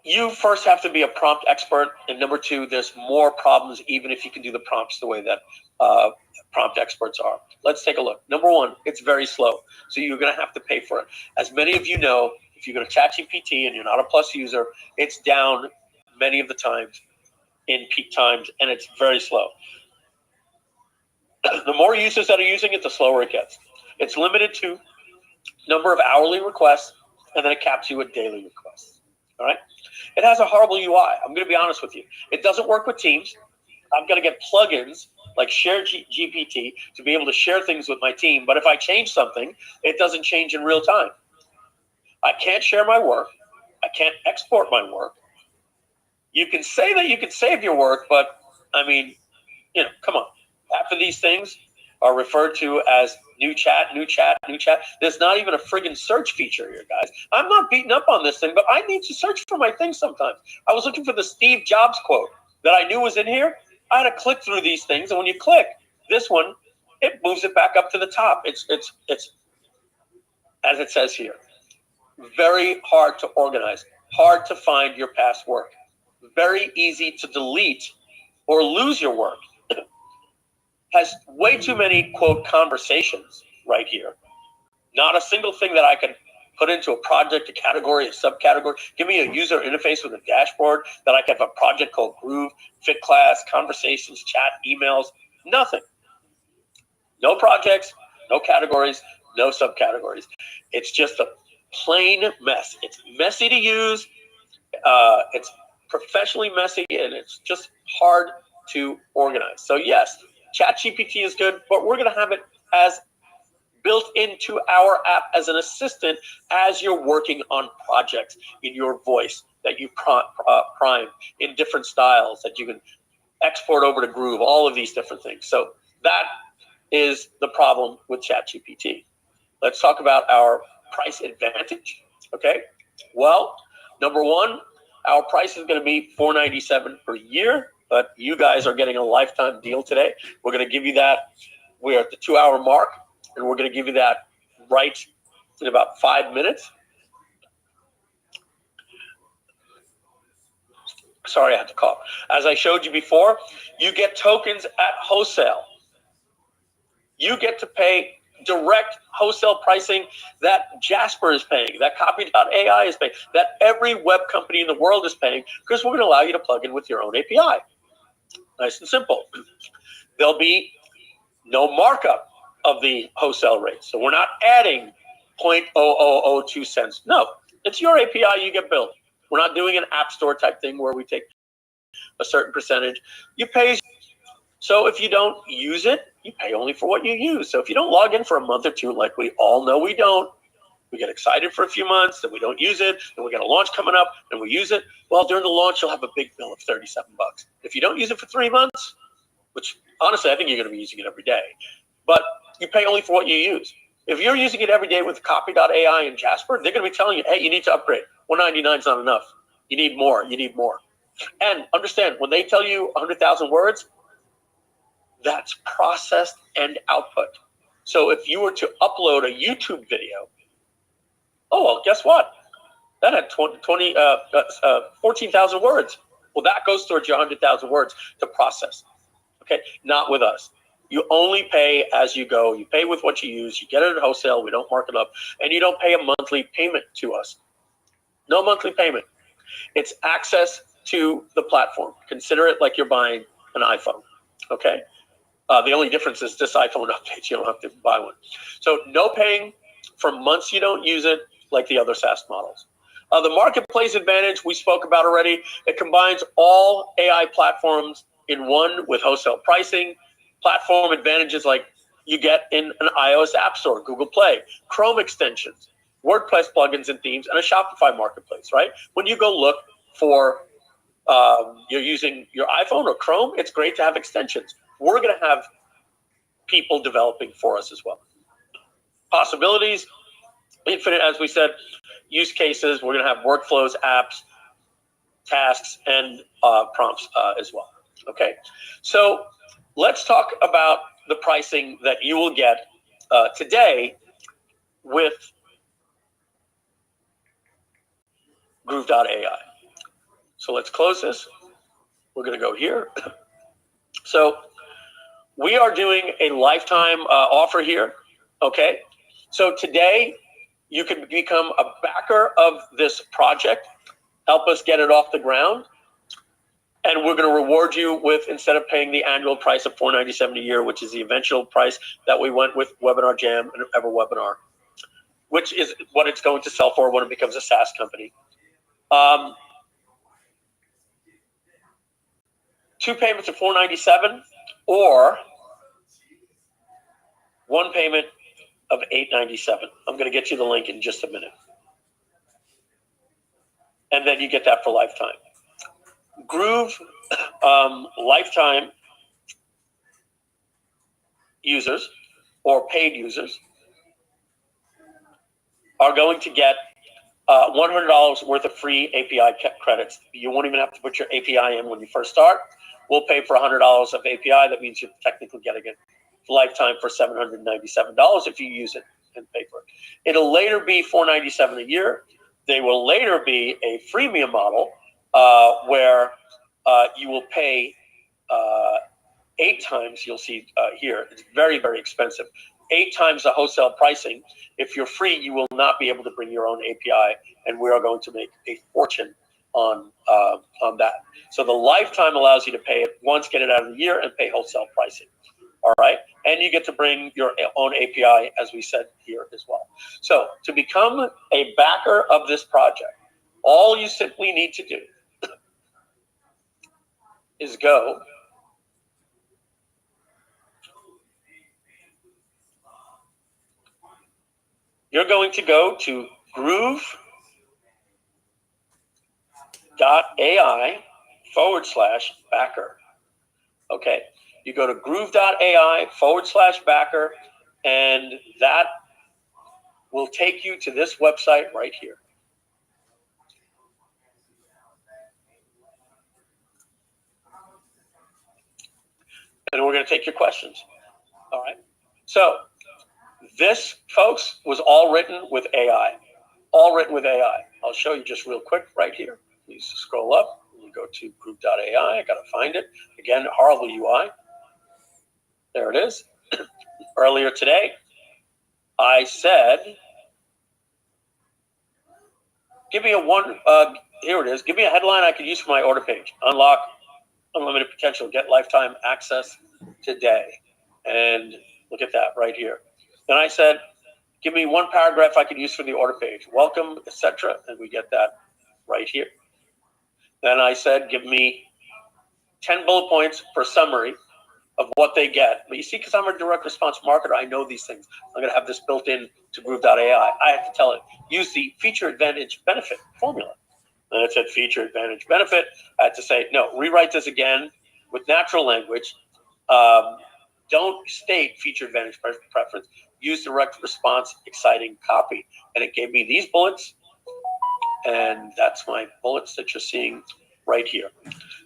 You first have to be a prompt expert, and number two, there's more problems even if you can do the prompts the way that prompt experts are. Let's take a look. Number one, it's very slow, so you're going to have to pay for it. As many of you know, if you go to ChatGPT and you're not a Plus user, it's down many of the times in peak times, and it's very slow. The more users that are using it, the slower it gets. It's limited to number of hourly requests, and then it caps you at daily requests. All right? It has a horrible UI. I'm going to be honest with you. It doesn't work with Teams. I'm going to get plugins like Share GPT to be able to share things with my team. But if I change something, it doesn't change in real time. I can't share my work. I can't export my work. You can say that you can save your work, but I mean, you know, come on. Half of these things are referred to as new chat, new chat, new chat. There's not even a friggin' search feature here, guys. I'm not beating up on this thing, but I need to search for my things sometimes. I was looking for the Steve Jobs quote that I knew was in here. I had to click through these things, and when you click this one, it moves it back up to the top. It's as it says here, very hard to organize, hard to find your past work, very easy to delete or lose your work. Has way too many, quote, conversations right here. Not a single thing that I can put into a project, a category, a subcategory. Give me a user interface with a dashboard that I can have a project called Groove, Fit Class, Conversations, Chat, Emails, nothing. No projects, no categories, no subcategories. It's just a plain mess. It's messy to use. It's professionally messy, and it's just hard to organize. So yes, ChatGPT is good, but we're going to have it as built into our app as an assistant as you're working on projects in your voice that you prime in different styles that you can export over to Groove, all of these different things. So that is the problem with ChatGPT. Let's talk about our price advantage. Okay. Well, number one, our price is going to be $497 per year. But you guys are getting a lifetime deal today. We're going to give you that. We're at the 2-hour mark, and we're going to give you that right in about 5 minutes. Sorry, I had to cough. As I showed you before, you get tokens at wholesale. You get to pay direct wholesale pricing that Jasper is paying, that Copy.ai is paying, that every web company in the world is paying, because we're going to allow you to plug in with your own API. Nice and simple. There'll be no markup of the wholesale rate. So we're not adding 0.0002 cents. No, it's your API, you get billed. We're not doing an app store type thing where we take a certain percentage. You pay. So if you don't use it, you pay only for what you use. So if you don't log in for a month or two, like we all know we don't, we get excited for a few months, then we don't use it, then we got a launch coming up, and we use it. Well, during the launch, you'll have a big bill of $37. If you don't use it for 3 months, which honestly, I think you're going to be using it every day, but you pay only for what you use. If you're using it every day with Copy.ai and Jasper, they're going to be telling you, hey, you need to upgrade. $199 is not enough. You need more. You need more. And understand, when they tell you 100,000 words, that's processed and output. So if you were to upload a YouTube video, oh, well, guess what? That had 14,000 words. Well, that goes towards your 100,000 words to process. Okay, not with us. You only pay as you go. You pay with what you use. You get it at wholesale. We don't mark it up. And you don't pay a monthly payment to us. No monthly payment. It's access to the platform. Consider it like you're buying an iPhone. Okay? The only difference is this iPhone updates. You don't have to buy one. So no paying for months you don't use it, like the other SaaS models. The marketplace advantage we spoke about already. It combines all AI platforms in one with wholesale pricing. Platform advantages like you get in an iOS app store, Google Play, Chrome extensions, WordPress plugins and themes, and a Shopify marketplace, right? When you go look for, you're using your iPhone or Chrome, it's great to have extensions. We're going to have people developing for us as well. Possibilities, infinite, as we said, use cases. We're going to have workflows, apps, tasks, and prompts as well. Okay, so let's talk about the pricing that you will get today with Groove.ai. So let's close this. We're going to go here. So we are doing a lifetime offer here. Okay, so today you can become a backer of this project, help us get it off the ground, and we're going to reward you with, instead of paying the annual price of $497 a year, which is the eventual price that we went with Webinar Jam and EverWebinar, which is what it's going to sell for when it becomes a SaaS company. 2 payments of $497 or 1 payment of $897. I'm going to get you the link in just a minute. And then you get that for lifetime. Groove lifetime users or paid users are going to get $100 worth of free API credits. You won't even have to put your API in when you first start. We'll pay for $100 of API. That means you're technically getting it lifetime for $797 if you use it and pay for it. It'll later be $497 a year. They will later be a freemium model where you will pay 8 times. You'll see here, it's very, very expensive. 8 times the wholesale pricing. If you're free, you will not be able to bring your own API, and we are going to make a fortune on that. So the lifetime allows you to pay it once, get it out of the year, and pay wholesale pricing. All right, and you get to bring your own API, as we said here as well. So to become a backer of this project, all you simply need to do is go you're going to go to groove.ai/backer. Okay, you go to groove.ai/backer, and that will take you to this website right here. And we're going to take your questions. All right. So this, folks, was all written with AI. All written with AI. I'll show you just real quick right here. Please scroll up. You go to groove.ai. I got to find it. Again, horrible UI. There it is. Earlier today, I said, give me here it is. Give me a headline I could use for my order page. Unlock unlimited potential. Get lifetime access today. And look at that right here. Then I said, give me 1 paragraph I could use for the order page. Welcome, etc. And we get that right here. Then I said, give me 10 bullet points for summary of what they get. But you see, because I'm a direct response marketer, I know these things. I'm going to have this built in to Groove.ai. I have to tell it, use the feature advantage benefit formula. And it said feature advantage benefit. I had to say, no, rewrite this again with natural language. Don't state feature advantage preference. Use direct response exciting copy. And it gave me these bullets. And that's my bullets that you're seeing right here.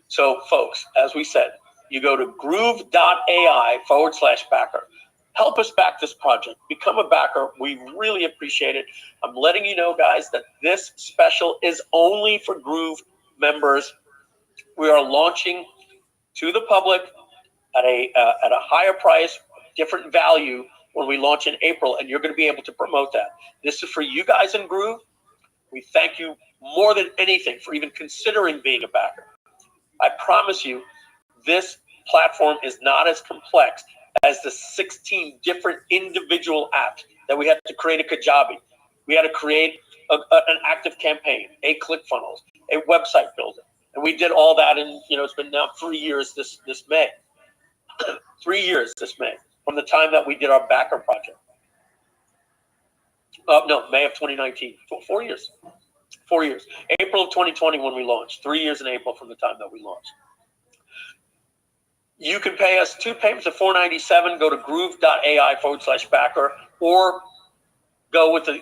So, folks, as we said, you go to groove.ai/backer. Help us back this project. Become a backer. We really appreciate it. I'm letting you know, guys, that this special is only for Groove members. We are launching to the public at a higher price, different value when we launch in April, and you're going to be able to promote that. This is for you guys in Groove. We thank you more than anything for even considering being a backer. I promise you, this platform is not as complex as the 16 different individual apps that we had to create a Kajabi. We had to create an active campaign, a ClickFunnels, a website builder. And we did all that in, it's been now 3 years this May. 3 years this May, from the time that we did our backer project. No, May of 2019, 4 years. 4 years. April of 2020 when we launched. 3 years in April from the time that we launched. You can pay us 2 payments of $4.97. Go to groove.ai/backer, or go with the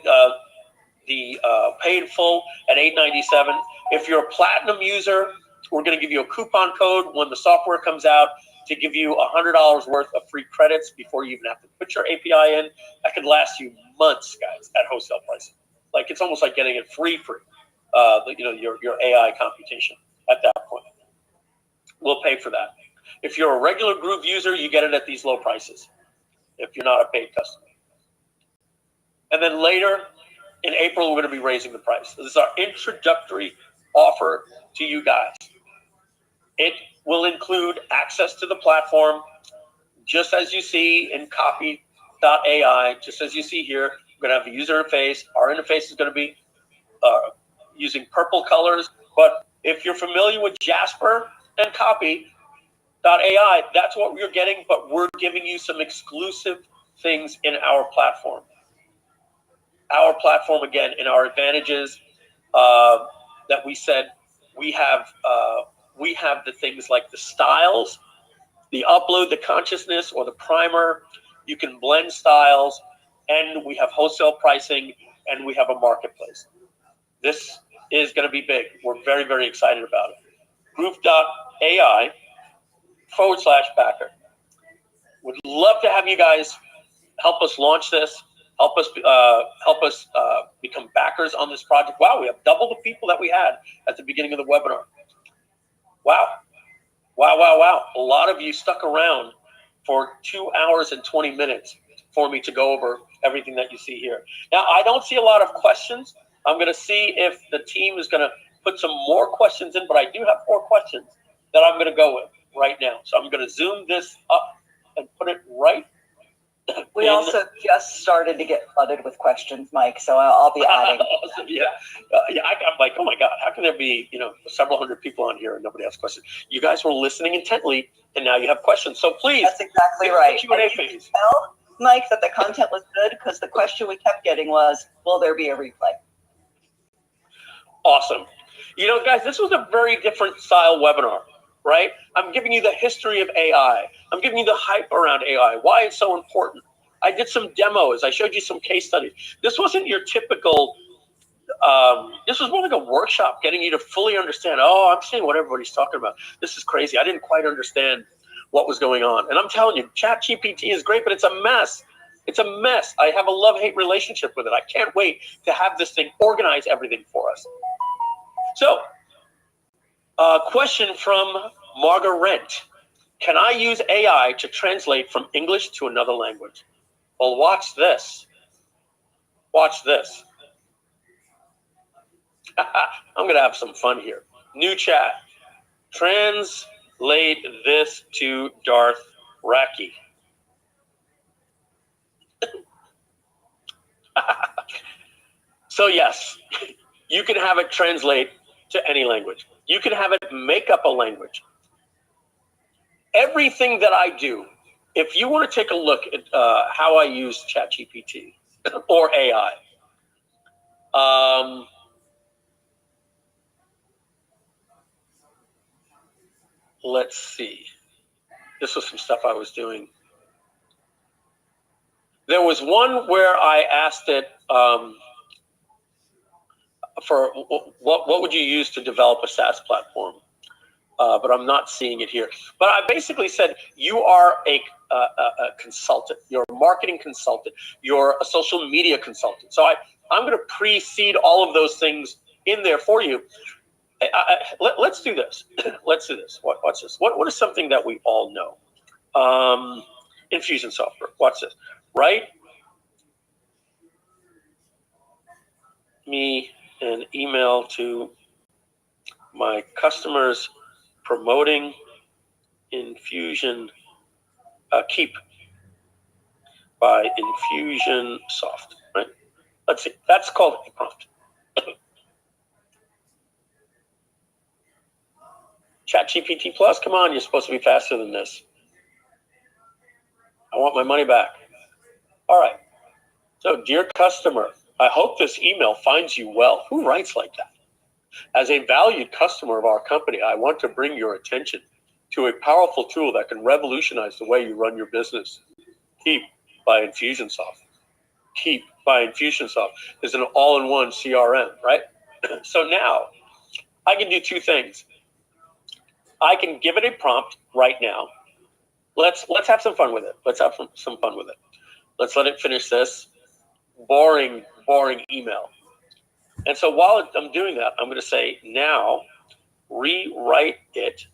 pay in full at $8.97. If you're a platinum user, we're going to give you a coupon code when the software comes out to give you $100 worth of free credits before you even have to put your API in. That could last you months, guys, at wholesale pricing. Like, it's almost like getting it free. Your AI computation at that point. We'll pay for that. If you're a regular Groove user, you get it at these low prices if you're not a paid customer. And then later in April, we're going to be raising the price. This is our introductory offer to you guys. It will include access to the platform, just as you see in copy.ai, just as you see here. We're going to have a user interface. Our interface is going to be using purple colors. But if you're familiar with Jasper and copy.ai, that's what you're getting, but we're giving you some exclusive things in our platform. Our platform, again, in our advantages that we said, we have the things like the styles, the upload, the consciousness, or the primer. You can blend styles, and we have wholesale pricing, and we have a marketplace. This is going to be big. We're very, very excited about it. Groove.ai/backer. Would love to have you guys help us launch this. Help us become backers on this project. Wow, we have double the people that we had at the beginning of the webinar. Wow. A lot of you stuck around for 2 hours and 20 minutes for me to go over everything that you see here. Now, I don't see a lot of questions. I'm going to see if the team is going to put some more questions in, but I do have 4 questions that I'm going to go with right now. So I'm going to zoom this up and put it right. We also just started to get flooded with questions, Mike, so I'll be adding. Awesome. I'm like, oh my God, how can there be several hundred people on here and nobody has questions? You guys were listening intently, and now you have questions. So please, that's exactly right. Q&A phase. Tell Mike that the content was good because the question we kept getting was, will there be a replay? Awesome. Guys, this was a very different style webinar, right? I'm giving you the history of AI. I'm giving you the hype around AI, why it's so important. I did some demos. I showed you some case studies. This wasn't your typical, this was more like a workshop, getting you to fully understand, I'm seeing what everybody's talking about. This is crazy. I didn't quite understand what was going on. And I'm telling you, ChatGPT is great, but it's a mess. It's a mess. I have a love-hate relationship with it. I can't wait to have this thing organize everything for us. So, question from Margaret. Can I use AI to translate from English to another language? Well, watch this. Watch this. I'm going to have some fun here. New chat. Translate this to Darth Raki. So yes, you can have it translate to any language. You can have it make up a language. Everything that I do, if you want to take a look at how I use ChatGPT or AI, let's see. This was some stuff I was doing. There was one where I asked it for what would you use to develop a SaaS platform? But I'm not seeing it here. But I basically said, you are a consultant. You're a marketing consultant. You're a social media consultant. So I'm going to precede all of those things in there for you. Let's do this. Let's do this. Watch this. What is something that we all know? Infusion software. Watch this. Write me an email to my customers promoting Keep by Infusionsoft, right? Let's see. That's called a prompt. ChatGPT Plus, come on, you're supposed to be faster than this. I want my money back. All right. So, dear customer, I hope this email finds you well. Who writes like that? As a valued customer of our company, I want to bring your attention to a powerful tool that can revolutionize the way you run your business. Keep by Infusionsoft. Keep by Infusionsoft is an all-in-one CRM, right? So now I can do two things. I can give it a prompt right now. Let's have some fun with it. Let's have some fun with it. Let's let it finish this boring email. And so while I'm doing that, I'm going to say, now rewrite it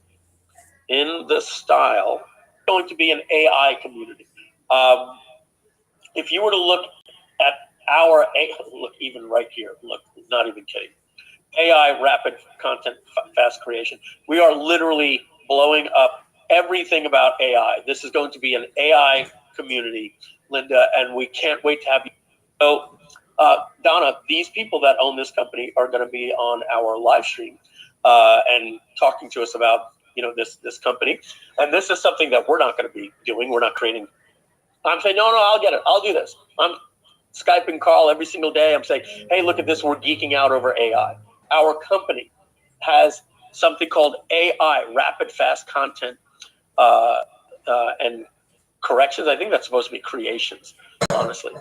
in the style. It's going to be an AI community. If you were to look at look, even right here, look, not even kidding. AI, rapid content, fast creation. We are literally blowing up everything about AI. This is going to be an AI community, Linda, and we can't wait to have you. So, Donna, these people that own this company are going to be on our live stream and talking to us about, this company. And this is something that we're not going to be doing. We're not creating. I'm saying, no, I'll get it. I'll do this. I'm Skyping Carl every single day. I'm saying, hey, look at this. We're geeking out over AI. Our company has something called AI, rapid, fast content and corrections. I think that's supposed to be creations, honestly.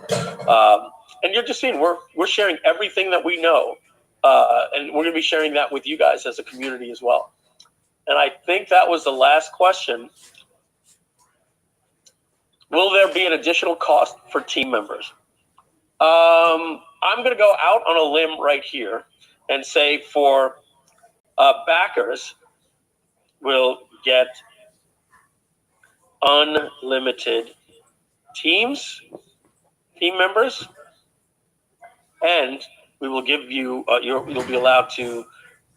And you're just seeing we're sharing everything that we know, and we're going to be sharing that with you guys as a community as well. And I think that was the last question. Will there be an additional cost for team members? I'm going to go out on a limb right here and say for backers will get unlimited team members, and we will give you you'll be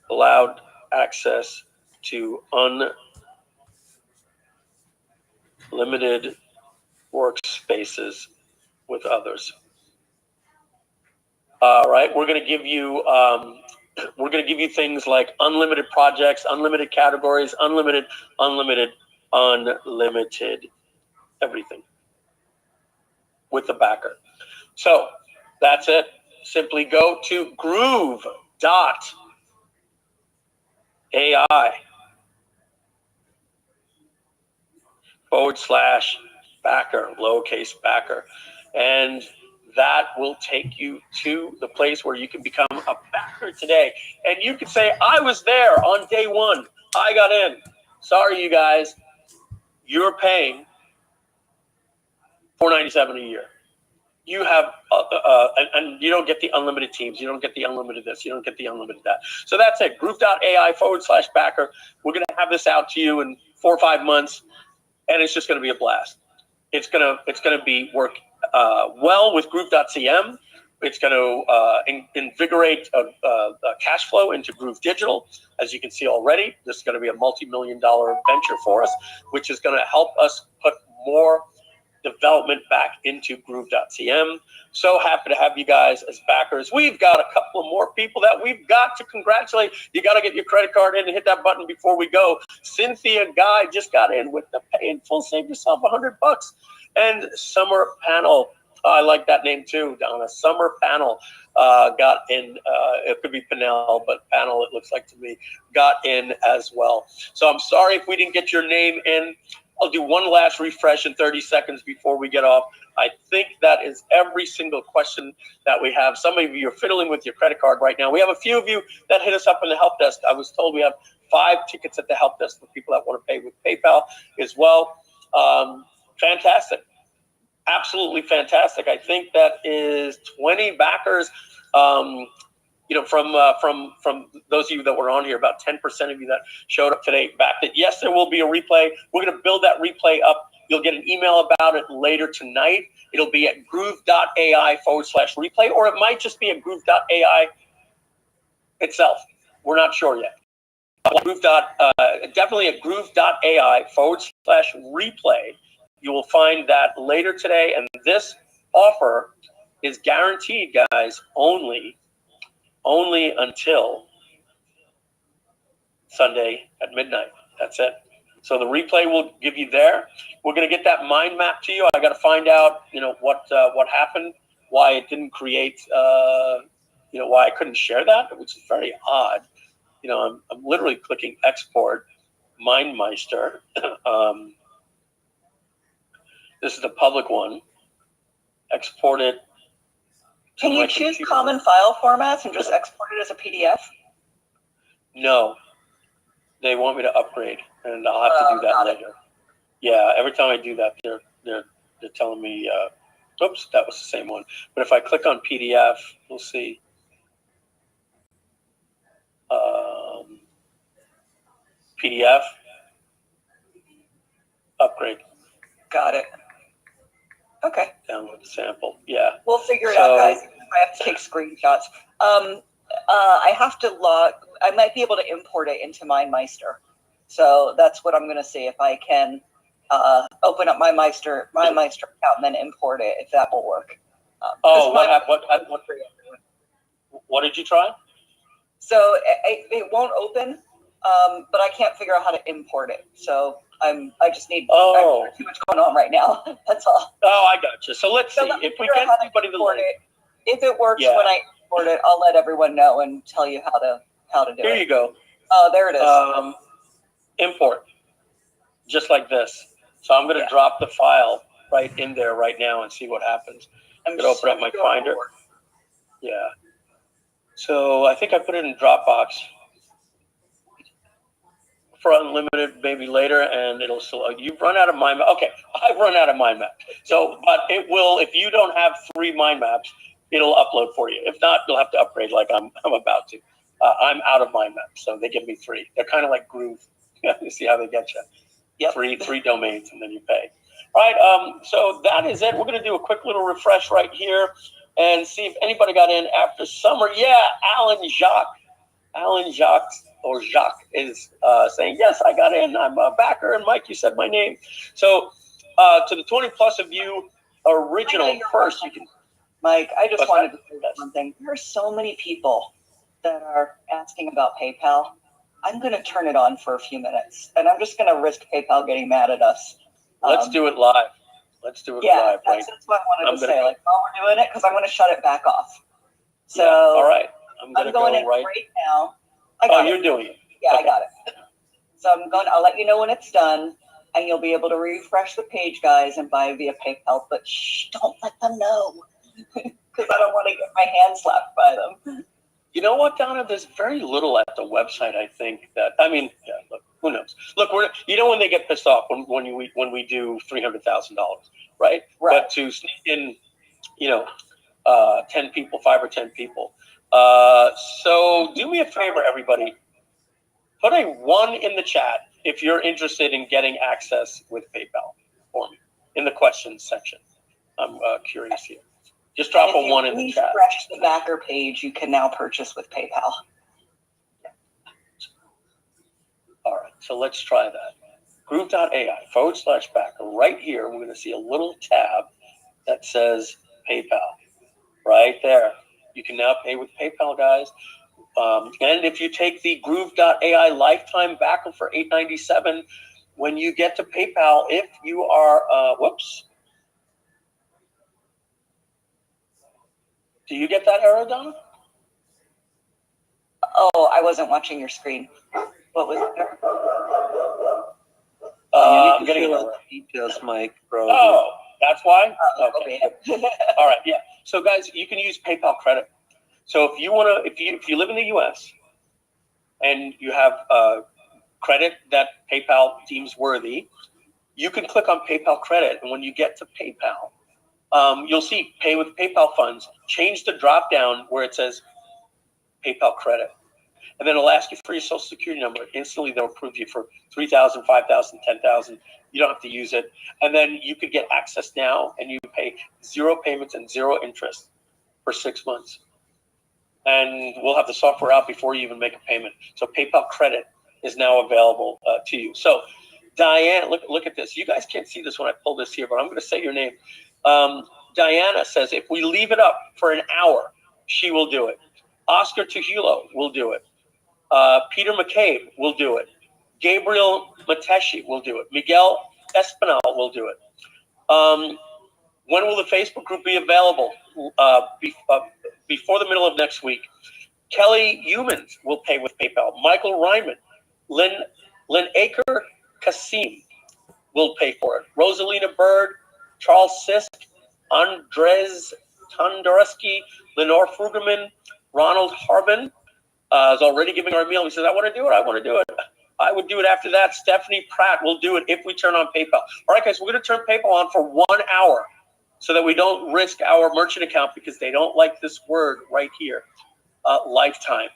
allowed access to unlimited workspaces with others. Right, we're going to give you things like unlimited projects, unlimited categories, unlimited everything with the backer. So that's it. Simply go to groove.ai/backer, lowercase backer. And that will take you to the place where you can become a backer today. And you can say, I was there on day one. I got in. Sorry, you guys. You're paying $497 a year. You have, and you don't get the unlimited teams. You don't get the unlimited this. You don't get the unlimited that. So that's it. Groove.ai/backer. We're going to have this out to you in 4 or 5 months, and it's just going to be a blast. It's going to be work well with Groove.cm. It's going to invigorate cash flow into Groove Digital. As you can see already, this is going to be a multi-million-dollar venture for us, which is going to help us put more development back into Groove.cm. So happy to have you guys as backers. We've got a couple of more people that we've got to congratulate. You got to get your credit card in and hit that button before we go. Cynthia Guy just got in with the pay in full, save yourself $100. And Summer Panel, I like that name too, Donna. Summer Panel got in. It could be Panel, but Panel, it looks like to me, got in as well. So I'm sorry if we didn't get your name in. I'll do one last refresh in 30 seconds before we get off. I think that is every single question that we have. Some of you are fiddling with your credit card right now. We have a few of you that hit us up in the help desk. I was told we have 5 tickets at the help desk for people that want to pay with PayPal as well. Fantastic. Absolutely fantastic. I think that is 20 backers. From those of you that were on here, about 10% of you that showed up today backed it. Yes, there will be a replay. We're going to build that replay up. You'll get an email about it later tonight. It'll be at groove.ai/replay, or it might just be at groove.ai itself. We're not sure yet. Definitely at groove.ai/replay. You will find that later today. And this offer is guaranteed, guys, only until Sunday at midnight. That's it. So the replay will give you there. We're going to get that mind map to you. I got to find out, what happened, why it didn't create, why I couldn't share that, which is very odd. I'm literally clicking export MindMeister. This is the public one. Export it. Can you choose common file formats and just export it as a PDF? No, they want me to upgrade, and I'll have to do that later. Yeah, every time I do that, they're telling me, oops, that was the same one. But if I click on PDF, we'll see. PDF, upgrade. Got it. Okay. Download the sample. Yeah. We'll figure it out, guys. I have to take screenshots. I have to log. I might be able to import it into MindMeister. So that's what I'm going to see if I can open up my MindMeister account and then import it, if that will work. What did you try? So it won't open, but I can't figure out how to import it. So I just need too much going on right now. That's all. Oh, I got you. So let's see if we get anybody to link. If it works when I import it, I'll let everyone know and tell you how to do it. Here you go. Oh, there it is. Import, just like this. So I'm going to drop the file right in there right now and see what happens. I'm going to open up my Finder. Yeah. So I think I put it in Dropbox for unlimited, maybe later, and it'll still. You've run out of mind map. Okay, I've run out of mind map. So, but it will. If you don't have 3 mind maps, it'll upload for you. If not, you'll have to upgrade like I'm about to. I'm out of mind maps, so they give me 3. They're kind of like Groove. You see how they get you. Yep. Three domains, and then you pay. All right. So that is it. We're going to do a quick little refresh right here and see if anybody got in after summer. Yeah, Alan Jacques is saying, yes, I got in. I'm a backer. And Mike, you said my name. So to the 20 plus of you original first, you can. Mike, I just wanted to say one thing. There are so many people that are asking about PayPal. I'm going to turn it on for a few minutes, and I'm just going to risk PayPal getting mad at us. Let's do it live. Let's do it live. That's what I wanted to say. Like, while we're doing it, because I'm going to shut it back off. So, all right. I'm going in right now. You're doing it. Yeah, okay. I got it. So I'll let you know when it's done, and you'll be able to refresh the page, guys, and buy via PayPal. But don't let them know, because I don't want to get my hand slapped by them. You know what, Donna? There's very little at the website. I think that. I mean, look, who knows? Look, when they get pissed off when we do $300,000, right? But to sneak in, 10 people, 5 or 10 people. So do me a favor, everybody. Put a 1 in the chat if you're interested in getting access with PayPal for me in the questions section. I'm curious here. Just drop a 1 in the chat. Refresh the backer page, you can now purchase with PayPal. All right, so let's try that. Groove.ai/backer. Right here, we're going to see a little tab that says PayPal. Right there. You can now pay with PayPal, guys. And if you take the Groove.ai lifetime backer for $8.97, when you get to PayPal, if you are, do you get that error, Donna? Oh, I wasn't watching your screen. What was it? I'm getting details, Mike, bro. Oh, that's why? Okay. All right, yeah. So, guys, you can use PayPal credit. So if you want to, if you live in the U.S. and you have credit that PayPal deems worthy, you can click on PayPal credit, and when you get to PayPal, you'll see pay with PayPal funds. Change the drop down where it says PayPal credit. And then it'll ask you for your social security number. Instantly, they'll approve you for $3,000, $5,000, $10,000. You don't have to use it. And then you could get access now, and you pay 0 payments and 0 interest for 6 months. And we'll have the software out before you even make a payment. So PayPal credit is now available to you. So Diane, look at this. You guys can't see this when I pull this here, but I'm going to say your name. Diana says, if we leave it up for an hour, she will do it. Oscar Tujulo will do it. Peter McCabe will do it. Gabriel Mateshi will do it. Miguel Espinal will do it. When will the Facebook group be available? Before the middle of next week. Kelly Humans will pay with PayPal. Michael Ryman, Lynn Linacre Kasim will pay for it. Rosalina Bird, Charles Sisk, Andres Tondoreski, Lenore Frugerman, Ronald Harbin is already giving our meal. He says, I want to do it. I want to do it. I would do it after that. Stephanie Pratt will do it if we turn on PayPal. All right, guys, we're going to turn PayPal on for 1 hour so that we don't risk our merchant account because they don't like this word right here, lifetime.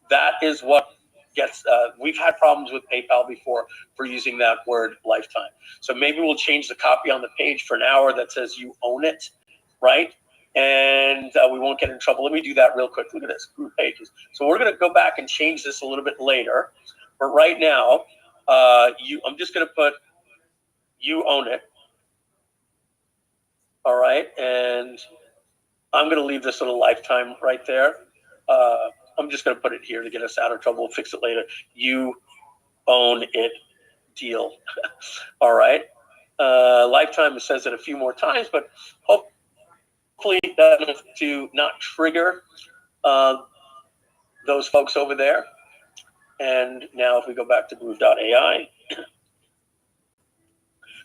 That is what gets, we've had problems with PayPal before for using that word lifetime. So maybe we'll change the copy on the page for an hour that says you own it, right? And we won't get in trouble. Let me do that real quick. Look at this, group pages. So we're going to go back and change this a little bit later. But right now, I'm just going to put you own it. All right. And I'm going to leave this little lifetime right there. I'm just going to put it here to get us out of trouble. We'll fix it later. You own it deal. All right. Lifetime, it says it a few more times, but hopefully that's to not trigger those folks over there. And now if we go back to Groove.ai,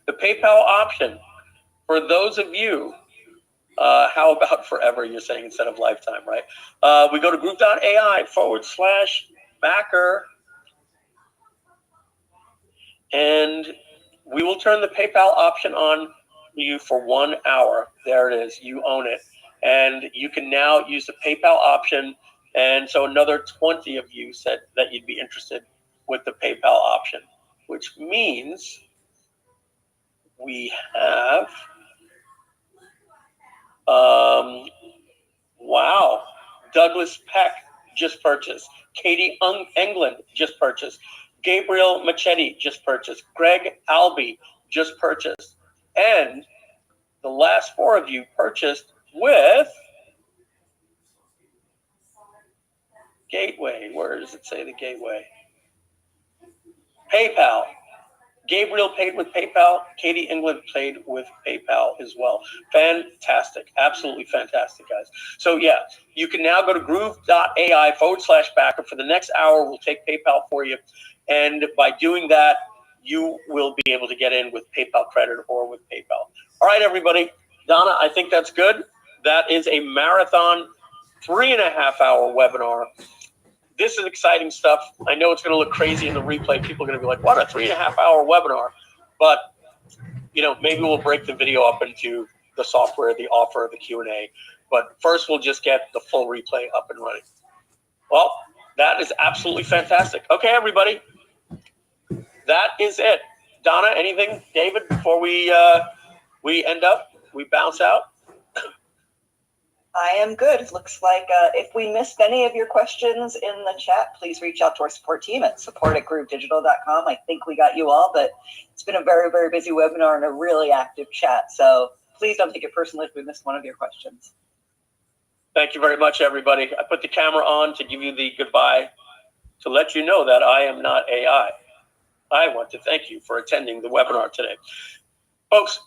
the PayPal option for those of you, how about forever, you're saying instead of lifetime, right? We go to Groove.ai/backer, and we will turn the PayPal option on you for 1 hour. There it is, you own it. And you can now use the PayPal option. And so another 20 of you said that you'd be interested with the PayPal option, which means we have, wow, Douglas Peck just purchased, Katie England just purchased, Gabriel Machete just purchased, Greg Albee just purchased, and the last 4 of you purchased with Gateway. Where does it say the Gateway? PayPal. Gabriel paid with PayPal. Katie England paid with PayPal as well. Fantastic. Absolutely fantastic, guys. So yeah, you can now go to groove.ai/backer. For the next hour, we'll take PayPal for you. And by doing that, you will be able to get in with PayPal credit or with PayPal. All right, everybody. Donna, I think that's good. That is a marathon 3.5-hour webinar. This is exciting stuff. I know it's going to look crazy in the replay. People are going to be like, what, a 3.5-hour webinar? But, you know, maybe we'll break the video up into the software, the offer, the Q&A. But first, we'll just get the full replay up and running. Well, that is absolutely fantastic. Okay, everybody. That is it. Donna, anything? David, before we bounce out? I am good. Looks like if we missed any of your questions in the chat, please reach out to our support team at support@groovedigital.com. I think we got you all, but it's been a very, very busy webinar and a really active chat. So please don't take it personally if we missed one of your questions. Thank you very much, everybody. I put the camera on to give you the goodbye, to let you know that I am not AI. I want to thank you for attending the webinar today. Folks,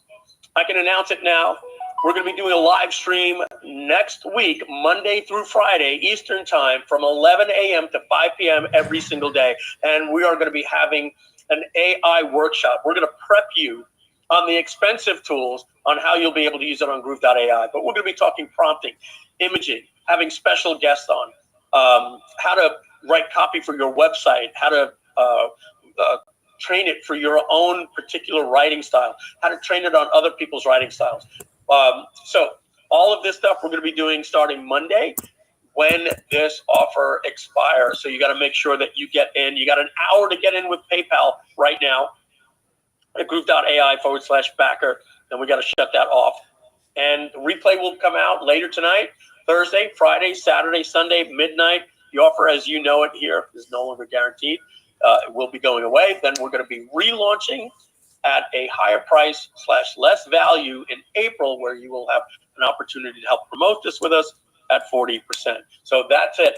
I can announce it now. We're going to be doing a live stream next week, Monday through Friday, Eastern time, from 11 a.m. to 5 p.m. every single day. And we are going to be having an AI workshop. We're going to prep you on the expensive tools on how you'll be able to use it on Groove.ai. But we're going to be talking prompting, imaging, having special guests on, how to write copy for your website, how to train it for your own particular writing style, how to train it on other people's writing styles. So all of this stuff we're going to be doing starting Monday when this offer expires. So you got to make sure that you get in. You got an hour to get in with PayPal right now at groove.ai/backer. Then we got to shut that off. And the replay will come out later tonight, Thursday, Friday, Saturday, Sunday, midnight. The offer as you know it here is no longer guaranteed. It will be going away. Then we're going to be relaunching at a higher price / less value in April, where you will have an opportunity to help promote this with us at 40%. So that's it.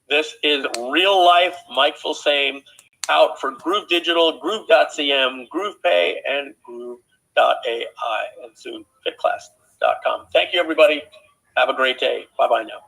This is real life Mike Filsame out for Groove Digital, Groove.cm, GroovePay, and Groove.ai, and soon fitclass.com. Thank you, everybody. Have a great day. Bye-bye now.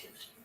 objectives.